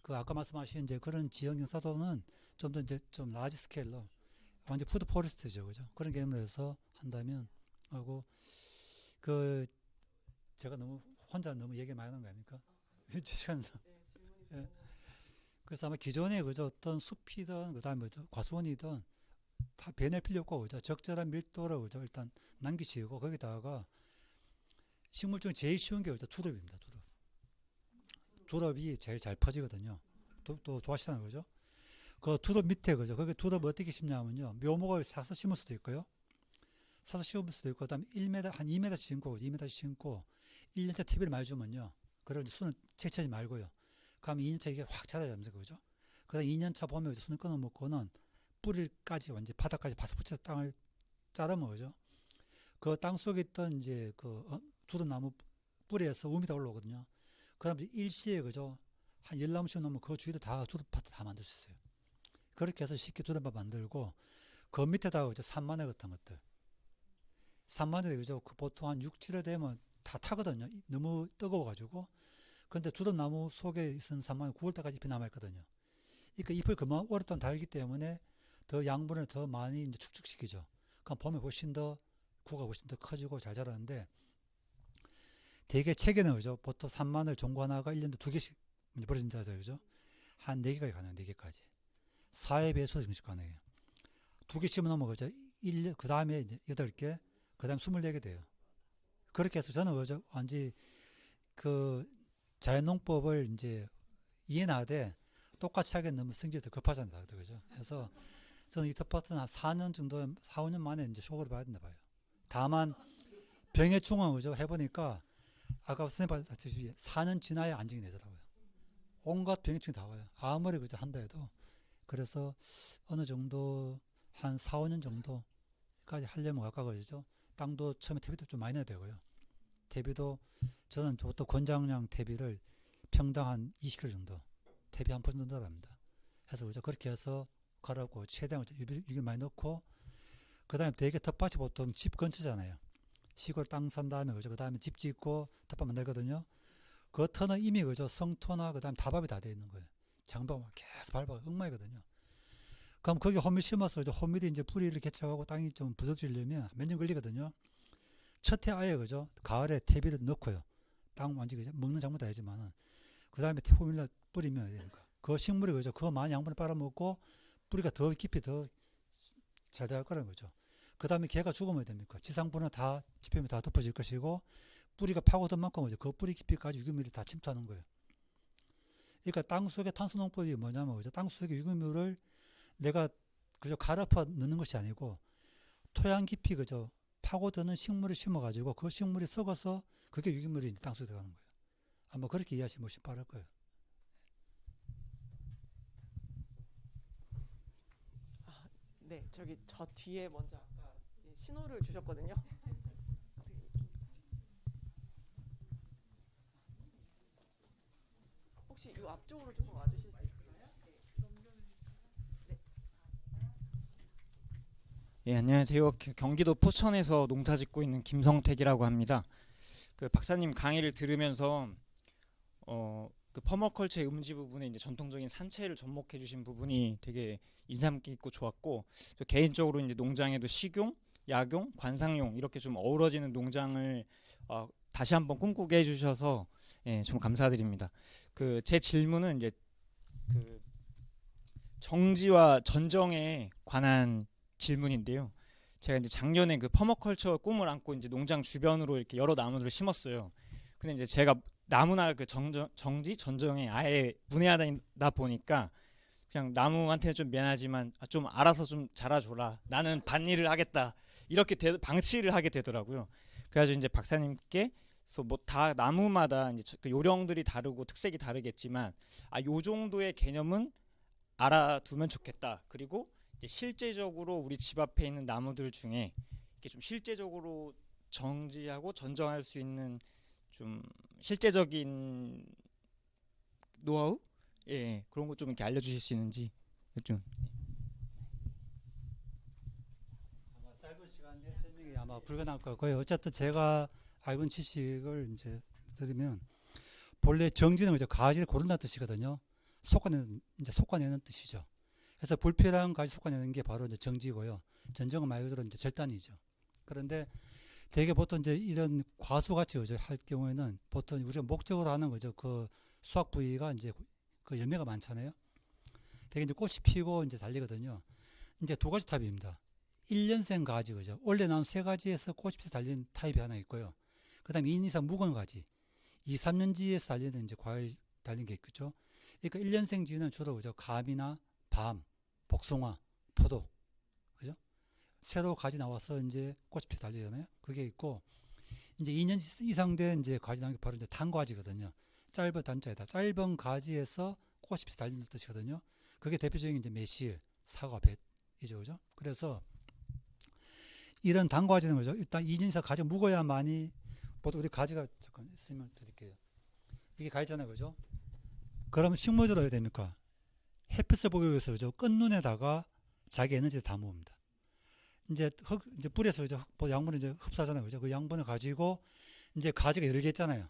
[SPEAKER 2] 그 아까 말씀하신 이제 그런 지역 경사도는 좀 더 이제 좀 라지 스케일로 완전 푸드 포레스트죠, 그죠? 그런 개념으로 해서 한다면 하고 그 제가 혼자 너무 얘기 많이 하는 거 아닙니까? 예. 그래서 아마 기존에 그죠 어떤 숲이든 그다음에 뭐죠 과수원이든 다 배낼 필요 없고 그죠 적절한 밀도로 그죠 일단 남기시고 거기다가 식물 중 제일 쉬운 게 그죠 두릅입니다. 두릅이 제일 잘 퍼지거든요. 또 좋아하시잖아요, 그죠? 그 두릅 밑에 그죠? 거기 두릅 어떻게 심냐면요. 묘목을 사서 심을 수도 있고요. 사서 심을 수도 있고, 그다음에 1m 한 2m 심고 2m 심고 1년째 TV를 많이 주면요. 그런 순을 채취하지 말고요. 그러면 2년차 이게 확 자라자면서 그죠? 그다음 2년차 보면 순을 끊어 먹고는 뿌리까지 완전 바닥까지 바싹붙여서 땅을 자르면 그죠? 그 땅 속에 있던 이제 그 두릅나무 뿌리에서 우미 다 올라오거든요. 그다음 일시에 그죠? 한 10나무씩 넘으면 그 주위를 다 두릅밭 다 만들 수 있어요. 그렇게 해서 쉽게 두릅밭 만들고 그 밑에다가 그죠? 산마늘 같은 것들. 산마늘이 그죠? 그 보통 한 6, 7월 되면 다 타거든요. 너무 뜨거워가지고. 근데 두릅나무 속에 있는 산마늘 9월 달까지 잎이 남아있거든요. 그러니까 잎을 그만 오랫동안 달기 때문에 더 양분을 더 많이 이제 축축시키죠. 그럼 봄에 훨씬 더 구가 훨씬 더 커지고 잘 자라는데 대개 체계는 그죠? 보통 산마늘 종고 하나가 1년에 2개씩 벌어진다 하죠. 그죠? 한 4개까지 가능해요. 4개까지. 4회 배수도 정식 가능해요. 2개 심어놓으면 그죠? 1년, 그 다음에 이제 8개, 그 다음에 24개 돼요. 그렇게 해서 저는 그죠? 완전히 그 자연농법을 이제 이해나되 똑같이 하게 너무 성질이 더 급하잖아요. 그죠? 그래서 저는 이 텃밭은 한 4년 정도, 4, 5년 만에 이제 쇼그를 봐야 된다 봐요. 다만 병의 충원 그죠? 해보니까 아까 선생님 봤듯이 4년 지나야 안정이 되더라고요. 온갖 병해충이 다 와요. 아무리 그저 한다 해도. 그래서 어느 정도 한 4, 5년 정도까지 하려면 가까워지죠. 땅도 처음에 퇴비도 좀 많이 넣어야 되고요. 퇴비도 저는 보통 권장량 퇴비를 평당 한 20kg 정도 퇴비 한 포 정도 넣어랍니다. 해서 그죠? 그렇게 해서 갈아고 최대한 유기 많이 넣고 그 다음에 되게 텃밭이 보통 집 근처잖아요. 시골 땅 산 다음에 그죠? 그 다음에 집 짓고 텃밭 만들거든요. 그 터는 이미 그죠? 성토나 그 다음에 다밥이 다 되어 있는 거예요. 장박만 계속 밟아가 엉망이거든요. 그럼 거기 호밀 심어서 이제 호밀이 이제 뿌리를 개척하고 땅이 좀 부서지려면 몇 년 걸리거든요. 첫해 아예 그죠? 가을에 퇴비를 넣고요. 땅 완전히 그죠? 먹는 작물도 아니지만은 그 다음에 호밀을 뿌리면 되니까 그 식물이 그죠? 그 많이 양분을 빨아먹고 뿌리가 더 깊이 더 잘 될 거라는 거죠. 그 다음에 걔가 죽으면 됩니까? 지상부는 다 지표면이 다 덮어질 것이고 뿌리가 파고든 만큼 그 뿌리 깊이까지 유기물이 다 침투하는 거예요. 그러니까 땅 속에 탄소농법이 뭐냐면 그죠? 땅 속에 유기물을 내가 그저 갈아파 넣는 것이 아니고 토양 깊이 그저 파고드는 식물을 심어가지고 그 식물이 썩어서 그게 유기물이 땅 속에 들어가는 거예요. 아마 그렇게 이해하시면 훨씬 빠를 거예요.
[SPEAKER 1] 네, 저기 저 뒤에 먼저 아까 신호를 주셨거든요. 혹시 이 앞쪽으로 조금 와주실 수 있을까요?
[SPEAKER 7] 예, 안녕하세요. 경기도 포천에서 농사 짓고 있는 김성택이라고 합니다. 그 박사님 강의를 들으면서 그 퍼머컬처의 음지 부분에 이제 전통적인 산채를 접목해 주신 부분이 되게 인상 깊고 좋았고, 저 개인적으로 이제 농장에도 식용, 약용, 관상용 이렇게 좀 어우러지는 농장을 다시 한번 꿈꾸게 해주셔서 예, 좀 감사드립니다. 그 제 질문은 이제 그 정지와 전정에 관한 질문인데요. 제가 이제 작년에 그 퍼머컬처 꿈을 안고 이제 농장 주변으로 이렇게 여러 나무들을 심었어요. 근데 이제 제가 나무나 그 정지, 전정에 아예 문외하다 보니까 그냥 나무한테는 좀 미안하지만 좀 알아서 좀 자라줘라. 나는 밭일을 하겠다. 이렇게 방치를 하게 되더라고요. 그래가지고 이제 박사님께 뭐 다 나무마다 이제 그 요령들이 다르고 특색이 다르겠지만 요 정도의 개념은 알아두면 좋겠다. 그리고 이제 실제적으로 우리 집 앞에 있는 나무들 중에 이렇게 좀 실제적으로 정지하고 전정할 수 있는 좀 실제적인 노하우? 예, 그런 거 좀 이렇게 알려주실 수 있는지 좀.
[SPEAKER 2] 아마 짧은 시간 내에 설명이 아마 불가능할 것 같고요. 어쨌든 제가 알고 있는 지식을 이제 드리면 본래 정지는 이제 가지를 고른다는 뜻이거든요. 솎아내는 뜻이죠. 그래서 불필요한 가지 솎아내는 게 바로 이제 정지고요. 전정은 말 그대로 이제 절단이죠. 그런데 되게 보통 이제 이런 과수같이 할 경우에는 보통 우리가 목적으로 하는 거죠. 그 수확 부위가 이제 그 열매가 많잖아요. 되게 이제 꽃이 피고 이제 달리거든요. 이제 두 가지 타입입니다. 1년생 가지, 그죠. 원래 나온 세 가지에서 꽃이 피서 달리는 타입이 하나 있고요. 그 다음에 2년 이상 묵은 가지. 2, 3년지에서 달리는 이제 과일 달린 게 있겠죠. 그러니까 1년생지는 주로 그죠. 감이나 밤, 복숭아, 포도. 그죠? 새로 가지 나와서 이제 꽃이 피서 달리잖아요. 그게 있고, 이제 2년 이상 된 이제 가지 나온 게 바로 이제 단과지거든요. 짧은 단자에다. 짧은 가지에서 꽃이 피서 달리는 뜻이거든요. 그게 대표적인 이제 매실, 사과, 뱃이죠. 그죠? 그래서 이런 단과지는 거죠. 일단 2년 이상 가지 묵어야만이 보통 우리 가지가 잠깐 설명 드릴게요. 이게 가지잖아요. 그죠? 그러면 식물들은 어떻게 됩니까? 햇빛을 보기 위해서 그죠? 끝눈에다가 자기 에너지를 다 모읍니다. 이제 이제 뿌리에서 그죠? 양분을 이제 흡수하잖아요. 그죠? 그 양분을 가지고 이제 가지가 여러 개 있잖아요.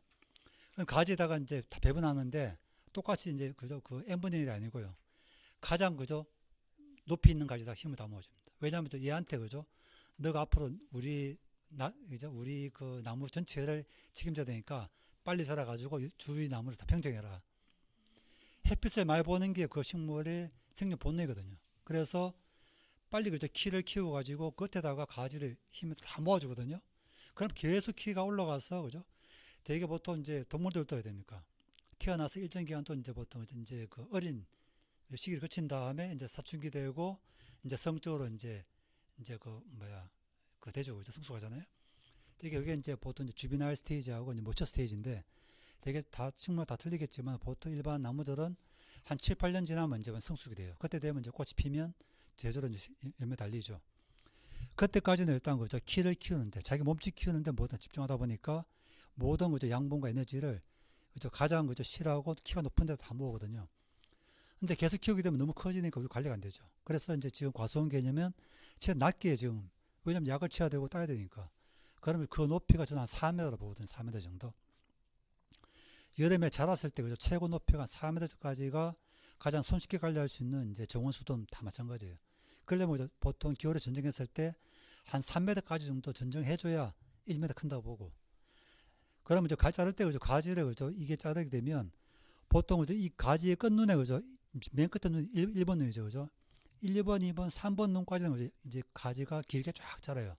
[SPEAKER 2] 가지에다가 이제 다 배분하는데 똑같이 이제 그죠? 그 n분의 1이 아니고요. 가장 그죠? 높이 있는 가지에다 힘을 다 모아줍니다. 왜냐하면 얘한테 그죠? 너가 앞으로 우리 그 나무 전체를 책임져야 되니까 빨리 자라가지고 주위 나무를 다 평정해라. 햇빛을 많이 보는 게 그 식물의 생존 본능이거든요. 그래서 빨리 그저 키를 키워가지고 끝에다가 가지를 힘을 다 모아주거든요. 그럼 계속 키가 올라가서 그죠? 되게 보통 이제 동물들도 해야 됩니까? 태어나서 일정 기간 또 이제 보통 이제 그 어린 시기를 거친 다음에 이제 사춘기 되고 이제 성적으로 이제 그 되죠. 그죠? 성숙하잖아요. 되게 그게 이제 보통 이제 주비나일 스테이지하고 이제 모처 스테이지인데 되게 다 식물 다 틀리겠지만 보통 일반 나무들은 한 7, 8년 지나면 이제 성숙이 돼요. 그때 되면 이제 꽃이 피면 제대로 이제 열매 달리죠. 그때까지는 일단 그죠. 키를 키우는데 자기 몸집 키우는데 모든 집중하다 보니까 모든 그죠. 양분과 에너지를 그죠. 가장 그죠. 실하고 키가 높은 데다 다 모으거든요. 근데 계속 키우게 되면 너무 커지니까 관리가 안 되죠. 그래서 이제 지금 과수원 개념은 최대 낮게 지금 왜냐면 약을 쳐야 되고 따야 되니까. 그러면 그 높이가 저는 한 4m라고 보거든요. 4m 정도. 여름에 자랐을 때 그죠. 최고 높이가 한 4m까지가 가장 손쉽게 관리할 수 있는 이제 정원 수도 다 마찬가지예요. 그러려면 보통 겨울에 전정했을 때 한 3m까지 정도 전정해줘야 1m 큰다고 보고. 그러면 이제 가지 자를 때 그죠. 가지를 그죠. 이게 자르게 되면 보통 그죠. 이 가지의 끝눈에 그죠. 맨 끝에 눈 1번 눈이죠. 그죠. 1번, 2번, 3번 눈까지는 이제 가지가 길게 쫙 자라요.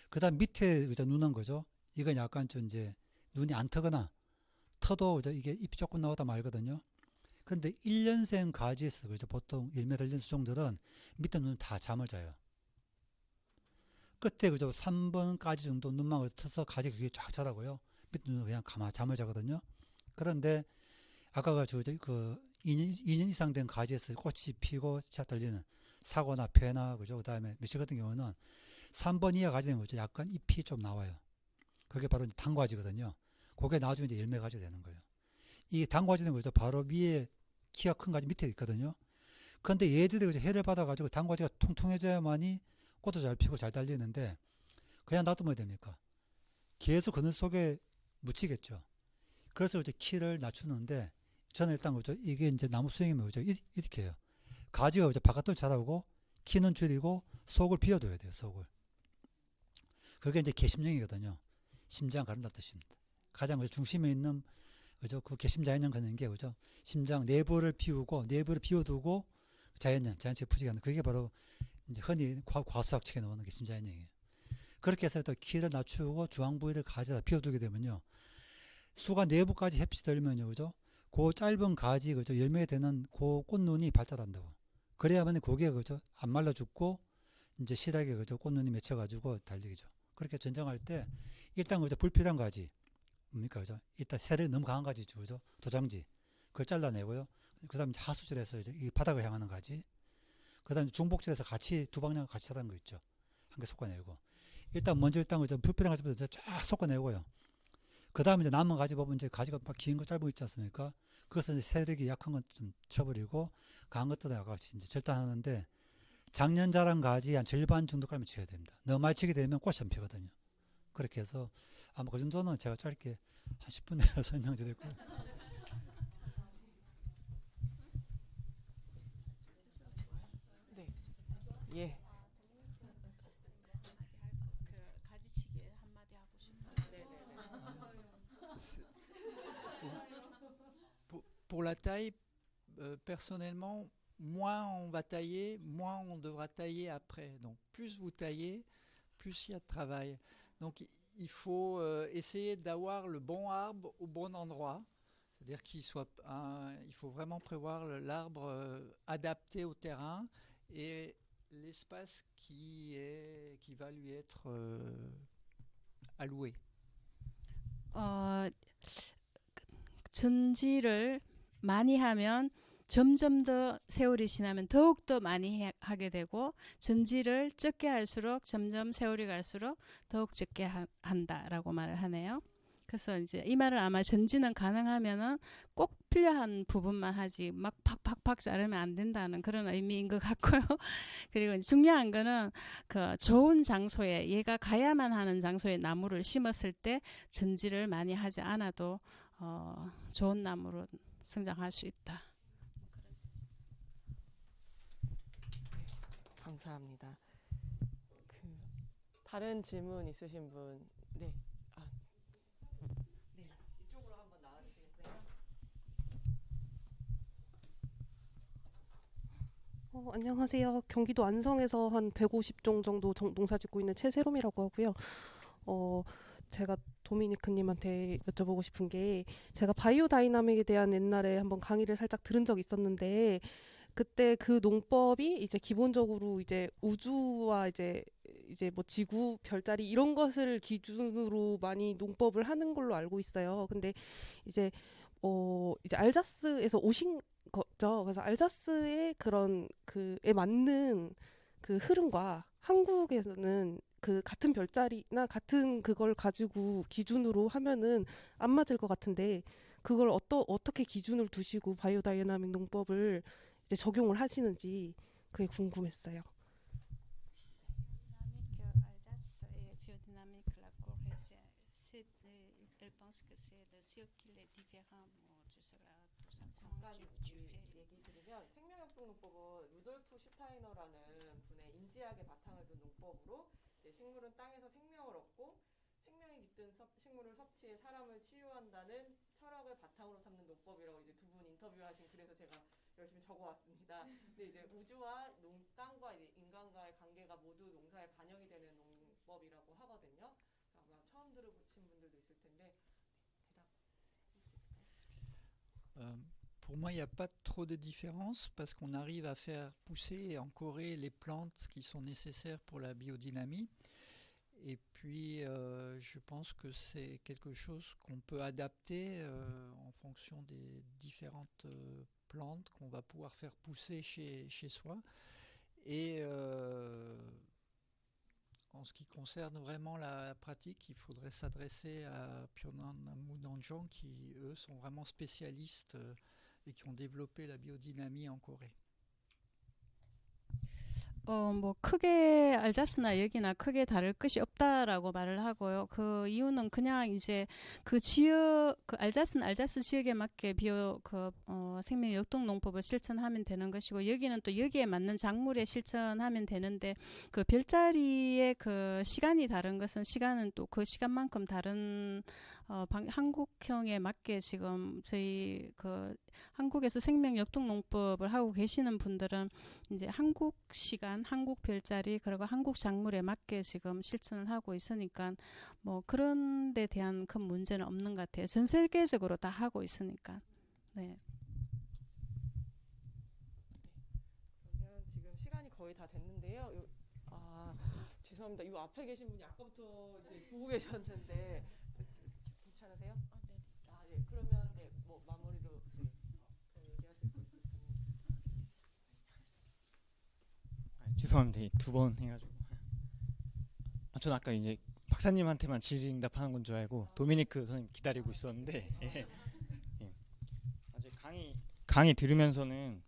[SPEAKER 2] 그 다음 밑에 그죠. 눈은 거죠. 이건 약간 좀 이제 눈이 안 트거나 터도 그죠. 이게 잎이 조금 나오다 말거든요. 그런데 1년생 가지에서 그죠. 보통 1m 달린 수종들은 밑에 눈은 다 잠을 자요. 끝에 그죠. 3번까지 정도 눈만 터서 가지가 그게 쫙 자라고요. 밑에 눈은 그냥 잠을 자거든요. 그런데 아까 그 2년 이상 된 가지에서 꽃이 피고 시작 달리는 사과나 배나 그죠. 그 다음에 매실 같은 경우는 3번 이하 가지는 거죠. 약간 잎이 좀 나와요. 그게 바로 단과지거든요. 그게 나중에 이제 열매 가지가 되는 거예요. 이 단과지는 거죠. 바로 위에 키가 큰 가지 밑에 있거든요. 그런데 얘들이 그죠. 해를 받아가지고 단과지가 통통해져야만이 꽃도 잘 피고 잘 달리는데 그냥 놔두면 됩니까? 계속 그늘 속에 묻히겠죠. 그래서 이제 키를 낮추는데 저는 일단 그죠. 이게 이제 나무 수행이면 그죠. 이렇게 해요. 가지가 그죠. 바깥으로 자라고 키는 줄이고 속을 비워둬야 돼요. 속을. 그게 이제 개심령이거든요. 심장 가른다 뜻입니다. 가장 그 중심에 있는 그죠. 그 개심자연령 걷는 게 그죠. 심장 내부를 비워두고 자연체 푸지게 하는 그게 바로 이제 흔히 과수학책에 나오는 개심자연령이에요. 그렇게 해서 또 키를 낮추고 중앙 부위를 가져다 비워두게 되면요. 수가 내부까지 햇빛이 들면요. 그죠. 그 짧은 가지 그죠. 열매 되는 그 꽃눈이 발달한다고. 그래야만 고기가 그죠. 안 말라 죽고 이제 실하게 그죠. 꽃눈이 맺혀가지고 달리기죠. 그렇게 전쟁할 때 일단 그죠. 불필요한 가지 뭡니까 그죠. 일단 세력이 너무 강한 가지죠. 그죠. 도장지 그걸 잘라내고요. 그다음 이제 하수질에서 이제 이 바닥을 향하는 가지. 그다음 중복질에서 같이 두 방향 같이 자라는 거 있죠. 한 개 솎아내고 일단 먼저 그죠. 불필요한 가지부터 쫙 솎아내고요. 그다음에 이제 남은 가지 보면 이제 가지가 막 긴 거 짧은 거 있지 않습니까? 그것은 이제 세력이 약한 건 좀 쳐버리고 강한 것들은 같이 이제 절단하는데 작년 자란 가지 한 절반 정도까지 쳐야 됩니다. 너무 많이 치게 되면 꽃이 안 피거든요. 그렇게 해서 아마 그 정도는 제가 짧게 한 10분 내에 설명드렸고요.
[SPEAKER 1] 네. 예.
[SPEAKER 3] 그 가지치기 한마디 하고 싶어요.
[SPEAKER 4] Pour la taille, personnellement, moins on va tailler, moins on devra tailler après. Donc plus vous taillez, plus il y a de travail. Donc il faut essayer d'avoir le bon arbre au bon endroit. C'est-à-dire il faut vraiment prévoir l'arbre adapté au terrain et l'espace qui va lui être alloué.
[SPEAKER 3] 전지를 많이 하면 점점 더 세월이 지나면 더욱 더 많이 하게 되고 전지를 적게 할수록 점점 세월이 갈수록 더욱 적게 한다라고 말을 하네요. 그래서 이제 이 말은 아마 전지는 가능하면은 꼭 필요한 부분만 하지 막 팍팍팍 자르면 안 된다는 그런 의미인 것 같고요. 그리고 중요한 거는 그 좋은 장소에 얘가 가야만 하는 장소에 나무를 심었을 때 전지를 많이 하지 않아도 좋은 나무로 성장할 수 있다.
[SPEAKER 1] 감사합니다. 다른 질문 있으신 분? 네. 네. 이쪽으로 한번 나와주시겠어요?
[SPEAKER 8] 안녕하세요. 경기도 안성에서 한 150종 정도 농사 짓고 있는 최세롬이라고 하고요. 제가 도미니크님한테 여쭤보고 싶은 게 제가 바이오 다이나믹에 대한 옛날에 한번 강의를 살짝 들은 적이 있었는데 그때 그 농법이 이제 기본적으로 이제 우주와 이제 뭐 지구, 별자리 이런 것을 기준으로 많이 농법을 하는 걸로 알고 있어요. 근데 이제 이제 알자스에서 오신 거죠. 그래서 알자스의 그런 그에 맞는 그 흐름과 한국에서는 그 같은 별자리나 같은 그걸 가지고 기준으로 하면은 안 맞을 것 같은데 그걸 어떻게 기준을 두시고 바이오 다이나믹 농법을 이제 적용을 하시는지 그게 궁금했어요.
[SPEAKER 3] Alsace et biodynamique, la Corée, elle pense que c'est le circuit est différent. Tu seras tout simplement
[SPEAKER 1] 잠깐
[SPEAKER 3] tu fais.
[SPEAKER 1] 얘기 드리면 생명협동농법은 루돌프 슈타이너라는 분의 인지학의 바탕을 둔 농법으로 식물은 땅에서 생명을 얻고 생명이 깃든 식물을 섭취해 사람을 치유한다는 철학을 바탕으로 삼는 농법이라고 이제 두 분 인터뷰하신 글에서 제가 열심히 적어왔습니다. 근데 이제 우주와 땅과 이제 인간과의 관계가 모두 농사에 반영이 되는 농법이라고 하거든요. 아마 처음 들어보신 분들도 있을 텐데 대답하실 수 있을까요?
[SPEAKER 4] Pour moi, il n'y a pas trop de différence parce qu'on arrive à faire pousser en Corée les plantes qui sont nécessaires pour la biodynamie. Et puis, je pense que c'est quelque chose qu'on peut adapter en fonction des différentes plantes qu'on va pouvoir faire pousser chez soi. Et en ce qui concerne vraiment la pratique, il faudrait s'adresser à Pyonan Mudanjang qui, eux, sont vraiment spécialistes et qui ont développé la biodynamie en Corée.
[SPEAKER 3] 뭐 크게 알자스나 여기나 크게 다를 것이 없다라고 말을 하고요. 그 이유는 그냥 이제 그 지역, 그 알자스는 알자스 지역에 맞게 생명 역동 농법을 실천하면 되는 것이고, 여기는 또 여기에 맞는 작물에 실천하면 되는데, 그 별자리의 그 시간이 다른 것은 시간은 또 그 시간만큼 다른 한국형에 맞게 지금 저희 그 한국에서 생명 역동 농법을 하고 계시는 분들은 이제 한국 시간, 한국 별자리, 그리고 한국 작물에 맞게 지금 실천을 하고 있으니까 뭐 그런 데 대한 큰 문제는 없는 것 같아요. 전 세계적으로 다 하고 있으니까. 네.
[SPEAKER 1] 그러면 지금 시간이 거의 다 됐는데요. 죄송합니다. 이 앞에 계신 분이 아까부터 이제 보고 계셨는데 괜찮으세요? 네. 그러면 뭐 마무리로 더 얘기하실 거 있으시면.
[SPEAKER 7] 죄송합니다. 2번 해가지고. 전 아까 이제 박사님한테만 질의응답하는 건 줄 알고 도미니크 선생님 기다리고 있었는데 예. 아직 강의 들으면서는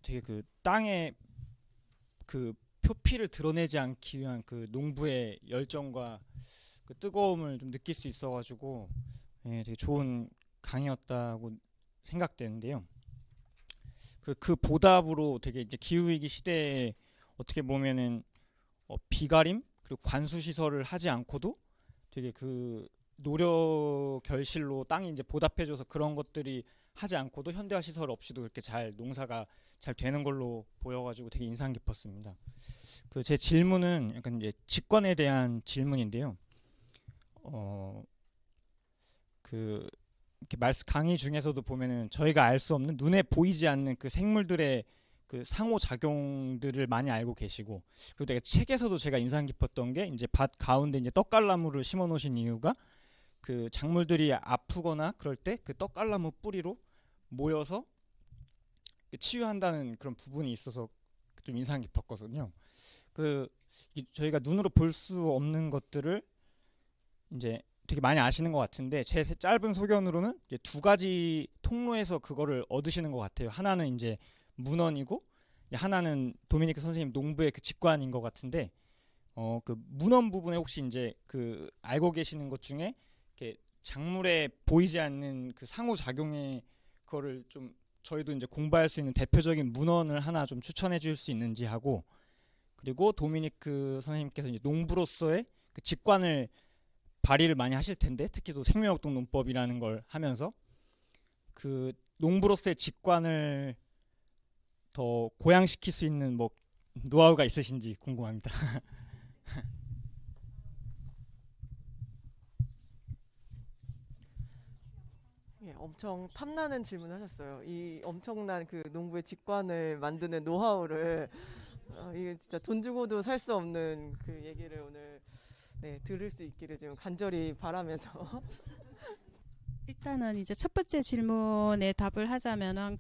[SPEAKER 7] 되게 그 땅에 그 표피를 드러내지 않기 위한 그 농부의 열정과 그 뜨거움을 좀 느낄 수 있어가지고 되게 좋은 강의였다고 생각되는데요. 그 보답으로 되게 이제 기후위기 시대에 어떻게 보면은 비가림 그리고 관수 시설을 하지 않고도 되게 그 노력 결실로 땅이 이제 보답해줘서 그런 것들이 하지 않고도 현대화 시설 없이도 그렇게 잘 농사가 잘 되는 걸로 보여가지고 되게 인상 깊었습니다. 그 제 질문은 약간 이제 직권에 대한 질문인데요. 그 이렇게 강의 중에서도 보면은 저희가 알 수 없는 눈에 보이지 않는 그 생물들의 그 상호 작용들을 많이 알고 계시고, 그리고 되게 책에서도 제가 인상 깊었던 게 이제 밭 가운데 이제 떡갈나무를 심어 놓으신 이유가 그 작물들이 아프거나 그럴 때 그 떡갈나무 뿌리로 모여서 치유한다는 그런 부분이 있어서 좀 인상 깊었거든요. 저희가 눈으로 볼 수 없는 것들을 이제 되게 많이 아시는 것 같은데, 제 짧은 소견으로는 이제 2가지 통로에서 그거를 얻으시는 것 같아요. 하나는 이제 문헌이고, 하나는 도미니크 선생님 농부의 그 직관인 것 같은데, 그 문헌 부분에 혹시 이제 그 알고 계시는 것 중에 이렇게 작물에 보이지 않는 그 상호작용의 그거를 좀 저희도 이제 공부할 수 있는 대표적인 문헌을 하나 좀 추천해 줄 수 있는지 하고, 그리고 도미니크 선생님께서 이제 농부로서의 그 직관을 발휘를 많이 하실 텐데, 특히 또 생명역동 농법이라는 걸 하면서 그 농부로서의 직관을 더 고양시킬 수 있는 뭐 노하우가 있으신지 궁금합니다.
[SPEAKER 1] 예, 엄청 탐나는 질문하셨어요. 이 엄청난 그 농부의 직관을 만드는 노하우를 이게 진짜 돈 주고도 살 수 없는 그 얘기를 오늘 들을 수 있기를 지금 간절히 바라면서.
[SPEAKER 3] 일단은 이제 첫 번째 질문에 답을 하자면은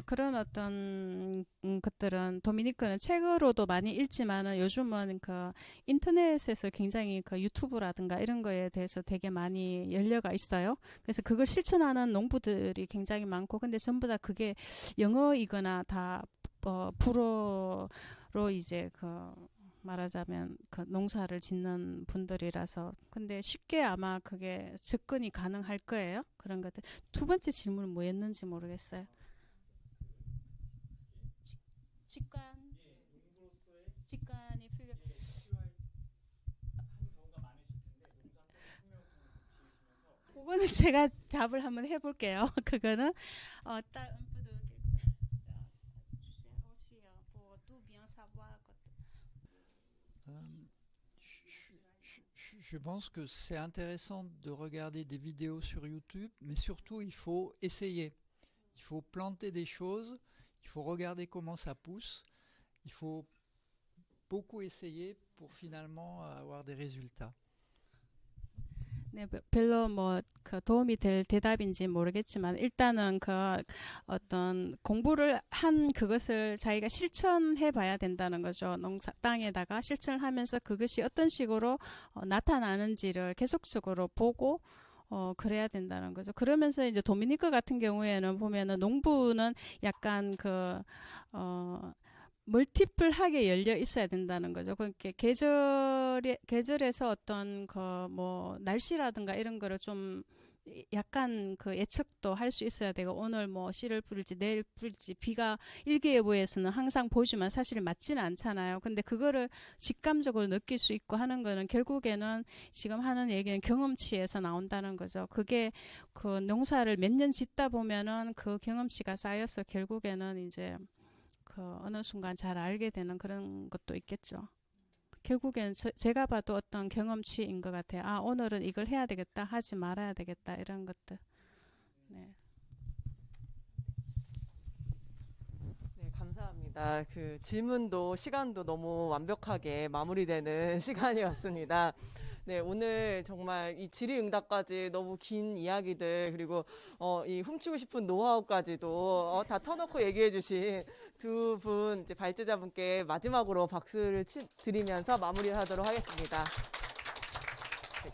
[SPEAKER 3] 그런 어떤 것들은 도미니크는 책으로도 많이 읽지만은 요즘은 그 인터넷에서 굉장히 그 유튜브라든가 이런 거에 대해서 되게 많이 열려가 있어요. 그래서 그걸 실천하는 농부들이 굉장히 많고, 근데 전부 다 그게 영어이거나 다 불어로 이제 말하자면 그 농사를 짓는 분들이라서, 근데 쉽게 아마 그게 접근이 가능할 거예요. 그런 것들. 2번째 질문은 뭐였는지 모르겠어요. 직관이 풀려. 그거는 제가 답을 한번 해볼게요. 그거는
[SPEAKER 4] Je pense que c'est intéressant de regarder des vidéos sur YouTube, mais surtout il faut essayer. Il faut planter des choses, il faut regarder comment ça pousse, il faut beaucoup essayer pour finalement avoir des résultats.
[SPEAKER 3] 네, 별로 그 도움이 될 대답인지 모르겠지만, 일단은 어떤 공부를 한 그것을 자기가 실천해 봐야 된다는 거죠. 땅에다가 실천을 하면서 그것이 어떤 식으로 나타나는지를 계속적으로 보고 그래야 된다는 거죠. 그러면서 이제 도미니크 같은 경우에는 보면은 농부는 약간 멀티플하게 열려 있어야 된다는 거죠. 그러니까 계절에서 어떤 그 뭐 날씨라든가 이런 거를 좀 약간 그 예측도 할 수 있어야 되고, 오늘 뭐 씨를 뿌릴지 내일 뿌릴지 비가 일기예보에서는 항상 보지만 사실 맞지는 않잖아요. 근데 그거를 직감적으로 느낄 수 있고 하는 거는 결국에는 지금 하는 얘기는 경험치에서 나온다는 거죠. 그게 그 농사를 몇 년 짓다 보면은 그 경험치가 쌓여서 결국에는 이제 그 어느 순간 잘 알게 되는 그런 것도 있겠죠. 결국엔 제가 봐도 어떤 경험치인 것 같아요. 아, 오늘은 이걸 해야 되겠다, 하지 말아야 되겠다, 이런 것들. 네.
[SPEAKER 1] 네, 감사합니다. 그 질문도 시간도 너무 완벽하게 마무리되는 시간이었습니다. 네, 오늘 정말 이 질의응답까지 너무 긴 이야기들, 그리고 이 훔치고 싶은 노하우까지도 다 터놓고 얘기해 주신 두 분 이제 발제자분께 마지막으로 박수를 드리면서 마무리하도록 하겠습니다. 네,